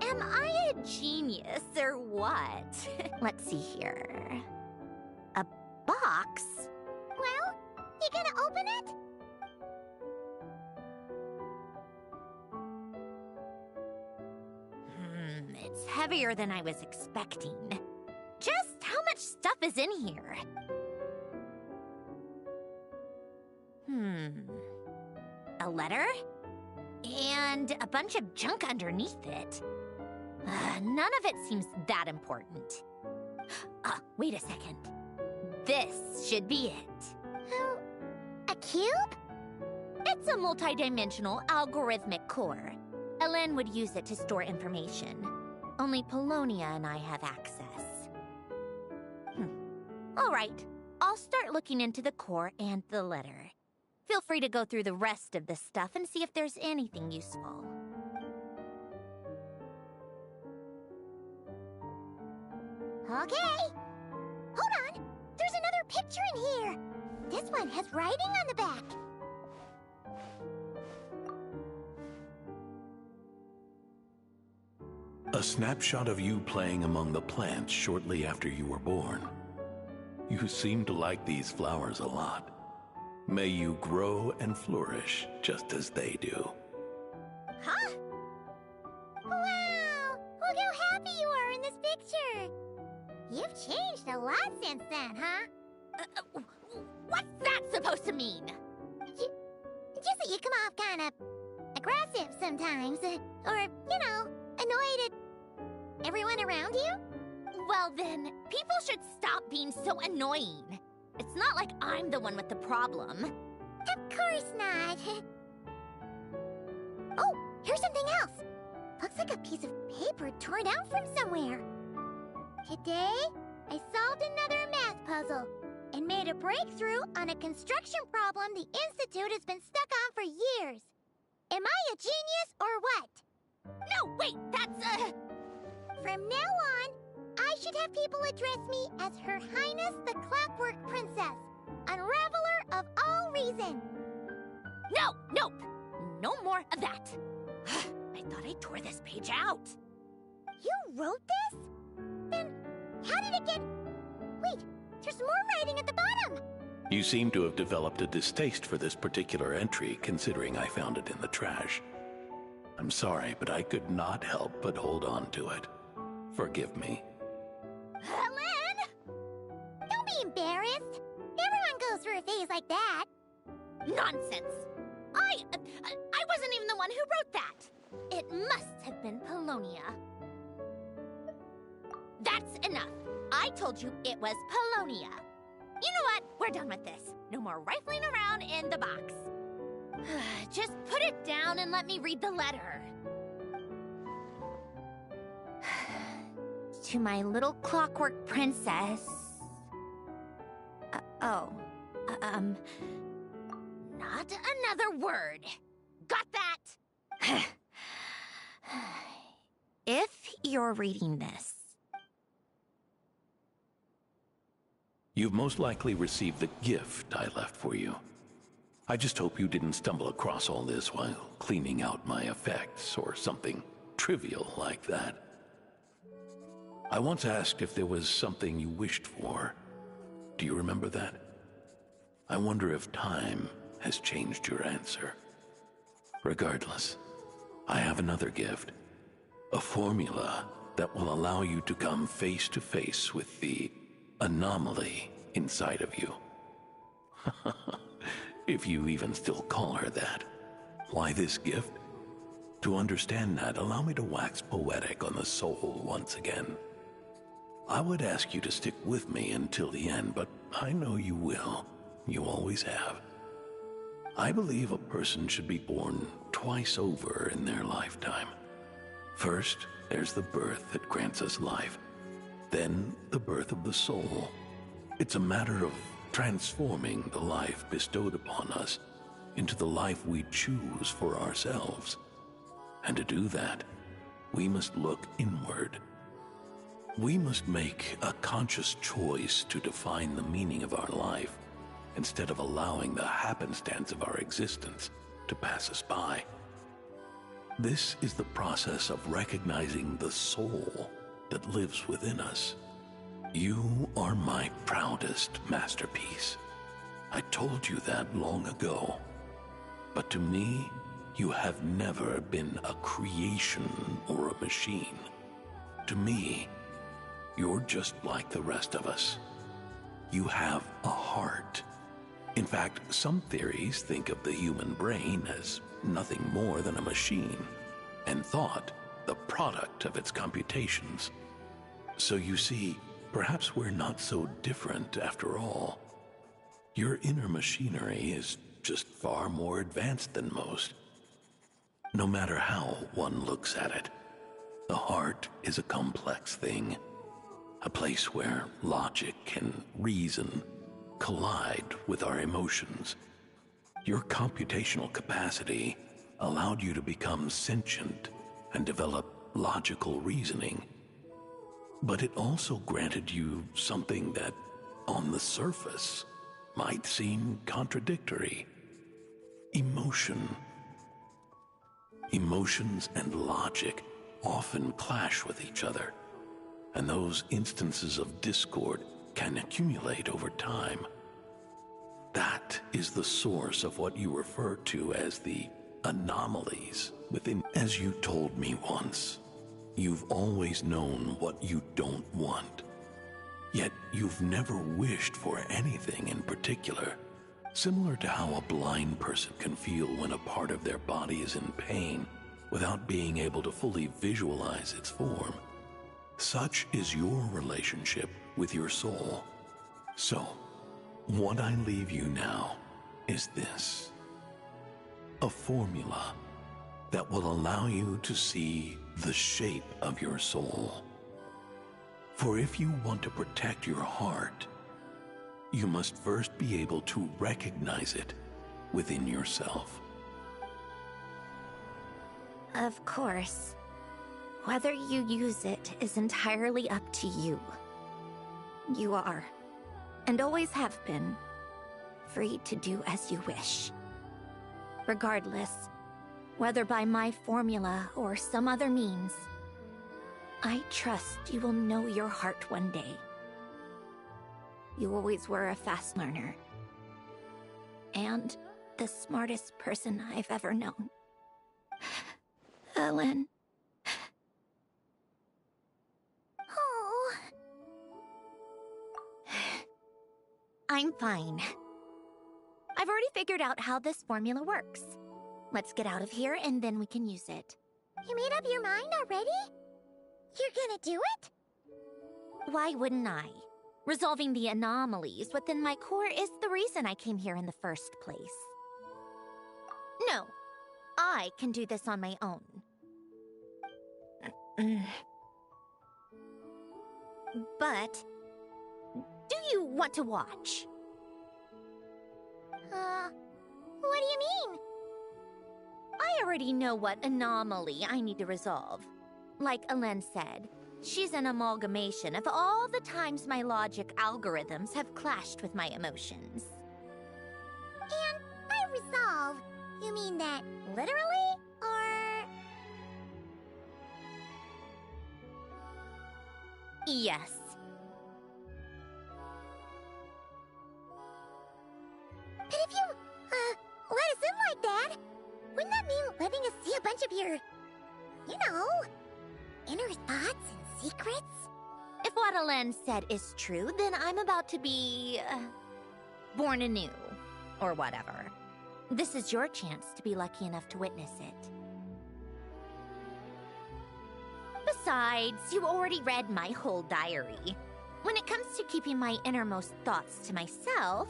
Am I a genius or what? Let's see here. A box? Well, you gonna open it? It's heavier than I was expecting. Just how much stuff is in here? A letter? And a bunch of junk underneath it. None of it seems that important. Wait a second. this should be it. Oh, a cube? It's a multi-dimensional algorithmic core. Ellen would use it to store information. Only Polonia and I have access. All right, I'll start looking into the core and the letter. Feel free to go through the rest of the stuff and see if there's anything useful. Okay. Hold on. There's another picture in here. This one has writing on the back. A snapshot of you playing among the plants shortly after you were born. You seem to like these flowers a lot. May you grow and flourish just as they do. Huh? Wow! Look how happy you are in this picture. You've changed a lot since then, huh? What's that supposed to mean? Just that you come off kind of aggressive sometimes. Or, you know, annoyed at everyone around you? Well then, people should stop being so annoying. It's not like I'm the one with the problem. Of course not. Oh, here's something else. Looks like a piece of paper torn out from somewhere. Today, I solved another math puzzle and made a breakthrough on a construction problem the Institute has been stuck on for years. Am I a genius or what? No, wait, that's From now on, I should have people address me as Her Highness the Clockwork Princess, Unraveler of all reason. No, nope, no more of that. I thought I tore this page out. You wrote this? Then how did it get... Wait, there's more writing at the bottom. You seem to have developed a distaste for this particular entry, considering I found it in the trash. I'm sorry, but I could not help but hold on to it. Forgive me. Helen! Don't be embarrassed. Everyone goes through a phase like that. Nonsense. I wasn't even the one who wrote that. It must have been Polonia. That's enough. I told you it was Polonia. You know what? We're done with this. No more rifling around in the box. Just put it down and let me read the letter. To my little clockwork princess. Not another word. Got that? If you're reading this. You've most likely received the gift I left for you. I just hope you didn't stumble across all this while cleaning out my effects or something trivial like that. I once asked if there was something you wished for. Do you remember that? I wonder if time has changed your answer. Regardless, I have another gift. A formula that will allow you to come face to face with the anomaly inside of you. If you even still call her that. Why this gift? To understand that, allow me to wax poetic on the soul once again. I would ask you to stick with me until the end, but I know you will. You always have. I believe a person should be born twice over in their lifetime. First, there's the birth that grants us life. Then, the birth of the soul. It's a matter of transforming the life bestowed upon us into the life we choose for ourselves. And to do that, we must look inward. We must make a conscious choice to define the meaning of our life instead of allowing the happenstance of our existence to pass us by. This is the process of recognizing the soul that lives within us. You are my proudest masterpiece. I told you that long ago. But to me, you have never been a creation or a machine. To me, you're just like the rest of us. You have a heart. In fact, some theories think of the human brain as nothing more than a machine, and thought the product of its computations. So you see, perhaps we're not so different after all. Your inner machinery is just far more advanced than most. No matter how one looks at it, the heart is a complex thing. A place where logic and reason collide with our emotions. Your computational capacity allowed you to become sentient and develop logical reasoning. But it also granted you something that, on the surface, might seem contradictory. Emotion. Emotions and logic often clash with each other, and those instances of discord can accumulate over time. That is the source of what you refer to as the anomalies within. As you told me once, you've always known what you don't want, yet you've never wished for anything in particular. Similar to how a blind person can feel when a part of their body is in pain without being able to fully visualize its form. Such is your relationship with your soul. So, what I leave you now is this: a formula that will allow you to see the shape of your soul. For if you want to protect your heart, you must first be able to recognize it within yourself. Of course. Whether you use it is entirely up to you. You are, and always have been, free to do as you wish. Regardless, whether by my formula or some other means, I trust you will know your heart one day. You always were a fast learner. And the smartest person I've ever known. Ellen. Oh. I'm fine. I've already figured out how this formula works. Let's get out of here and then we can use it. You made up your mind already? You're gonna do it? Why wouldn't I? Resolving the anomalies within my core is the reason I came here in the first place. No, I can do this on my own. But, do you want to watch? What do you mean? I already know what anomaly I need to resolve. Like Alen said, she's an amalgamation of all the times my logic algorithms have clashed with my emotions. And by resolve, you mean that literally, or...? Yes. But if you, let us in like that, wouldn't that mean letting us see a bunch of your, you know, inner thoughts and secrets? If what Alen said is true, then I'm about to be... born anew. Or whatever. This is your chance to be lucky enough to witness it. Besides, you already read my whole diary. When it comes to keeping my innermost thoughts to myself,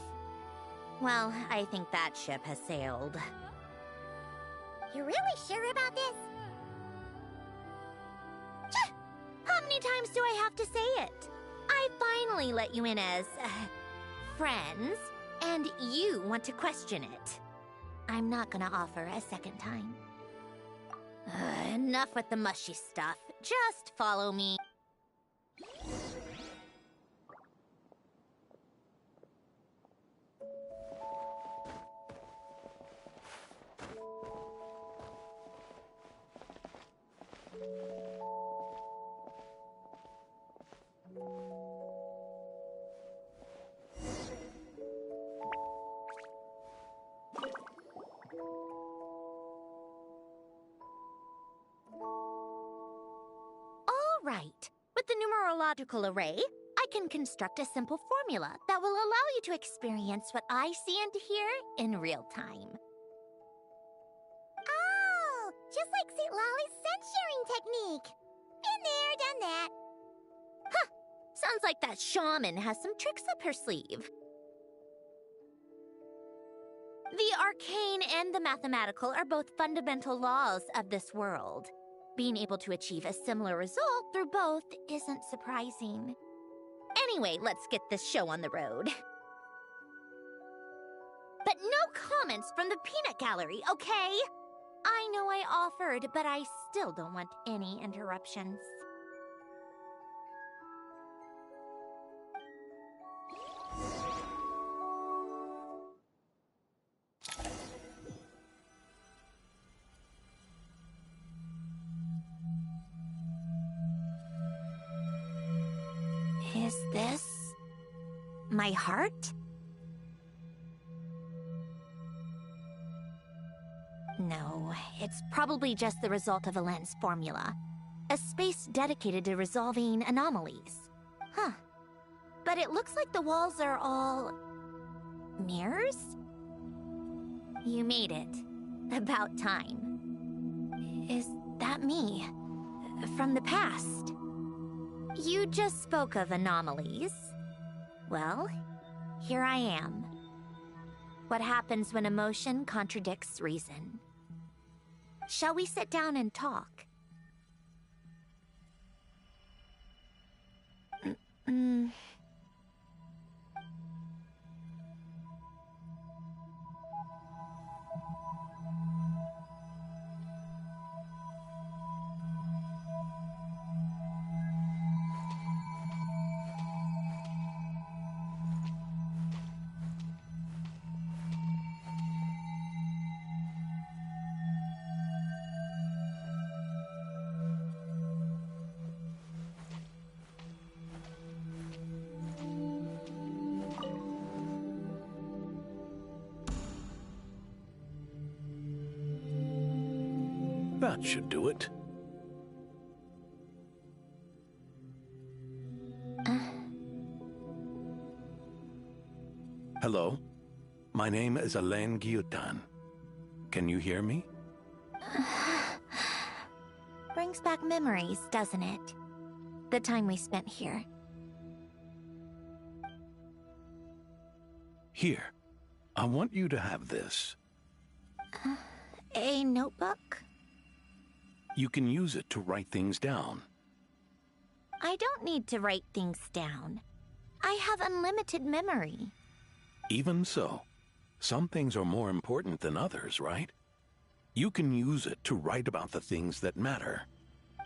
well, I think that ship has sailed. You're really sure about this? How many times do I have to say it? I finally let you in as... friends, and you want to question it. I'm not gonna offer a second time. Enough with the mushy stuff. Just follow me. Right. With the numerological array, I can construct a simple formula that will allow you to experience what I see and hear in real time. Oh, just like St. Lolly's sense-sharing technique. Been there, done that. Huh, Sounds like that shaman has some tricks up her sleeve. The arcane and the mathematical are both fundamental laws of this world. Being able to achieve a similar result through both isn't surprising. Anyway, let's get this show on the road. But no comments from the peanut gallery, okay? I know I offered, but I still don't want any interruptions. Is this my heart? No, it's probably just the result of a lens formula. A space dedicated to resolving anomalies. Huh. But it looks like the walls are all... mirrors? You made it. About time. Is that me? From the past? You just spoke of anomalies. Well, here I am. What happens when emotion contradicts reason? Shall we sit down and talk? That should do it. Hello? My name is Alain Guillotin. Can you hear me? Brings back memories, doesn't it? The time we spent here. Here. I want you to have this. A notebook? You can use it to write things down. I don't need to write things down. I have unlimited memory. Even so, some things are more important than others, right? You can use it to write about the things that matter.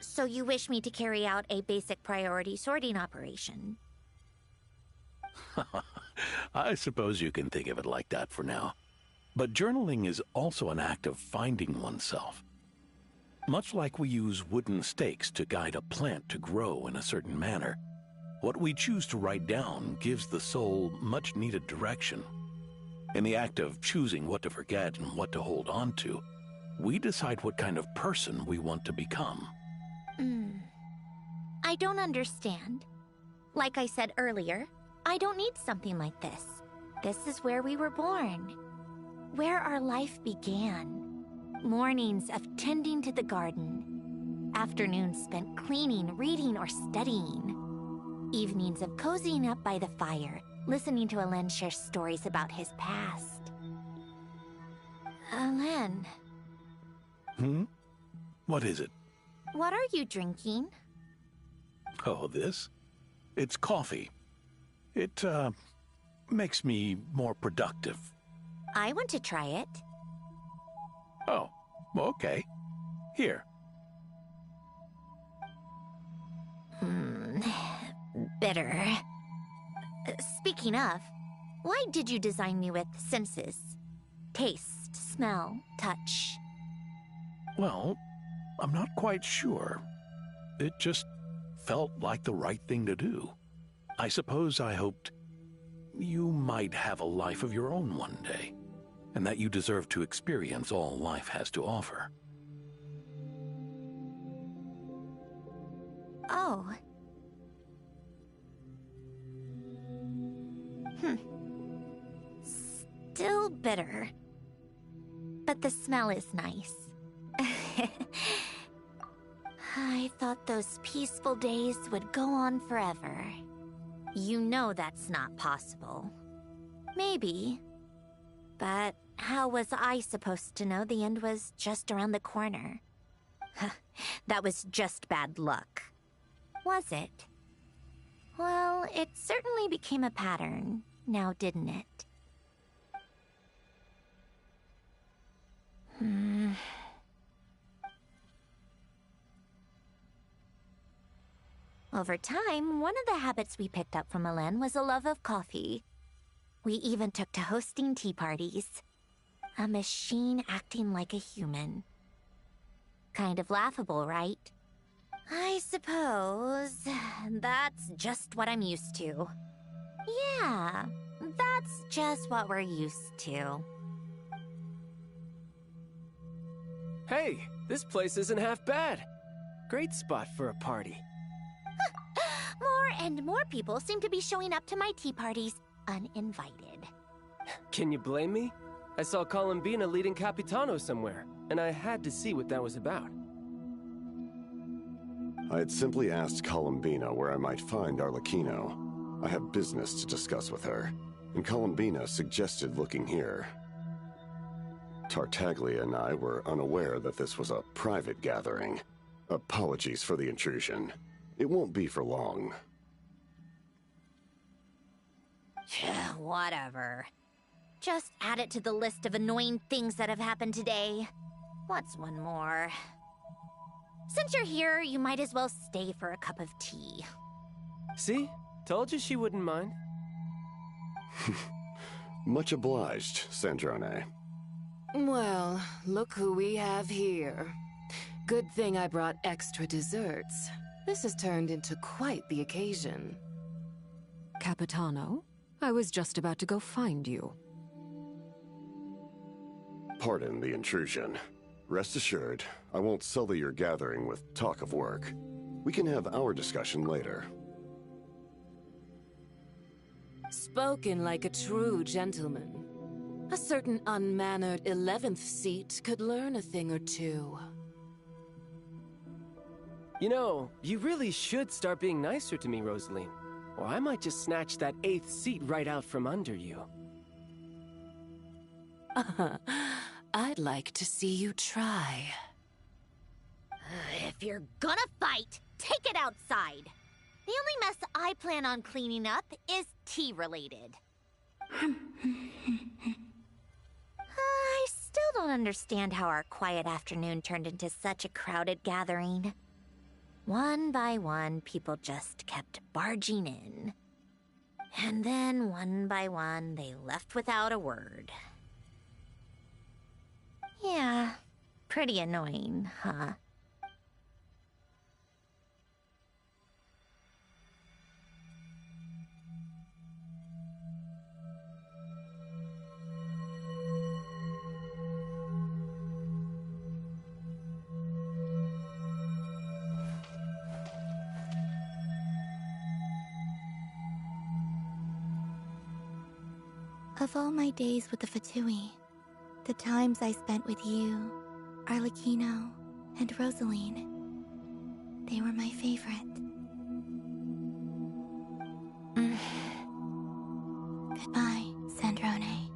So you wish me to carry out a basic priority sorting operation? I suppose you can think of it like that for now. But journaling is also an act of finding oneself. Much like we use wooden stakes to guide a plant to grow in a certain manner, what we choose to write down gives the soul much-needed direction. In the act of choosing what to forget and what to hold on to, we decide what kind of person we want to become. I don't understand. Like I said earlier, I don't need something like this. This is where we were born. Where our life began. Mornings of tending to the garden. Afternoons spent cleaning, reading, or studying. Evenings of cozying up by the fire, listening to Alain share stories about his past. Alain. What is it? What are you drinking? Oh, this? It's coffee. It, makes me more productive. I want to try it. Oh, okay. Here. Bitter. Speaking of, why did you design me with senses? Taste, smell, touch. Well, I'm not quite sure. It just felt like the right thing to do. I suppose I hoped you might have a life of your own one day, and that you deserve to experience all life has to offer. Oh. Still bitter. But the smell is nice. I thought those peaceful days would go on forever. You know that's not possible. Maybe. But how was I supposed to know the end was just around the corner? That was just bad luck. Was it? Well, it certainly became a pattern, now didn't it? Over time, one of the habits we picked up from Milan was a love of coffee. We even took to hosting tea parties. A machine acting like a human. Kind of laughable, right? I suppose that's just what I'm used to. Yeah, that's just what we're used to. Hey, this place isn't half bad. Great spot for a party. More and more people seem to be showing up to my tea parties uninvited. Can you blame me? I saw Columbina leading Capitano somewhere, and I had to see what that was about. I had simply asked Columbina where I might find Arlecchino. I have business to discuss with her, and Columbina suggested looking here. Tartaglia and I were unaware that this was a private gathering. Apologies for the intrusion. It won't be for long. Whatever. Just add it to the list of annoying things that have happened today. What's one more? Since you're here, you might as well stay for a cup of tea. See? Told you she wouldn't mind. Much obliged, Sandrone. Well, look who we have here. Good thing I brought extra desserts. This has turned into quite the occasion. Capitano, I was just about to go find you. Pardon the intrusion. Rest assured, I won't sully your gathering with talk of work. We can have our discussion later. Spoken like a true gentleman. A certain unmannered 11th seat could learn a thing or two. You know, you really should start being nicer to me, Rosaline. Or I might just snatch that 8th seat right out from under you. I'd like to see you try. If you're gonna fight, take it outside. The only mess I plan on cleaning up is tea-related. I still don't understand how our quiet afternoon turned into such a crowded gathering. One by one, people just kept barging in. And then, one by one, they left without a word. Yeah, pretty annoying, huh? Of all my days with the Fatui, the times I spent with you, Arlecchino, and Rosaline, they were my favorite. Goodbye, Sandrone.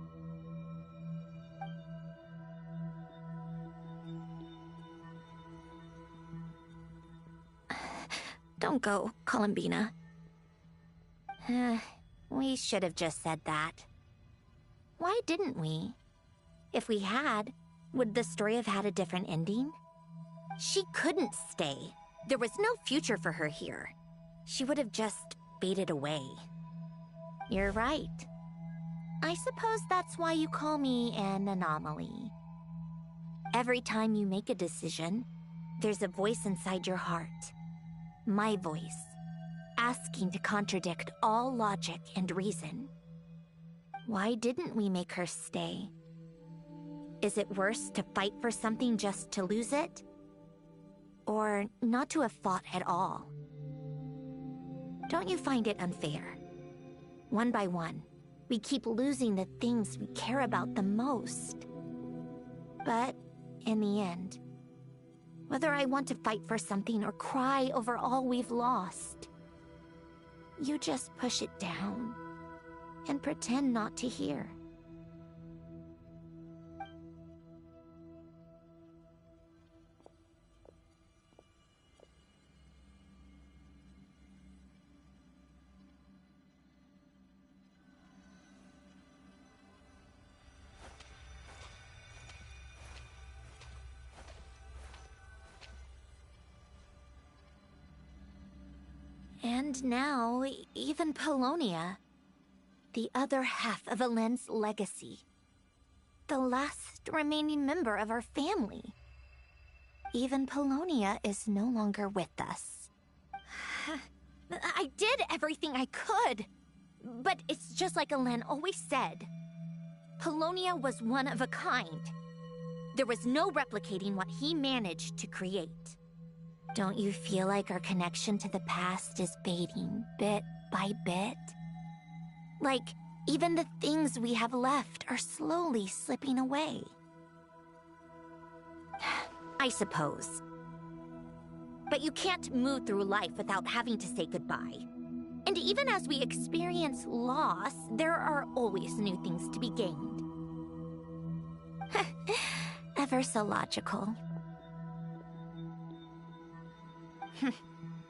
Don't go, Columbina. We should have just said that. Why didn't we? If we had, would the story have had a different ending? She couldn't stay. There was no future for her here. She would have just faded away. You're right. I suppose that's why you call me an anomaly. Every time you make a decision, there's a voice inside your heart. My voice, asking to contradict all logic and reason. Why didn't we make her stay? Is it worse to fight for something just to lose it? Or not to have fought at all? Don't you find it unfair? One by one, we keep losing the things we care about the most. But in the end, whether I want to fight for something or cry over all we've lost, you just push it down and pretend not to hear. And now, even Polonia, the other half of Alen's legacy, the last remaining member of our family. Even Polonia is no longer with us. I did everything I could, but it's just like Alen always said. Polonia was one of a kind. There was no replicating what he managed to create. Don't you feel like our connection to the past is fading bit by bit? Like, even the things we have left are slowly slipping away. I suppose. But you can't move through life without having to say goodbye. And even as we experience loss, there are always new things to be gained. Ever so logical.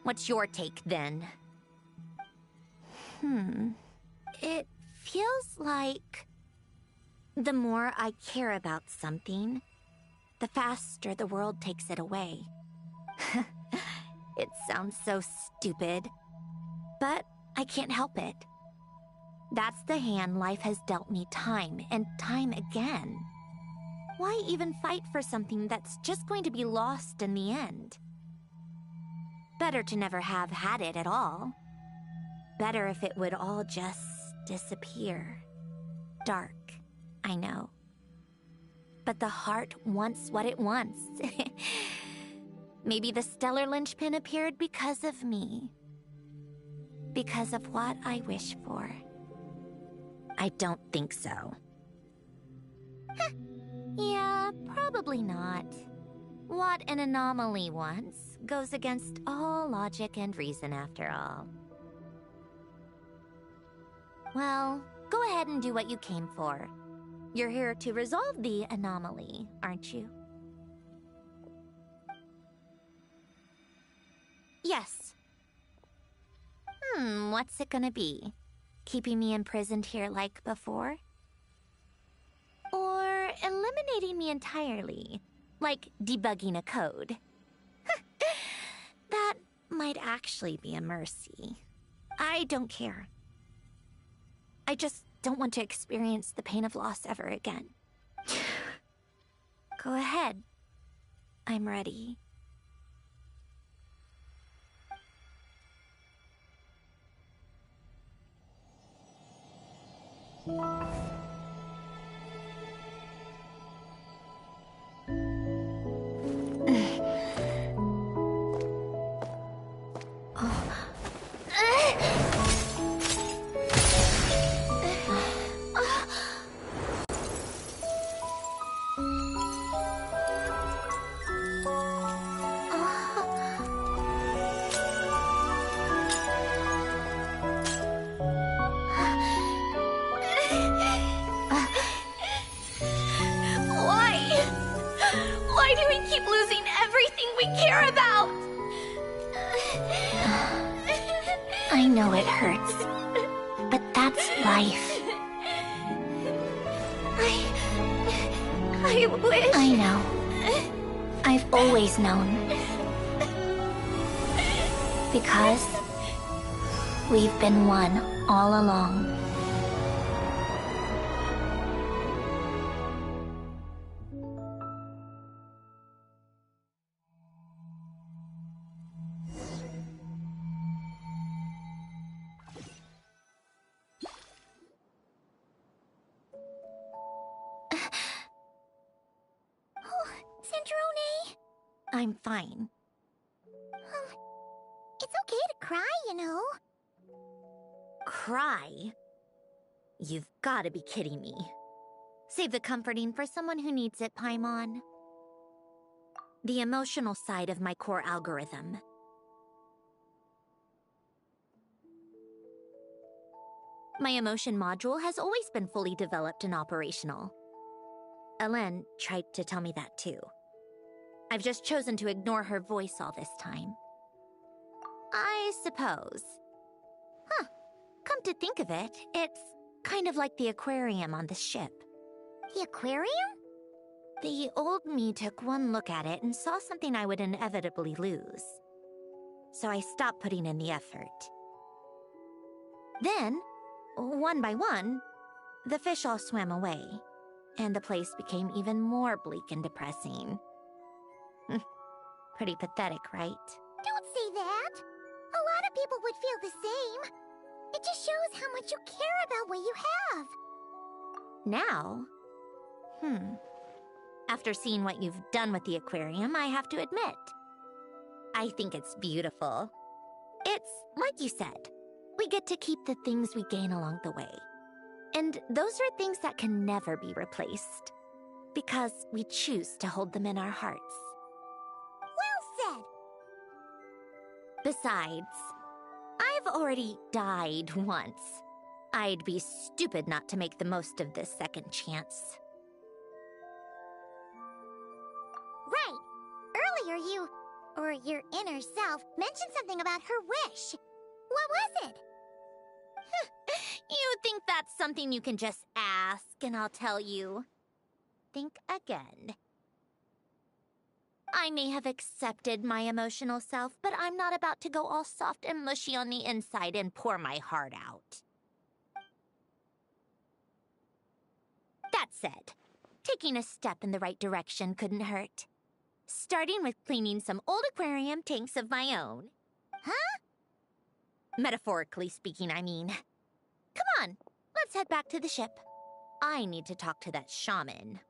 What's your take, then? It feels like the more I care about something, the faster the world takes it away. It sounds so stupid, but I can't help it. That's the hand life has dealt me time and time again. Why even fight for something that's just going to be lost in the end? Better to never have had it at all. Better if it would all just disappear. Dark, I know. But the heart wants what it wants. Maybe the stellar linchpin appeared because of me. Because of what I wish for. I don't think so. Yeah, probably not. What an anomaly wants goes against all logic and reason after all. Well, go ahead and do what you came for. You're here to resolve the anomaly, aren't you? Yes. What's it gonna be? Keeping me imprisoned here like before? Or eliminating me entirely, like debugging a code? That might actually be a mercy. I don't care. I just don't want to experience the pain of loss ever again. Go ahead. I'm ready. Why do we keep losing everything we care about? I know it hurts, but that's life. I wish... I know. I've always known. Because we've been one all along. Sandrone! I'm fine. It's okay to cry, you know. Cry? You've got to be kidding me. Save the comforting for someone who needs it, Paimon. The emotional side of my core algorithm. My emotion module has always been fully developed and operational. Ellen tried to tell me that too. I've just chosen to ignore her voice all this time. I suppose. Huh. Come to think of it, it's kind of like the aquarium on the ship. The aquarium? The old me took one look at it and saw something I would inevitably lose. So I stopped putting in the effort. Then, one by one, the fish all swam away, and the place became even more bleak and depressing. Pretty pathetic, right? Don't say that! A lot of people would feel the same. It just shows how much you care about what you have. Now? After seeing what you've done with the aquarium, I have to admit, I think it's beautiful. It's, like you said, we get to keep the things we gain along the way. And those are things that can never be replaced, because we choose to hold them in our hearts. Well said! Besides, I've already died once. I'd be stupid not to make the most of this second chance. Right! Earlier you, or your inner self, mentioned something about her wish. What was it? You think that's something you can just ask and I'll tell you? Think again. I may have accepted my emotional self, but I'm not about to go all soft and mushy on the inside and pour my heart out. That said, taking a step in the right direction couldn't hurt. Starting with cleaning some old aquarium tanks of my own. Huh? Metaphorically speaking, I mean. Come on, let's head back to the ship. I need to talk to that shaman.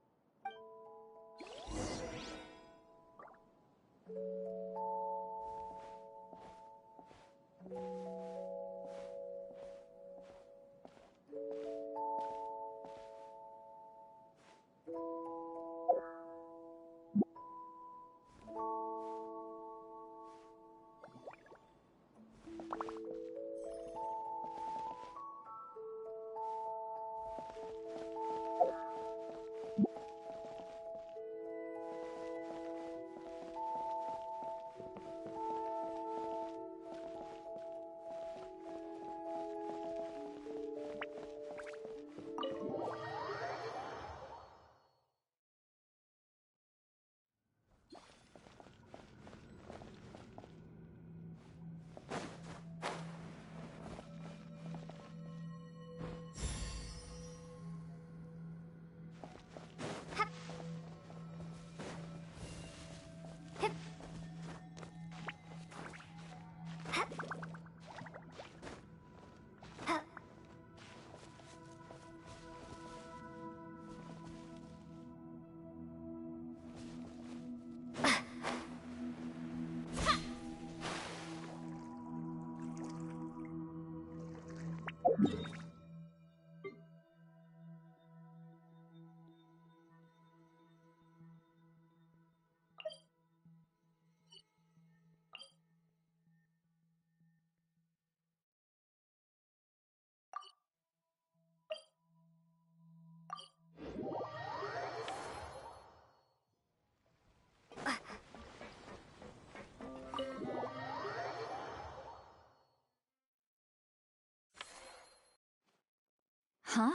Huh?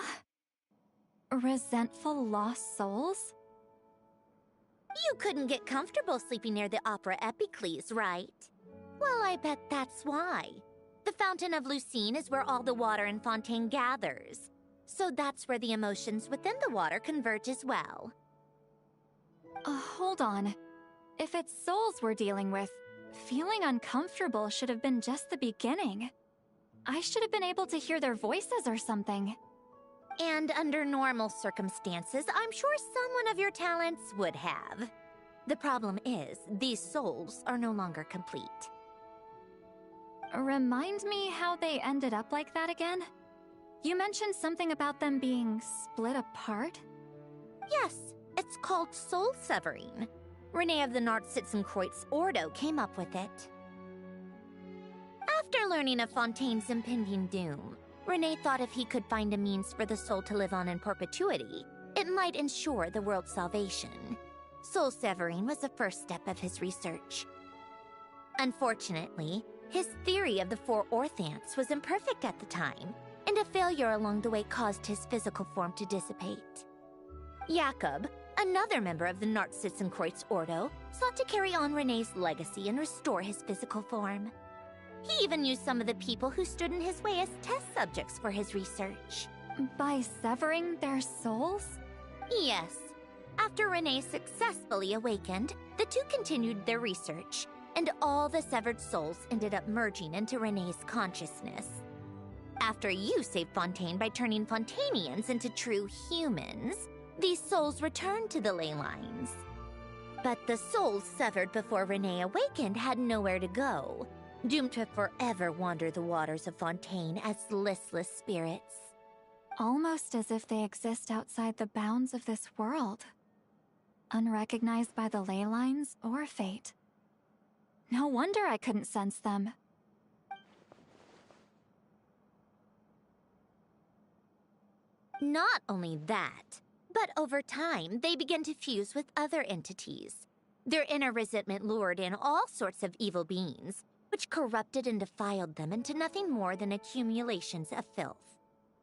Resentful lost souls? You couldn't get comfortable sleeping near the Opera Epicles, right? Well, I bet that's why. The Fountain of Lucine is where all the water in Fontaine gathers. So that's where the emotions within the water converge as well. Hold on. If it's souls we're dealing with, feeling uncomfortable should have been just the beginning. I should have been able to hear their voices or something. And under normal circumstances, I'm sure someone of your talents would have. The problem is, these souls are no longer complete. Remind me how they ended up like that again? You mentioned something about them being split apart? Yes, it's called soul severing. Renee of the Nartsitzenkreuz Ordo came up with it. After learning of Fontaine's impending doom, Renee thought if he could find a means for the soul to live on in perpetuity, it might ensure the world's salvation. Soul severing was the first step of his research. Unfortunately, his theory of the four orthants was imperfect at the time, and a failure along the way caused his physical form to dissipate. Jakob, another member of the Nartsitzenkreuz Ordo, sought to carry on Renee's legacy and restore his physical form. He even used some of the people who stood in his way as test subjects for his research. By severing their souls? Yes. After Renee successfully awakened, the two continued their research, and all the severed souls ended up merging into Renee's consciousness. After you saved Fontaine by turning Fontanians into true humans, these souls returned to the ley lines. But the souls severed before Renee awakened had nowhere to go, doomed to forever wander the waters of Fontaine as listless spirits. Almost as if they exist outside the bounds of this world. Unrecognized by the ley lines or fate. No wonder I couldn't sense them. Not only that, but over time, they began to fuse with other entities. Their inner resentment lured in all sorts of evil beings, which corrupted and defiled them into nothing more than accumulations of filth.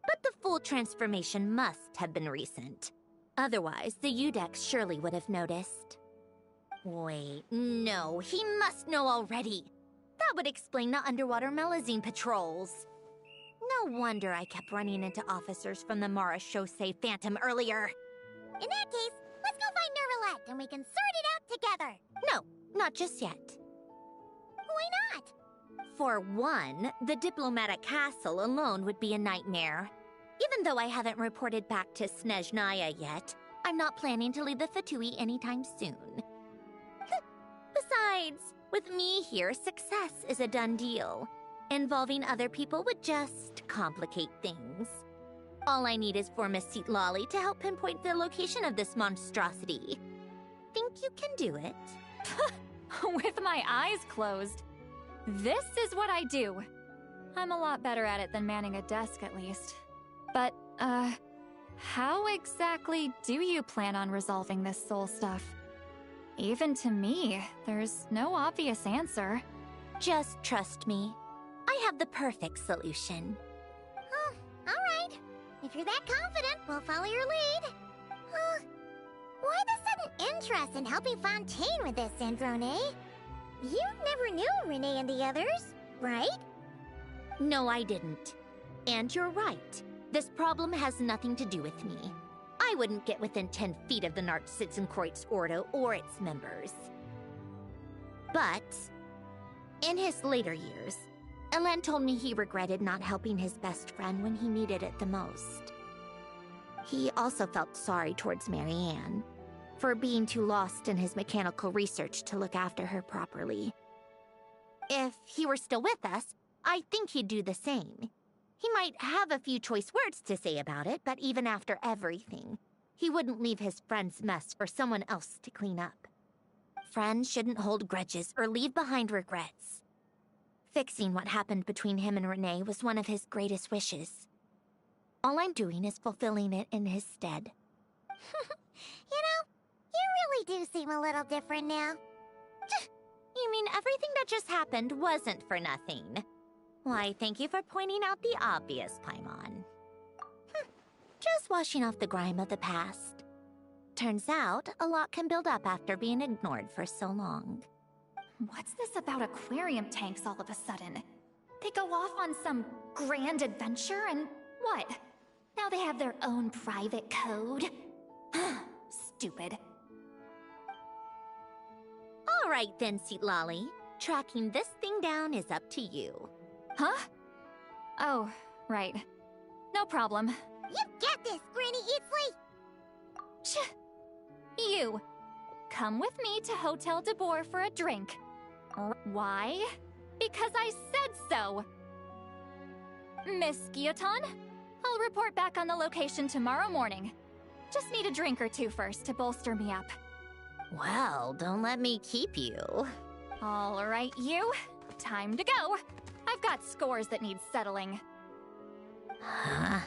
But the full transformation must have been recent. Otherwise, the Udex surely would have noticed. Wait, no, he must know already. That would explain the underwater Melazine patrols. No wonder I kept running into officers from the Mara Chaussee Phantom earlier. In that case, let's go find Nervalette and we can sort it out together. No, not just yet. Why not? For one, the diplomatic castle alone would be a nightmare. Even though I haven't reported back to Snezhnaya yet, I'm not planning to leave the Fatui anytime soon. Besides, with me here, success is a done deal. Involving other people would just complicate things. All I need is for Miss Citlali to help pinpoint the location of this monstrosity. Think you can do it? With my eyes closed. This is what I do. I'm a lot better at it than manning a desk, at least. But, how exactly do you plan on resolving this soul stuff? Even to me, there's no obvious answer. Just trust me. I have the perfect solution. Oh, all right. If you're that confident, we'll follow your lead. Why the sudden interest in helping Fontaine with this, Sandrone? You never knew Renee and the others, right? No, I didn't. And you're right. This problem has nothing to do with me. I wouldn't get within 10 feet of the Nartsitzenkreuz Ordo or its members. But, in his later years, Elen told me he regretted not helping his best friend when he needed it the most. He also felt sorry towards Marianne, for being too lost in his mechanical research to look after her properly. If he were still with us, I think he'd do the same. He might have a few choice words to say about it, but even after everything, he wouldn't leave his friend's mess for someone else to clean up. Friends shouldn't hold grudges or leave behind regrets. Fixing what happened between him and Renee was one of his greatest wishes. All I'm doing is fulfilling it in his stead. You know, you really do seem a little different now. You mean everything that just happened wasn't for nothing? Why, thank you for pointing out the obvious, Paimon. Just washing off the grime of the past. Turns out, a lot can build up after being ignored for so long. What's this about aquarium tanks all of a sudden? They go off on some grand adventure and what? Now they have their own private code? Stupid. All right then, Citlali. Tracking this thing down is up to you. Huh? Oh, right. No problem. You get this, Granny Eatsley! You! Come with me to Hotel Depois for a drink. Why? Because I said so! Miss Guillotin, I'll report back on the location tomorrow morning. Just need a drink or two first to bolster me up. Well, don't let me keep you. All right, you. Time to go. I've got scores that need settling. Huh?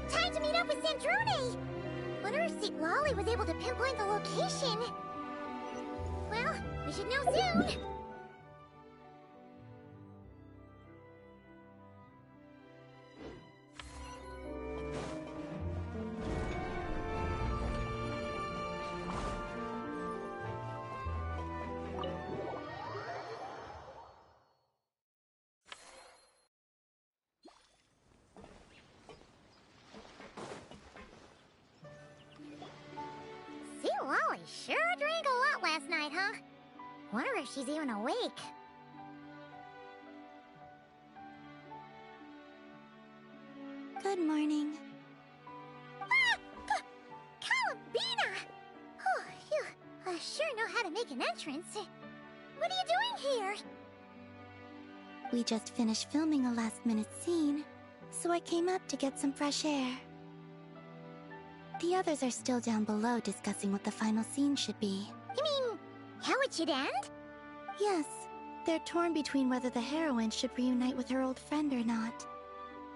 Time to meet up with Sandrone! Wonder if St. Lolly was able to pinpoint the location. Well, we should know soon. St. Lolly sure drank a lot last night, huh? Wonder if she's even awake. Good morning. Ah! Columbina! Oh, you sure know how to make an entrance. What are you doing here? We just finished filming a last-minute scene, so I came up to get some fresh air. The others are still down below discussing what the final scene should be. You mean, how it should end? Yes, they're torn between whether the heroine should reunite with her old friend or not.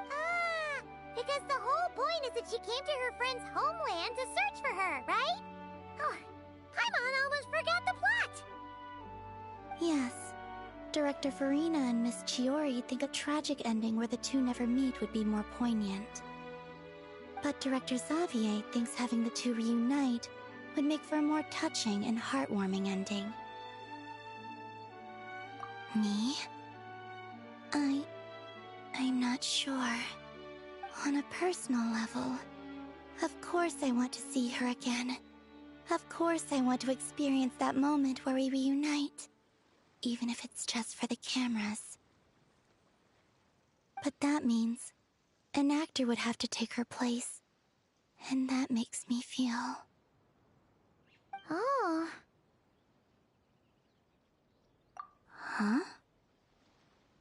Ah, because the whole point is that she came to her friend's homeland to search for her, right? Oh, Paimon almost forgot the plot! Yes. Director Farina and Miss Chiori think a tragic ending where the two never meet would be more poignant. But Director Xavier thinks having the two reunite would make for a more touching and heartwarming ending. Me? I'm not sure. On a personal level, of course I want to see her again. Of course I want to experience that moment where we reunite. Even if it's just for the cameras. But that means an actor would have to take her place. And that makes me feel... Oh. Huh?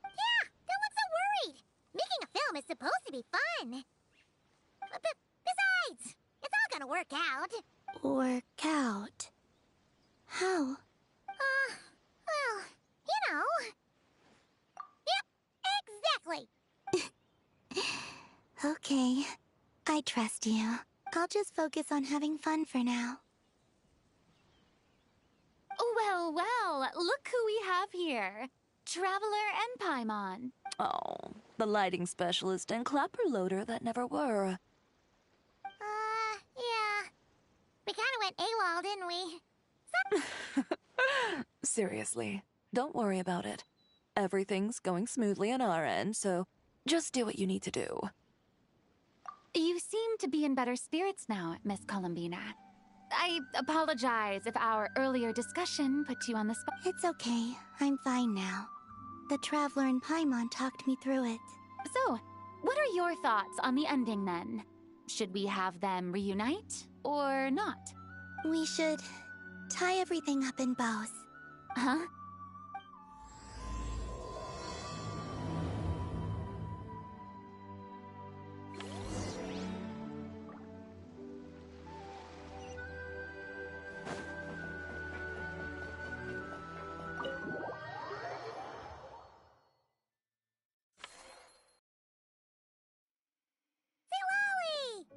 Yeah, don't look so worried. Making a film is supposed to be fun. Besides, it's all gonna work out. Work out? How? Well, you know. Yep, exactly. Okay, I trust you. I'll just focus on having fun for now. Well, well, look who we have here. Traveler and Paimon. Oh, the lighting specialist and clapper loader that never were. Yeah. We kinda went AWOL, didn't we? Seriously, don't worry about it. Everything's going smoothly on our end, so just do what you need to do. You seem to be in better spirits now, Miss Columbina. I apologize if our earlier discussion put you on the spot. It's okay. I'm fine now. The Traveler and Paimon talked me through it. So, what are your thoughts on the ending then? Should we have them reunite or not? We should tie everything up in bows. Huh?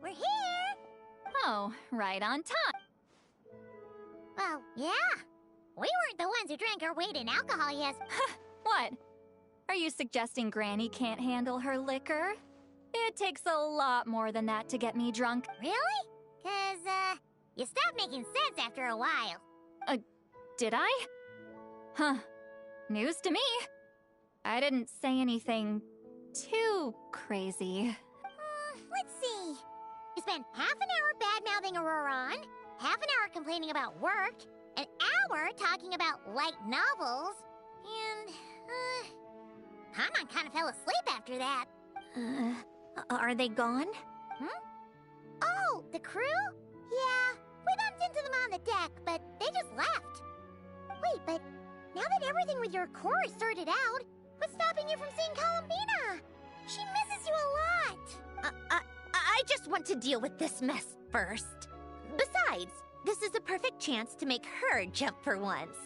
We're here! Oh, right on time. Well, yeah. We weren't the ones who drank our weight in alcohol, yes. What? Are you suggesting Granny can't handle her liquor? It takes a lot more than that to get me drunk. Really? 'Cause, you stopped making sense after a while. Did I? Huh. News to me. I didn't say anything too crazy. Let's see. You spent half an hour bad-mouthing Auroron, half an hour complaining about work, an hour talking about light novels, and, Paimon kind of fell asleep after that. Are they gone? Oh, the crew? Yeah, we bumped into them on the deck, but they just left. Wait, but Now that everything with your core is sorted out, what's stopping you from seeing Columbina? She misses you a lot. I just want to deal with this mess first. Besides, this is a perfect chance to make her jump for once.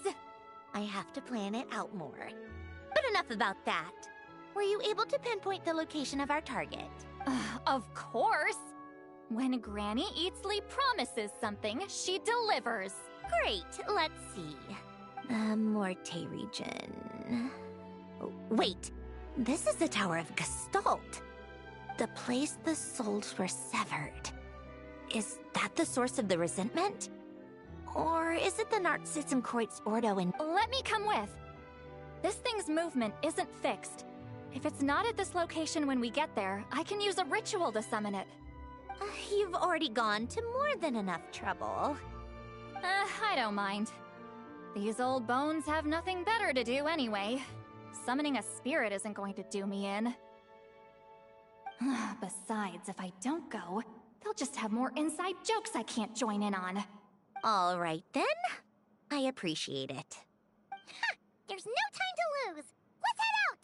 I have to plan it out more. But enough about that. Were you able to pinpoint the location of our target? Of course! When Granny Eatsley promises something, she delivers. Great, let's see. The Morte region. Oh, wait, this is the Tower of Gestalt. The place the souls were severed. Is that the source of the resentment? Or is it the Narcissism Ordo in— Let me come with. This thing's movement isn't fixed. If it's not at this location when we get there, I can use a ritual to summon it. You've already gone to more than enough trouble. I don't mind. These old bones have nothing better to do anyway. Summoning a spirit isn't going to do me in. Besides, if I don't go, they'll just have more inside jokes I can't join in on. All right then. I appreciate it. Ha! There's no time to lose. Let's head out!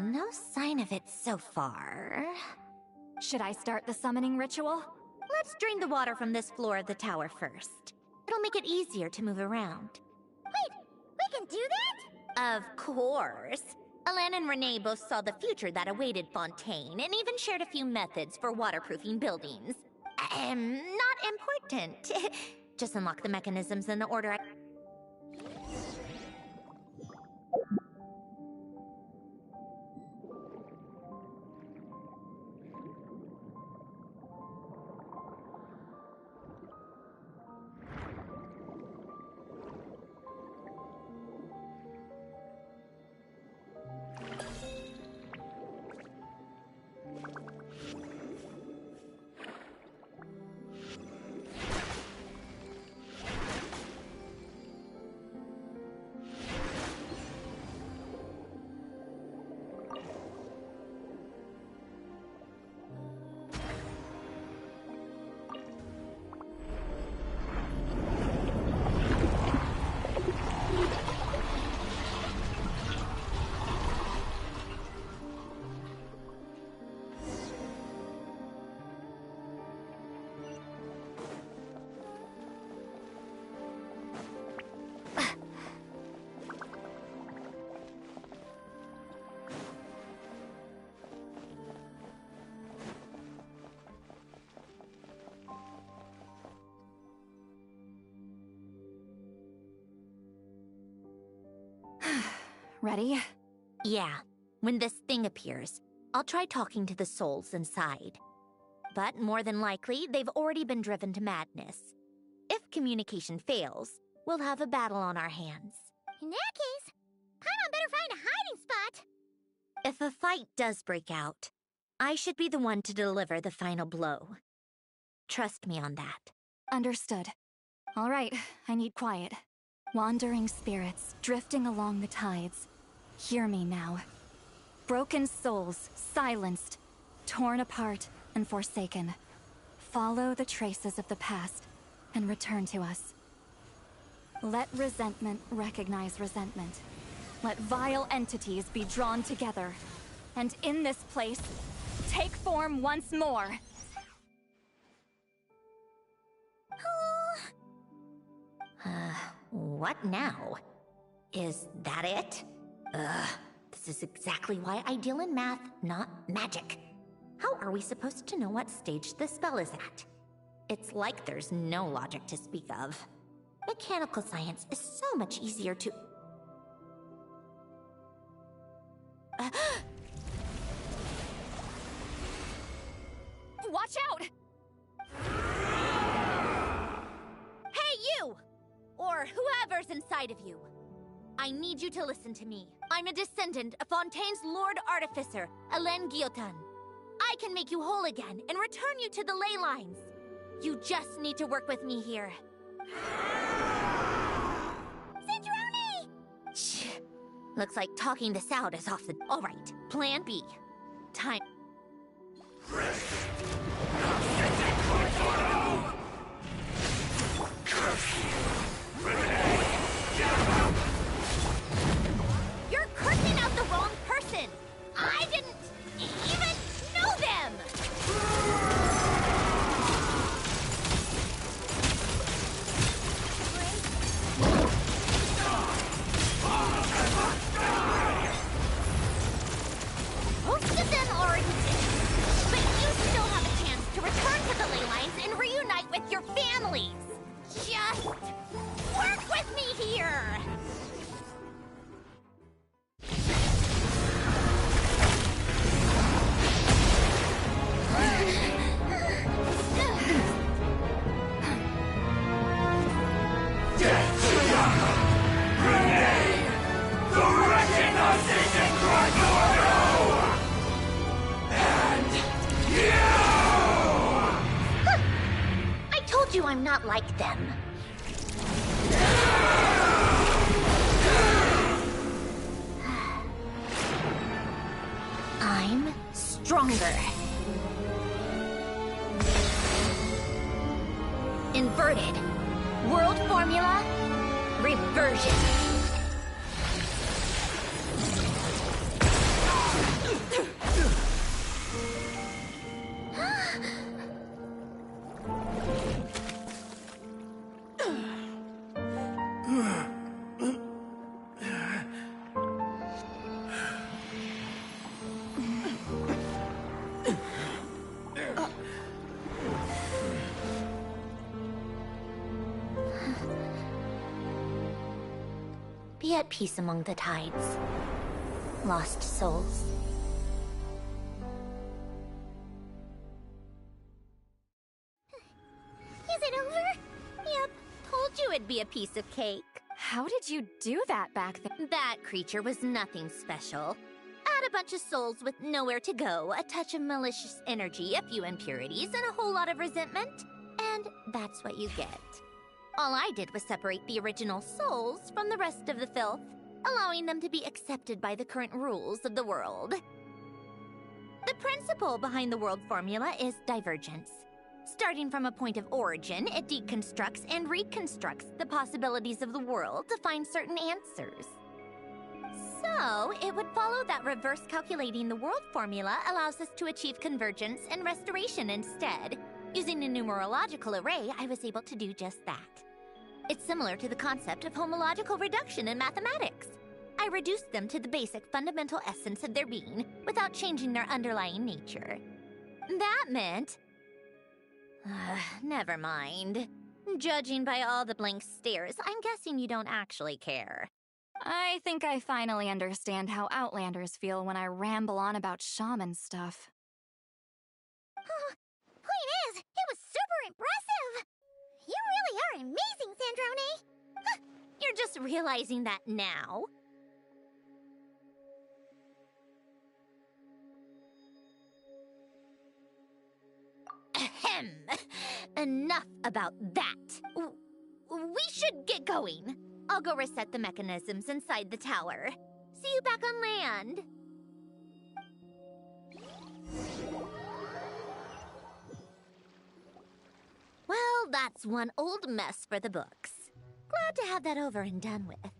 No sign of it so far. Should I start the summoning ritual? Let's drain the water from this floor of the tower first. It'll make it easier to move around. Wait, we can do that? Of course. Alan and Renee both saw the future that awaited Fontaine, and even shared a few methods for waterproofing buildings. Not important. Just unlock the mechanisms in the order I— Ready? Yeah. When this thing appears, I'll try talking to the souls inside. But more than likely, they've already been driven to madness. If communication fails, we'll have a battle on our hands. In that case, Paimon better find a hiding spot. If a fight does break out, I should be the one to deliver the final blow. Trust me on that. Understood. All right, I need quiet. Wandering spirits, drifting along the tides. Hear me now. Broken souls, silenced, torn apart, and forsaken. Follow the traces of the past, and return to us. Let resentment recognize resentment. Let vile entities be drawn together. And in this place, take form once more. What now? Is that it? This is exactly why I deal in math, not magic. How are we supposed to know what stage the spell is at? It's like there's no logic to speak of. Mechanical science is so much easier to— Watch out! inside of you. I need you to listen to me. I'm a descendant of Fontaine's Lord Artificer, Hélène Guillotin. I can make you whole again and return you to the ley lines. You just need to work with me here. Sandrone! Shh. Looks like talking this out is off the... All right, plan B. Time. You're cursing out the wrong person! I didn't even know them! Most of them already did, but you still have a chance to return to the ley lines and reunite with your families. Just work with me here! I told you I'm not like them. I'm stronger. Inverted. World formula. Reversion. Be at peace among the tides. Lost souls. Is it over? Yep, told you it'd be a piece of cake. How did you do that back then? That creature was nothing special. Add a bunch of souls with nowhere to go, a touch of malicious energy, a few impurities, and a whole lot of resentment. And that's what you get. All I did was separate the original souls from the rest of the filth, allowing them to be accepted by the current rules of the world. The principle behind the world formula is divergence. Starting from a point of origin, it deconstructs and reconstructs the possibilities of the world to find certain answers. So, it would follow that reverse calculating the world formula allows us to achieve convergence and restoration instead. Using a numerological array, I was able to do just that. It's similar to the concept of homological reduction in mathematics. I reduced them to the basic fundamental essence of their being without changing their underlying nature. That meant... never mind. Judging by all the blank stares, I'm guessing you don't actually care. I think I finally understand how Outlanders feel when I ramble on about shaman stuff. Point is, it was super impressive! You really are amazing, Sandrone! You're just realizing that now? Ahem! Enough about that! We should get going. I'll go reset the mechanisms inside the tower. See you back on land. Well, that's one old mess for the books. Glad to have that over and done with.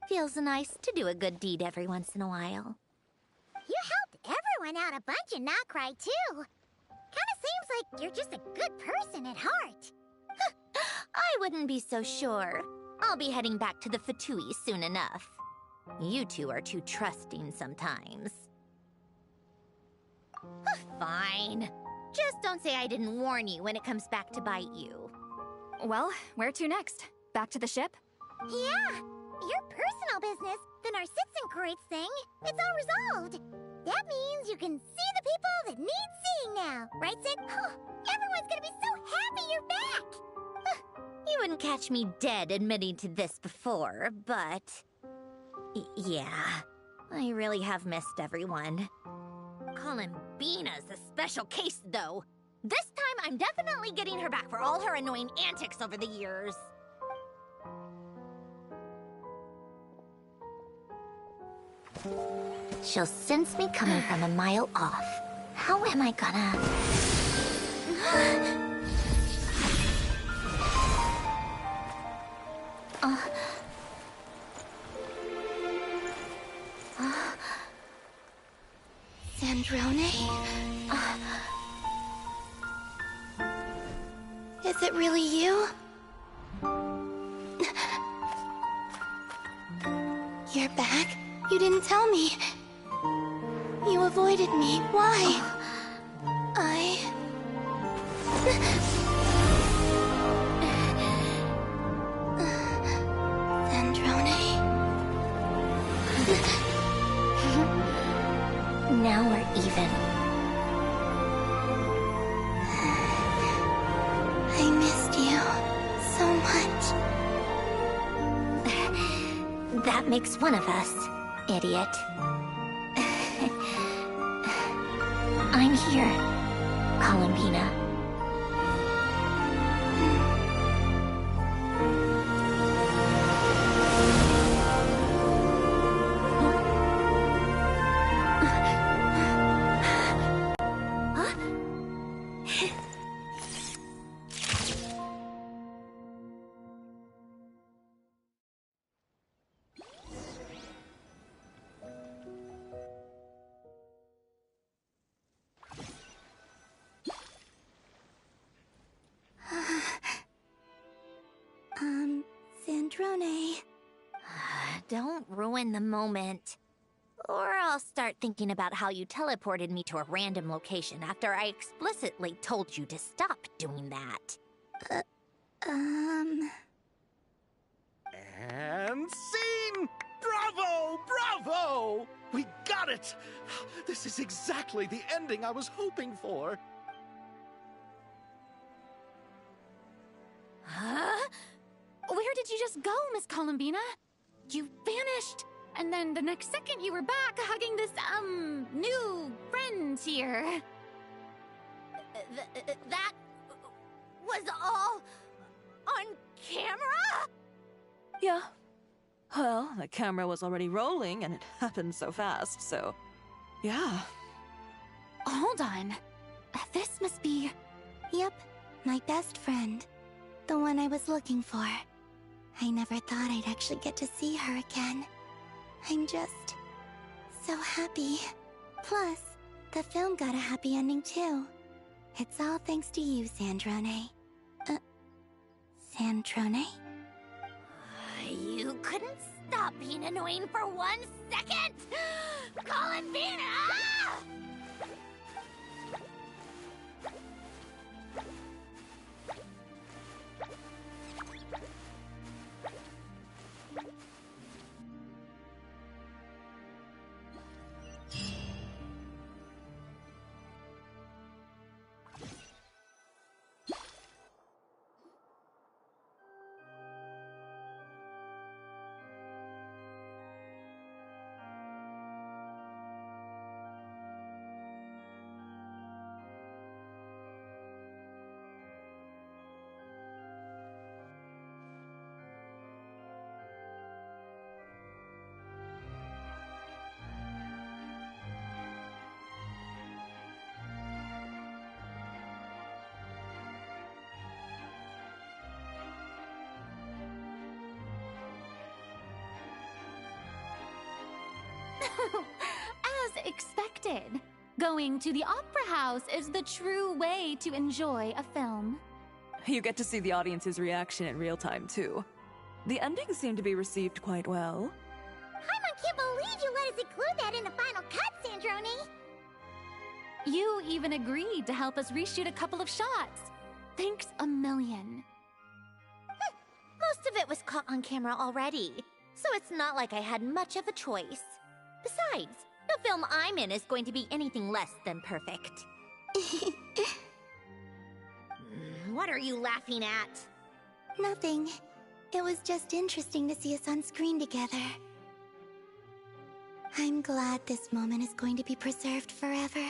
Feels nice to do a good deed every once in a while. You helped everyone out a bunch and not cry, too. Kinda seems like you're just a good person at heart. I wouldn't be so sure. I'll be heading back to the Fatui soon enough. You two are too trusting sometimes. Fine. Just don't say I didn't warn you when it comes back to bite you. Well, where to next? Back to the ship? Yeah, your personal business, the Narcitsan thing, it's all resolved. That means you can see the people that need seeing now, right, Sid? Everyone's gonna be so happy you're back! You wouldn't catch me dead admitting to this before, but... yeah, I really have missed everyone. Columbina's a special case, though. This time, I'm definitely getting her back for all her annoying antics over the years. She'll sense me coming from a mile off. How am I gonna... Sandrone? Is it really you? You're back? You didn't tell me. You avoided me. Why? Sandrone? Now we're even. I missed you so much. That makes one of us, idiot. I'm here, Columbina. Sandrone. Don't ruin the moment. Or I'll start thinking about how you teleported me to a random location after I explicitly told you to stop doing that. And scene! Bravo! Bravo! We got it! This is exactly the ending I was hoping for. Huh? Where did you just go, Miss Columbina? You vanished, and then the next second you were back hugging this, new friend here. That was all on camera? Yeah. Well, the camera was already rolling, and it happened so fast, so... yeah. Hold on. This must be... Yep, my best friend. The one I was looking for. I never thought I'd actually get to see her again. I'm just... so happy. Plus, the film got a happy ending too. It's all thanks to you, Sandrone. Sandrone? You couldn't stop being annoying for 1 second? Columbina! As expected, going to the opera house is the true way to enjoy a film. You get to see the audience's reaction in real time, too. The ending seemed to be received quite well. I can't believe you let us include that in the final cut, Sandrone! You even agreed to help us reshoot a couple of shots. Thanks a million. Most of it was caught on camera already, so it's not like I had much of a choice. Besides, the film I'm in is going to be anything less than perfect. What are you laughing at? Nothing. It was just interesting to see us on screen together. I'm glad this moment is going to be preserved forever.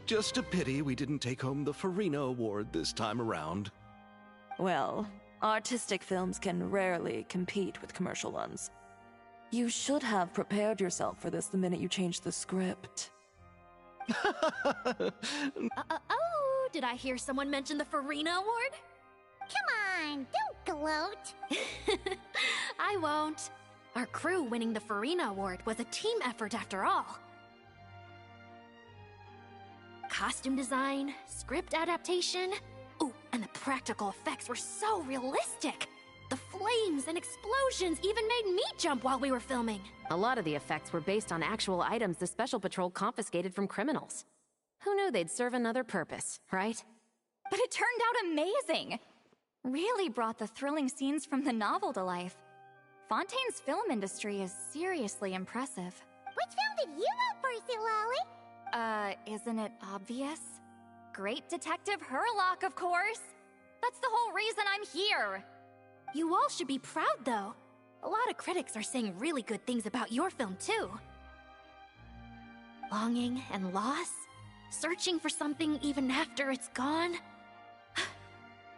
Just a pity we didn't take home the Farina Award this time around. Well, artistic films can rarely compete with commercial ones. You should have prepared yourself for this the minute you changed the script. Oh, did I hear someone mention the Farina Award? Come on, don't gloat. I won't. Our crew winning the Farina Award was a team effort after all. Costume design, script adaptation. Ooh, and the practical effects were so realistic. The flames and explosions even made me jump while we were filming. A lot of the effects were based on actual items the Special Patrol confiscated from criminals. Who knew they'd serve another purpose, right? But it turned out amazing! Really brought the thrilling scenes from the novel to life. Fontaine's film industry is seriously impressive. Which film did you vote for, Silali? Isn't it obvious? Great Detective Herlock, of course! That's the whole reason I'm here! You all should be proud, though. A lot of critics are saying really good things about your film, too. Longing and loss? Searching for something even after it's gone?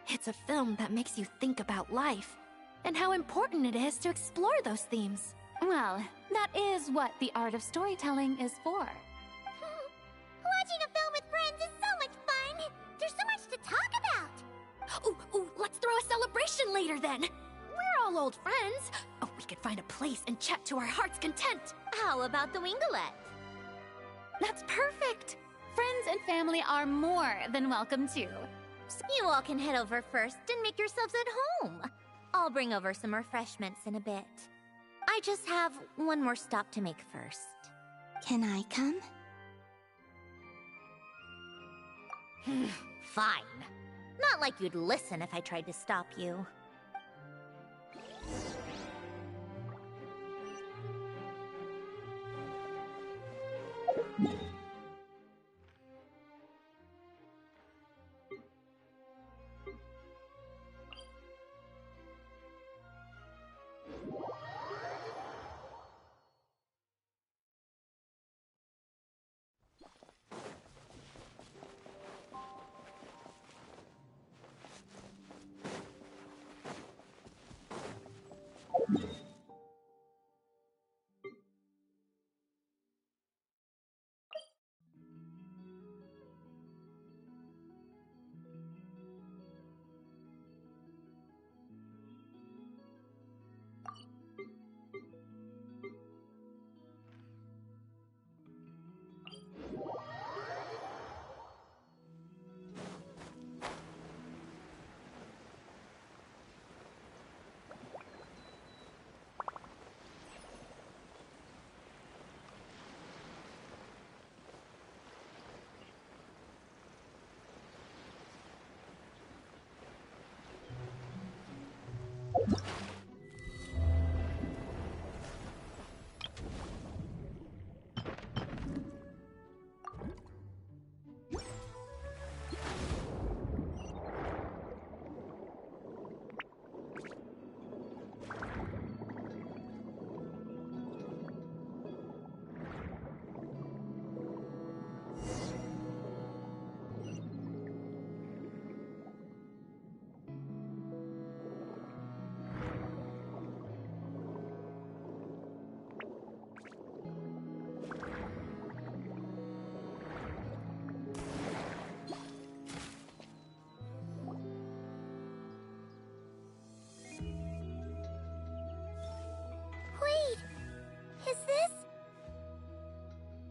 It's a film that makes you think about life, and how important it is to explore those themes. Well, that is what the art of storytelling is for. Watching a film with friends is so much fun! There's so much to talk about! Ooh, let's throw a celebration later then! We're all old friends! Oh, we could find a place and chat to our heart's content! How about the Wingalette? That's perfect! Friends and family are more than welcome too. So you all can head over first and make yourselves at home. I'll bring over some refreshments in a bit. I just have one more stop to make first. Can I come? Fine. Not like you'd listen if I tried to stop you.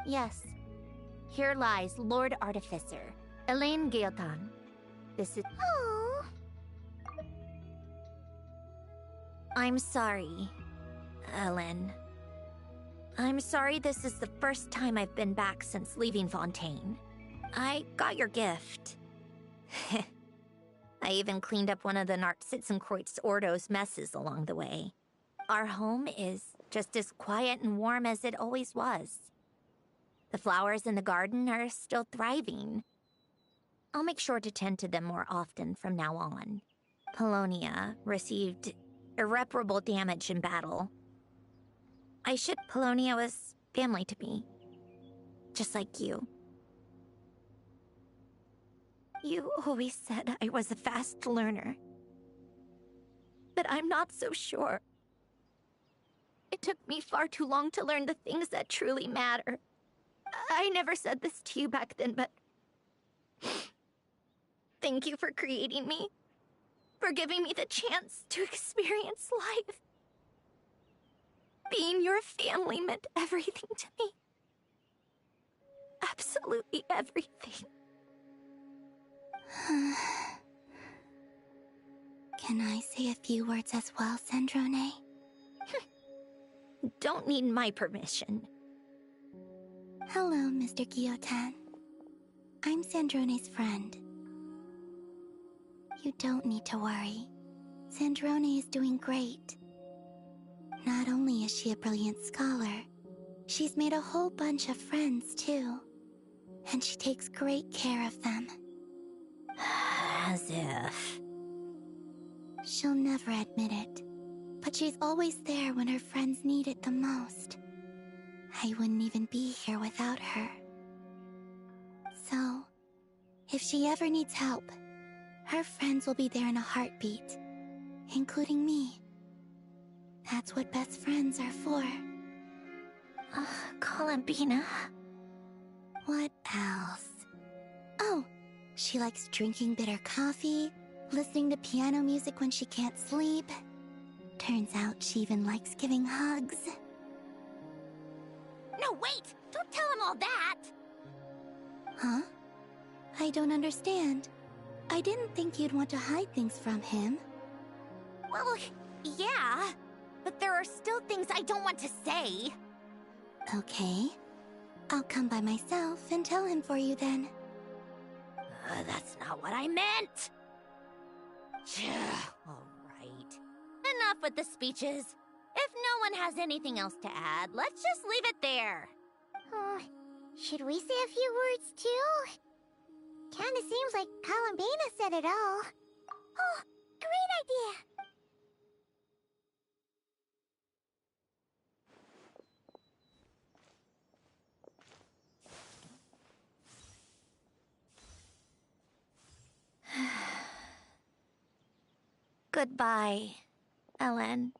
Yes. Here lies Lord Artificer, Elaine Gaeltan. This is... Oh. I'm sorry, Ellen. I'm sorry this is the first time I've been back since leaving Fontaine. I got your gift. I even cleaned up one of the Nartsitzenkreuz Ordo's messes along the way. Our home is just as quiet and warm as it always was. The flowers in the garden are still thriving. I'll make sure to tend to them more often from now on. Polonia received irreparable damage in battle. Polonia was family to me. Just like you. You always said I was a fast learner. But I'm not so sure. It took me far too long to learn the things that truly matter. I never said this to you back then, but... Thank you for creating me. For giving me the chance to experience life. Being your family meant everything to me. Absolutely everything. Can I say a few words as well, Sandrone? Don't need my permission. Hello, Mr. Guillotin. I'm Sandrone's friend. You don't need to worry. Sandrone is doing great. Not only is she a brilliant scholar, she's made a whole bunch of friends, too. And she takes great care of them. As if... She'll never admit it, but she's always there when her friends need it the most. I wouldn't even be here without her. So, if she ever needs help, her friends will be there in a heartbeat, including me. That's what best friends are for. Columbina. What else? Oh, she likes drinking bitter coffee, listening to piano music when she can't sleep. Turns out she even likes giving hugs. No, wait! Don't tell him all that! Huh? I don't understand. I didn't think you'd want to hide things from him. Well, yeah. But there are still things I don't want to say. Okay. I'll come by myself and tell him for you then. That's not what I meant! Alright. Enough with the speeches. If no one has anything else to add, let's just leave it there. Should we say a few words too? Kinda seems like Columbina said it all. Oh, great idea! Goodbye, Ellen.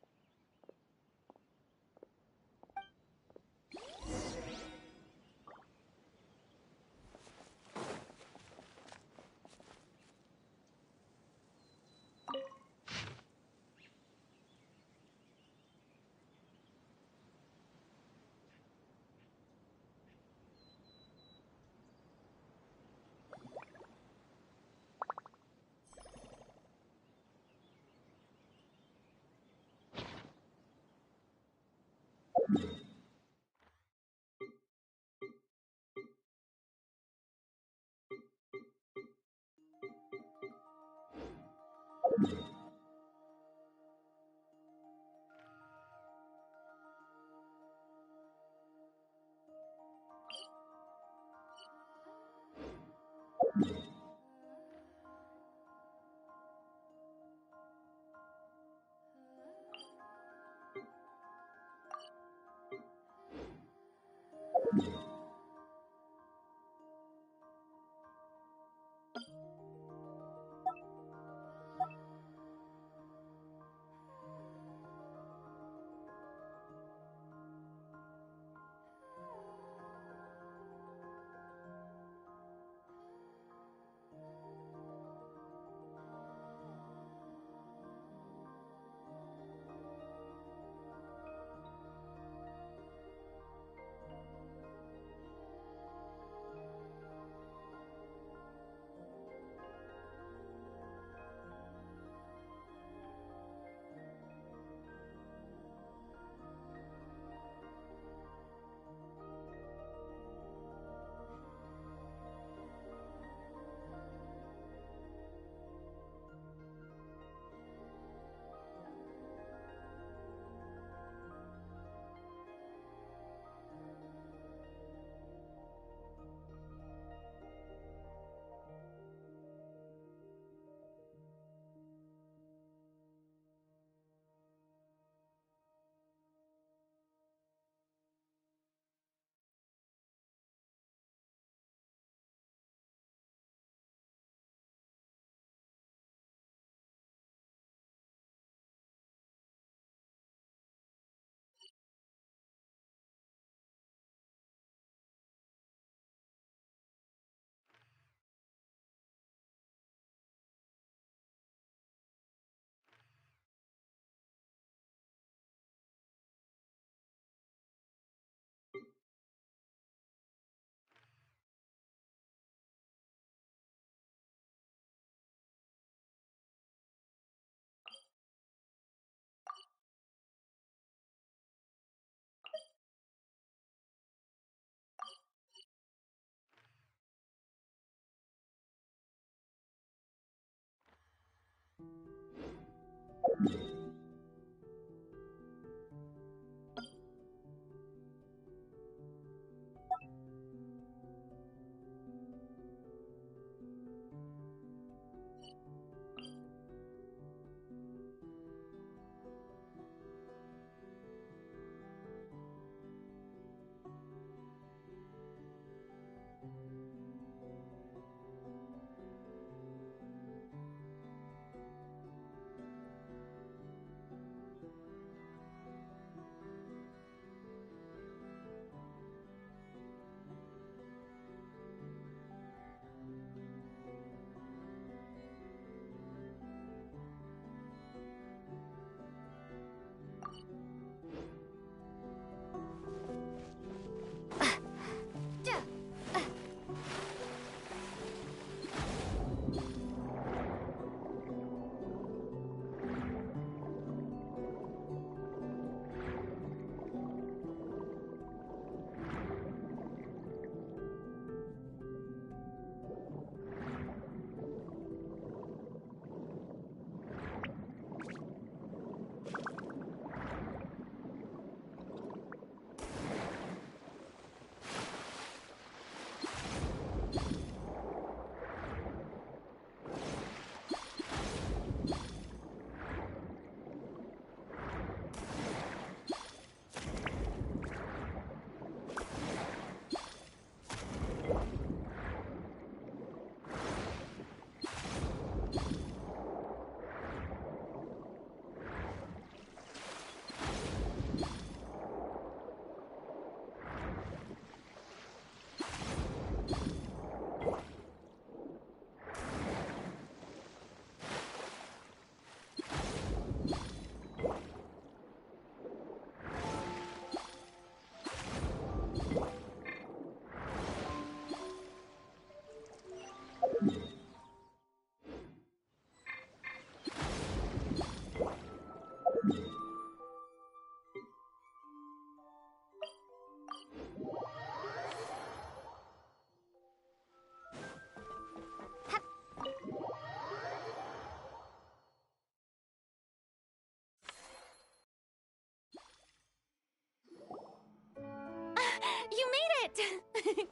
You made it!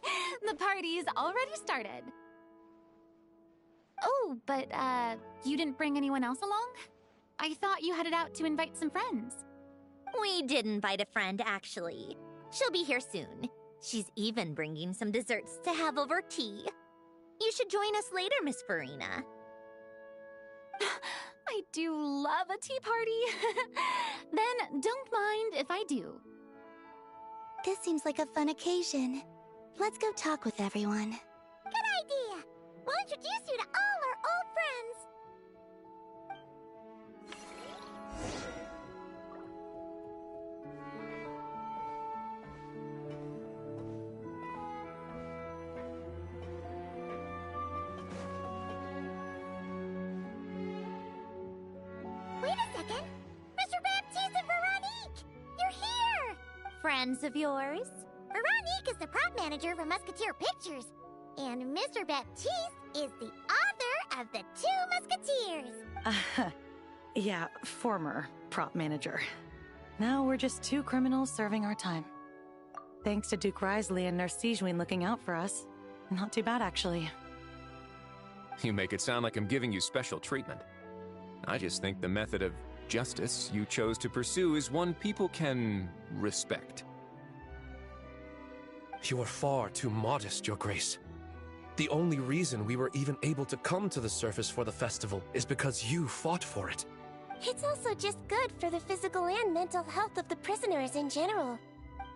The party's already started. Oh, but, you didn't bring anyone else along? I thought you headed out to invite some friends. We did invite a friend, actually. She'll be here soon. She's even bringing some desserts to have over tea. You should join us later, Miss Farina. I do love a tea party. Then don't mind if I do. This seems like a fun occasion. Let's go talk with everyone. Good idea! We'll introduce you to all our old friends. Wait a second! Mr. Baptiste and Veronique! You're here! Friends of yours? Veronique is the prop manager for Musketeer Pictures, and Mr. Baptiste is the author of The Two Musketeers. Yeah, former prop manager. Now we're just two criminals serving our time. Thanks to Duke Risley and Nurse Sejuin looking out for us. Not too bad, actually. You make it sound like I'm giving you special treatment. I just think the method of justice you chose to pursue is one people can respect. You are far too modest, Your Grace. The only reason we were even able to come to the surface for the festival is because you fought for it. It's also just good for the physical and mental health of the prisoners in general.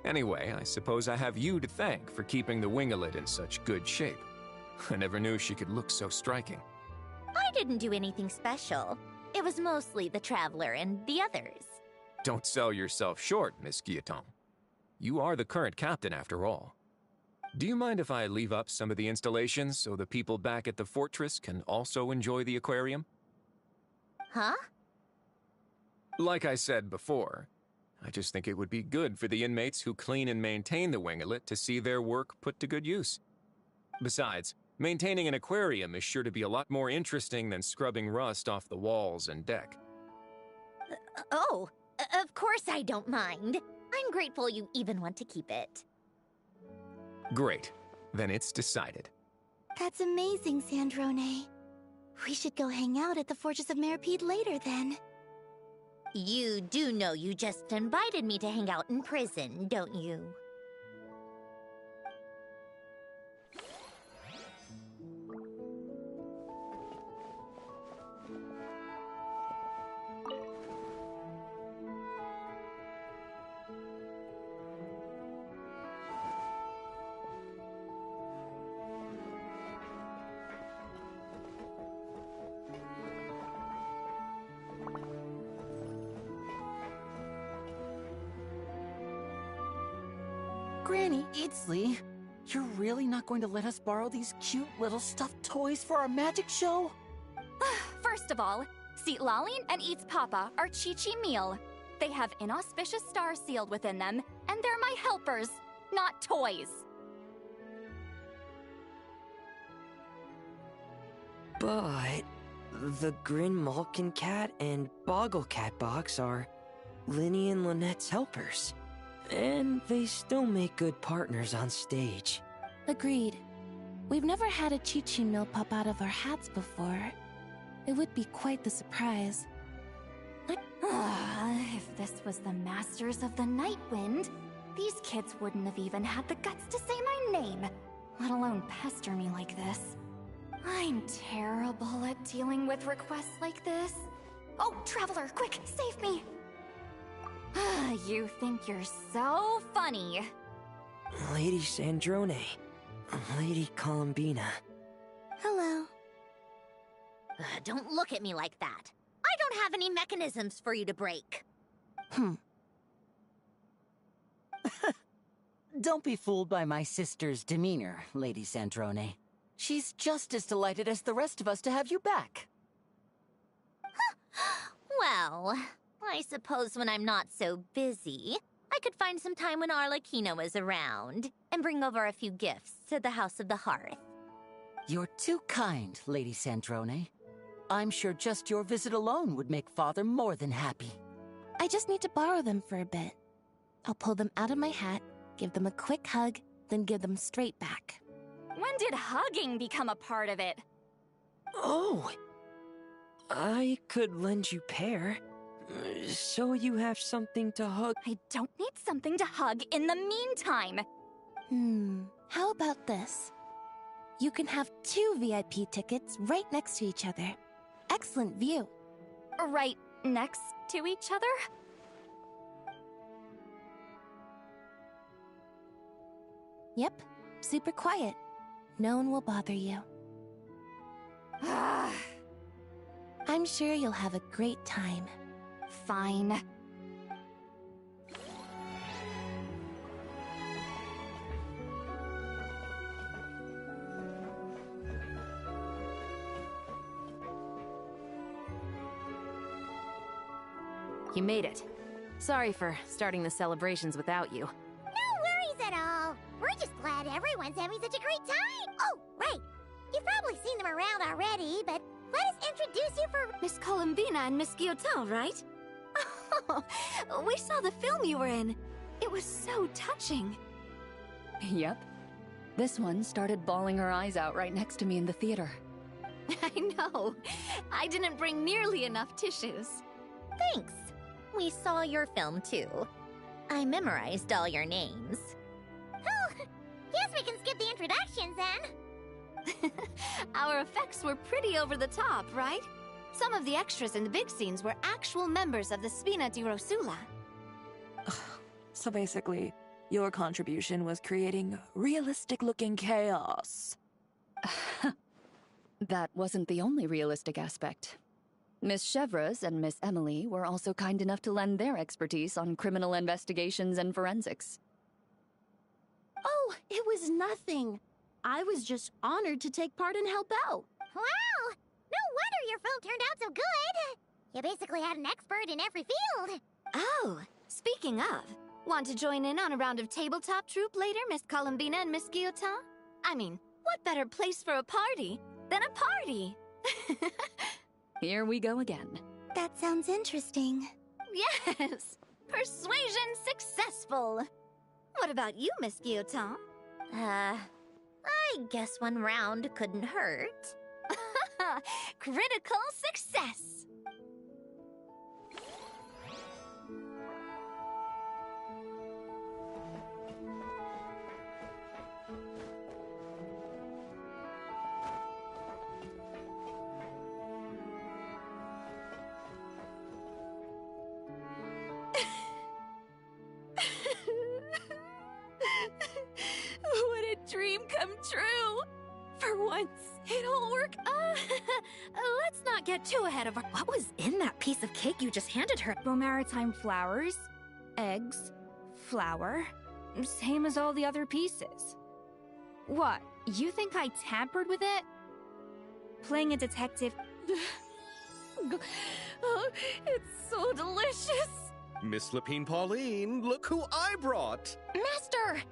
Anyway, I suppose I have you to thank for keeping the winglet in such good shape. I never knew she could look so striking. I didn't do anything special. It was mostly the Traveler and the others. Don't sell yourself short, Miss Guillotin. You are the current captain, after all. Do you mind if I leave up some of the installations so the people back at the fortress can also enjoy the aquarium? Huh? Like I said before, I just think it would be good for the inmates who clean and maintain the winglet to see their work put to good use. Besides, maintaining an aquarium is sure to be a lot more interesting than scrubbing rust off the walls and deck. Of course I don't mind. I'm grateful you even want to keep it. Great. Then it's decided. That's amazing, Sandrone. We should go hang out at the Fortress of Meripede later, then. You do know you just invited me to hang out in prison, don't you? Granny Eatsley, you're really not going to let us borrow these cute little stuffed toys for our magic show? First of all, Seat Laline and Eats Papa are Chi-Chi meal. They have inauspicious stars sealed within them, and they're my helpers, not toys. But the Grin Malkin Cat and Boggle Cat box are Linny and Lynette's helpers. And they still make good partners on stage. Agreed. We've never had a Chi-Chi meal pop out of our hats before. It would be quite the surprise. If this was the Masters of the Night Wind, these kids wouldn't have even had the guts to say my name, let alone pester me like this. I'm terrible at dealing with requests like this. Oh, Traveler, quick, save me! You think you're so funny. Lady Sandrone. Lady Columbina. Hello. Don't look at me like that. I don't have any mechanisms for you to break. Don't be fooled by my sister's demeanor, Lady Sandrone. She's just as delighted as the rest of us to have you back. Well, I suppose when I'm not so busy, I could find some time when Arlecchino is around and bring over a few gifts to the House of the Hearth. You're too kind, Lady Sandrone. I'm sure just your visit alone would make Father more than happy. I just need to borrow them for a bit. I'll pull them out of my hat, give them a quick hug, then give them straight back. When did hugging become a part of it? Oh! I could lend you pair. So you have something to hug. I don't need something to hug in the meantime. How about this? You can have 2 VIP tickets right next to each other. Excellent view. Right next to each other? Yep, super quiet. No one will bother you. I'm sure you'll have a great time. Fine. You made it. Sorry for starting the celebrations without you. No worries at all. We're just glad everyone's having such a great time. Oh, right. You've probably seen them around already, but let us introduce you for Miss Columbina and Miss Guillotin, right? Oh, we saw the film you were in. It was so touching. Yep. This one started bawling her eyes out right next to me in the theater. I know. I didn't bring nearly enough tissues. Thanks. We saw your film too. I memorized all your names. Oh, guess we can skip the introductions then. Our effects were pretty over the top, right? Some of the extras in the big scenes were actual members of the Spina di Rosula. So basically, your contribution was creating realistic-looking chaos. That wasn't the only realistic aspect. Miss Chevres and Miss Emily were also kind enough to lend their expertise on criminal investigations and forensics. Oh, it was nothing. I was just honored to take part and help out. Wow! No wonder your film turned out so good. You basically had an expert in every field. Oh, speaking of, want to join in on a round of tabletop troupe later, Miss Columbina and Miss Guillotin? I mean, what better place for a party than a party? Here we go again. That sounds interesting. Yes! Persuasion successful! What about you, Miss Guillotin? I guess one round couldn't hurt. Critical success! What a dream come true! For once, it all worked. Let's not get too ahead of her. What was in that piece of cake you just handed her? Maritime flowers, eggs, flour, same as all the other pieces. What, you think I tampered with it? Playing a detective... Oh, it's so delicious! Miss Lapine Pauline, look who I brought! Master!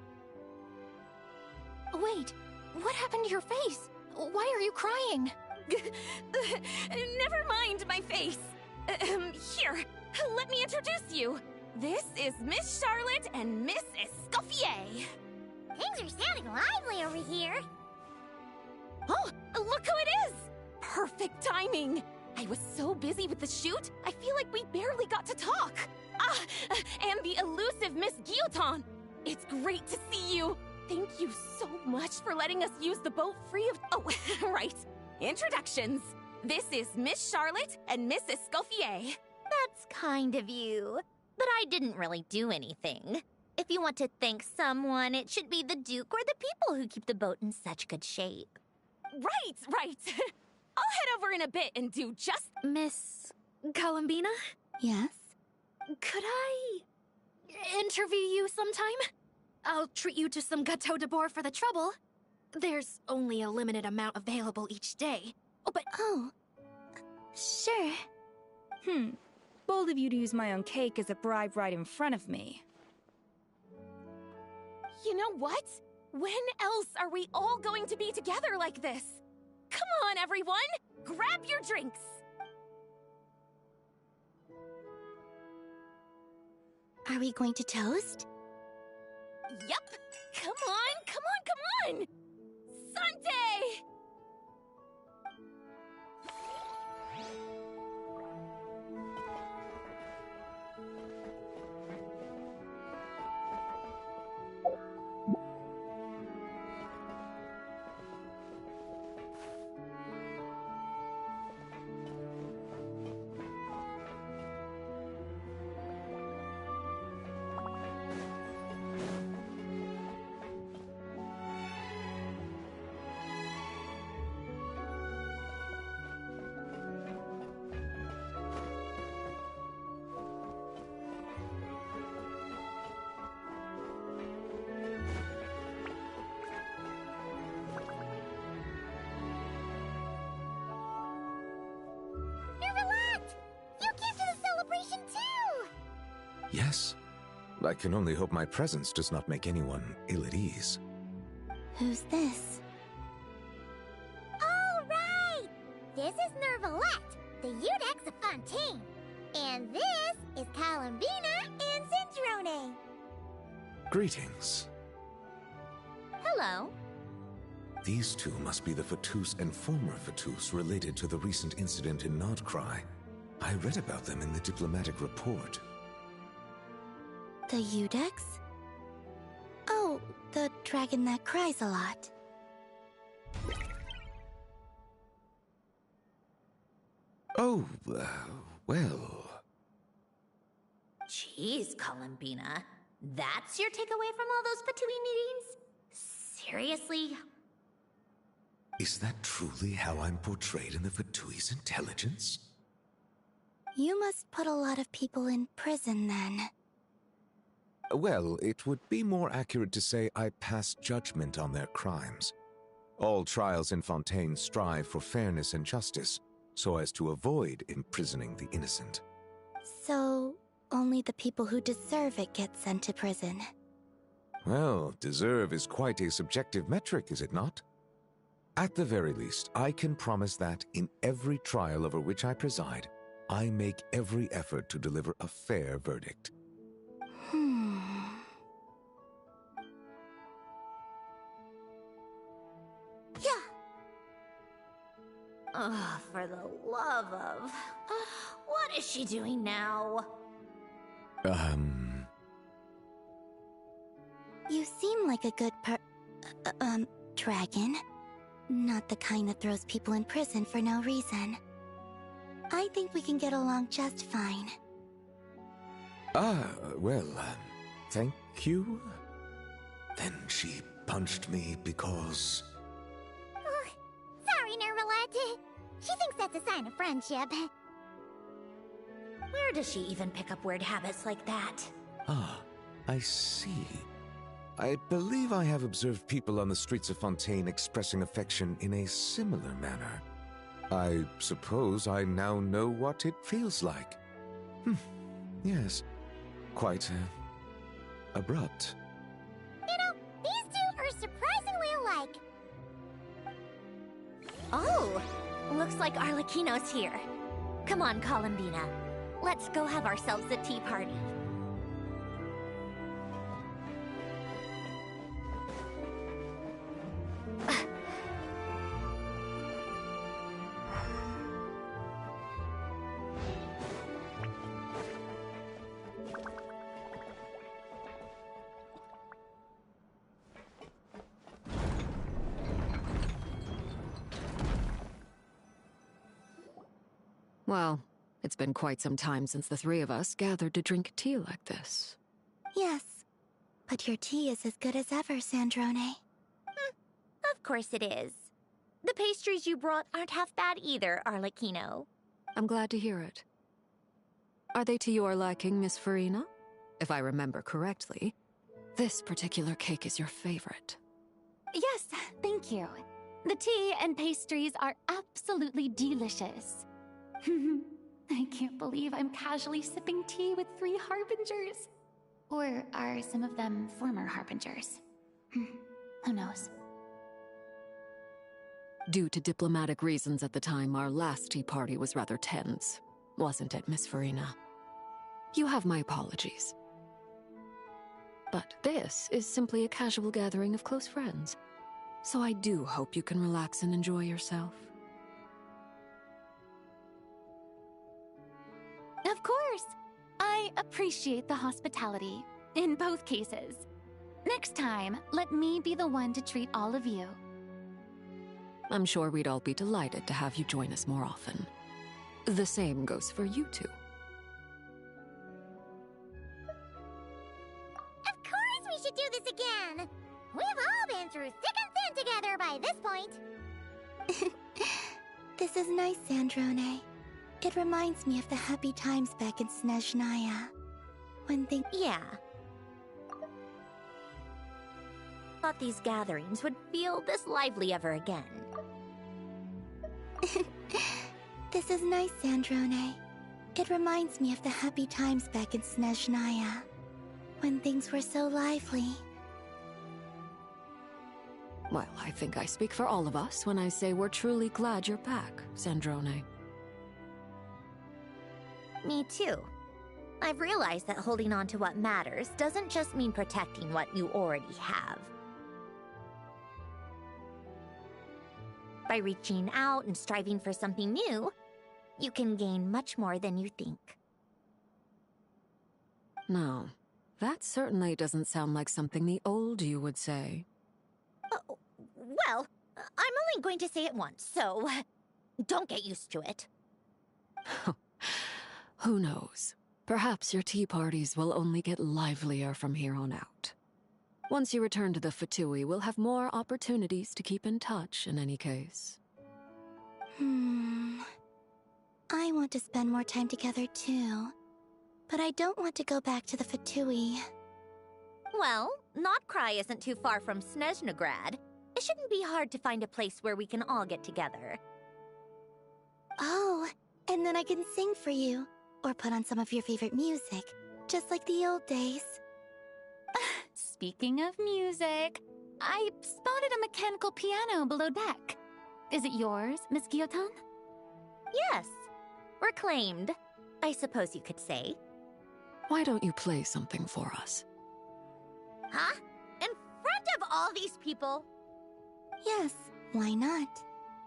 Wait, what happened to your face? Why are you crying? Never mind my face. Here, let me introduce you. This is Miss Charlotte and Miss Escoffier. Things are sounding lively over here. Oh, look who it is! Perfect timing. I was so busy with the shoot, I feel like we barely got to talk. And the elusive Miss Guillotin. It's great to see you. Thank you so much for letting us use the boat free of... Oh, right. Introductions. This is Miss Charlotte and Miss Escoffier. That's kind of you. But I didn't really do anything. If you want to thank someone, it should be the Duke or the people who keep the boat in such good shape. Right. I'll head over in a bit and do just... Miss Columbina? Yes? Could I interview you sometime? I'll treat you to some gâteau de bord for the trouble. There's only a limited amount available each day. Oh, but... Oh, sure. Bold of you to use my own cake as a bribe right in front of me. You know what? When else are we all going to be together like this? Come on, everyone! Grab your drinks! Are we going to toast? Yup! Come on! Sante! Yes. I can only hope my presence does not make anyone ill at ease. Who's this? All right! This is Nervalette, the Eudex of Fontaine. And this is Columbina and Sandrone. Greetings. Hello. These two must be the Fatus and former Fatus related to the recent incident in Nodcry. I read about them in the diplomatic report. The Eudex? Oh, the dragon that cries a lot. Oh, well... Jeez, Columbina. That's your takeaway from all those Fatui meetings? Seriously? Is that truly how I'm portrayed in the Fatui's intelligence? You must put a lot of people in prison, then. Well, it would be more accurate to say I pass judgment on their crimes. All trials in Fontaine strive for fairness and justice, so as to avoid imprisoning the innocent. So, only the people who deserve it get sent to prison. Well, deserve is quite a subjective metric, is it not? At the very least, I can promise that, in every trial over which I preside, I make every effort to deliver a fair verdict. Yeah. Oh, for the love of... What is she doing now? You seem like a good dragon. Not the kind that throws people in prison for no reason. I think we can get along just fine. Well, thank you. Then she punched me because... Sorry, Nervalette. She thinks that's a sign of friendship. Where does she even pick up weird habits like that? I see. I believe I have observed people on the streets of Fontaine expressing affection in a similar manner. I suppose I now know what it feels like. Yes, quite abrupt. You know, these two are surprisingly alike. Oh, looks like Arlecchino's here. Come on, Columbina. Let's go have ourselves a tea party. Well, it's been quite some time since the three of us gathered to drink tea like this. Yes, but your tea is as good as ever, Sandrone. Of course it is. The pastries you brought aren't half bad either, Arlecchino. I'm glad to hear it. Are they to your liking, Miss Farina? If I remember correctly, this particular cake is your favorite. Yes, thank you. The tea and pastries are absolutely delicious. I can't believe I'm casually sipping tea with 3 harbingers. Or are some of them former harbingers? Who knows? Due to diplomatic reasons at the time, our last tea party was rather tense. Wasn't it, Miss Farina? You have my apologies. But this is simply a casual gathering of close friends. So I do hope you can relax and enjoy yourself. Of course! I appreciate the hospitality, in both cases. Next time, let me be the one to treat all of you. I'm sure we'd all be delighted to have you join us more often. The same goes for you two. Of course we should do this again! We've all been through thick and thin together by this point. This is nice, Sandrone. It reminds me of the happy times back in Snezhnaya. When things... Yeah. Thought these gatherings would feel this lively ever again. This is nice, Sandrone. It reminds me of the happy times back in Snezhnaya. When things were so lively. Well, I think I speak for all of us when I say we're truly glad you're back, Sandrone. Me too. I've realized that holding on to what matters doesn't just mean protecting what you already have. By reaching out and striving for something new, you can gain much more than you think. No, that certainly doesn't sound like something the old you would say. Well, I'm only going to say it once, so don't get used to it. Who knows? Perhaps your tea parties will only get livelier from here on out. Once you return to the Fatui, we'll have more opportunities to keep in touch in any case. I want to spend more time together too. But I don't want to go back to the Fatui. Well, Notcry isn't too far from Snezhnograd. It shouldn't be hard to find a place where we can all get together. Oh, and then I can sing for you. Or put on some of your favorite music. Just like the old days. Speaking of music, I spotted a mechanical piano below deck. Is it yours, Miss Guillotin? Yes. Reclaimed, I suppose you could say. Why don't you play something for us? Huh? In front of all these people? Yes, why not?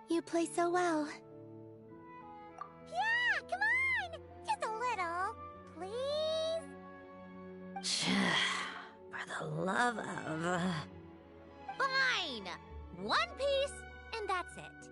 You play so well. Yeah, come on! Just a little, please? For the love of... Fine! One piece, and that's it.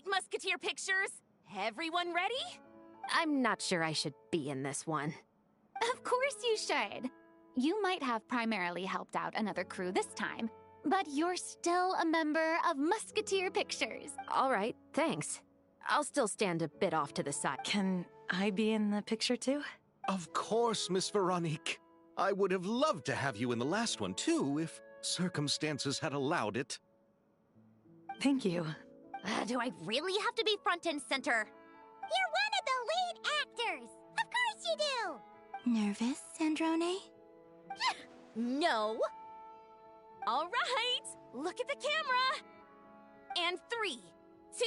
Musketeer pictures! Everyone ready? I'm not sure I should be in this one. Of course you should. You might have primarily helped out another crew this time, but you're still a member of Musketeer Pictures. All right, thanks. I'll still stand a bit off to the side. Can I be in the picture too? Of course, Miss Veronique. I would have loved to have you in the last one too, if circumstances had allowed it. Thank you. Do I really have to be front and center? You're one of the lead actors! Of course you do! Nervous, Sandrone? No! All right! Look at the camera! And 3, 2,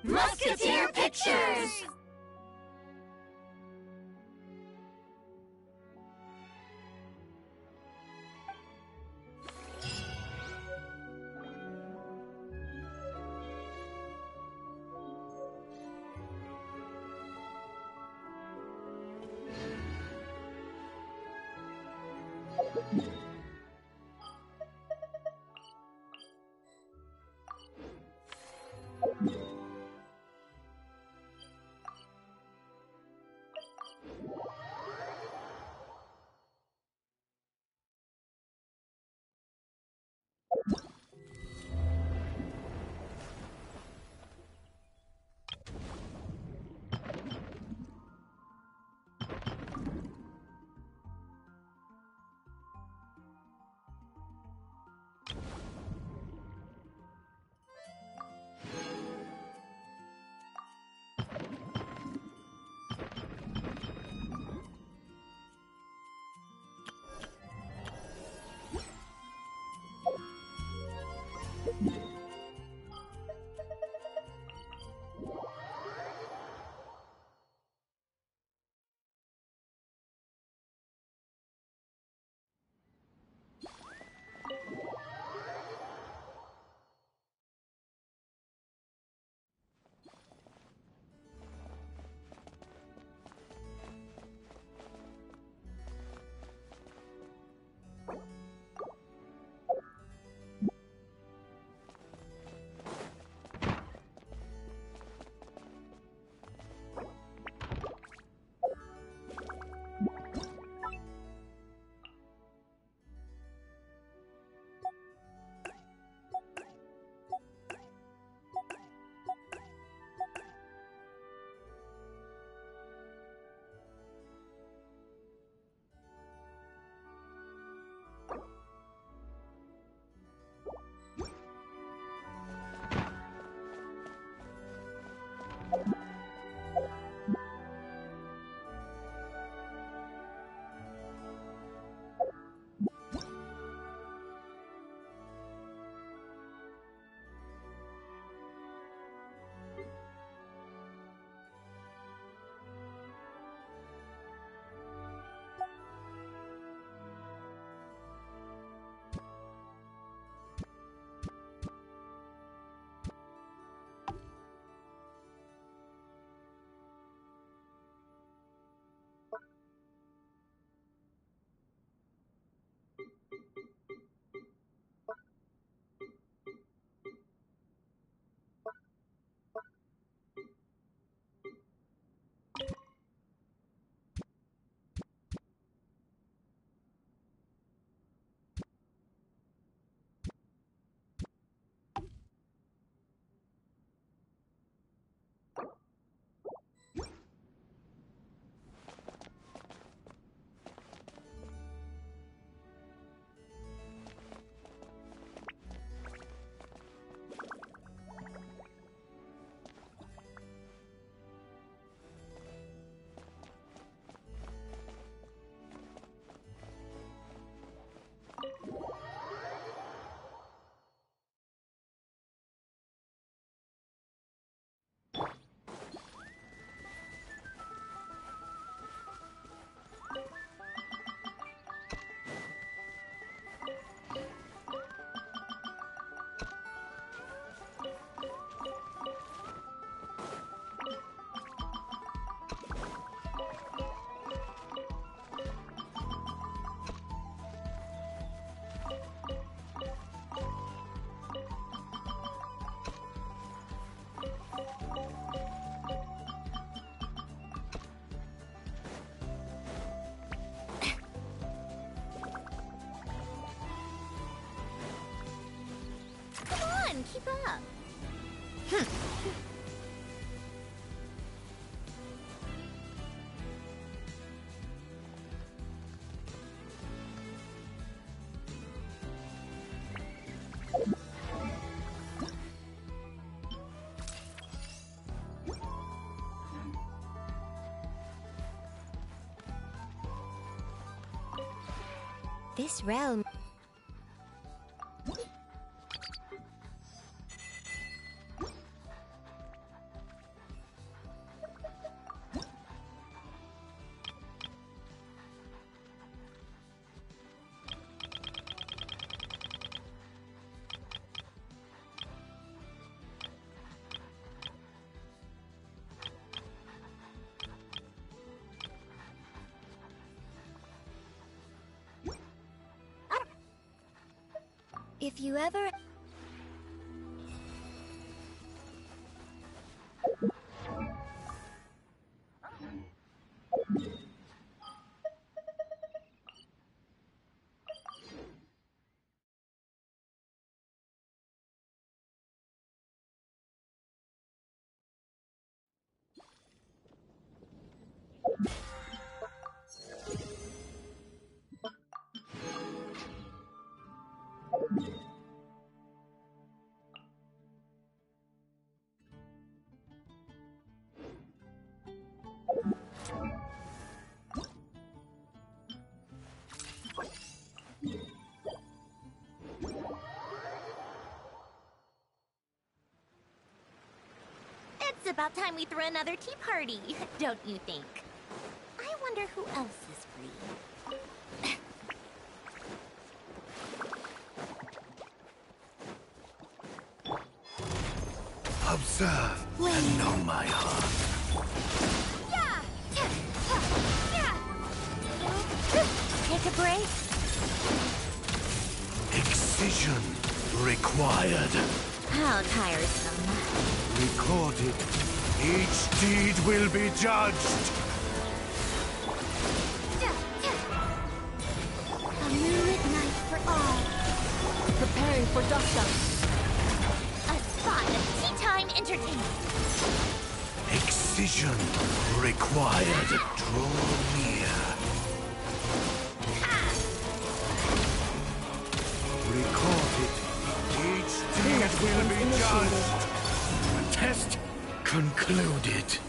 1... Musketeer Pictures! up. This realm... If you ever... It's about time we threw another tea party, don't you think? I wonder who else is free. Observe and know my heart. Take a break. Excision required. How tiresome. Recorded. Each deed will be judged. A moonlit night for all. Preparing for dusk-up. A spot of tea time entertainment. Excision required. Draw near. Recorded. Each deed will be judged. Test concluded.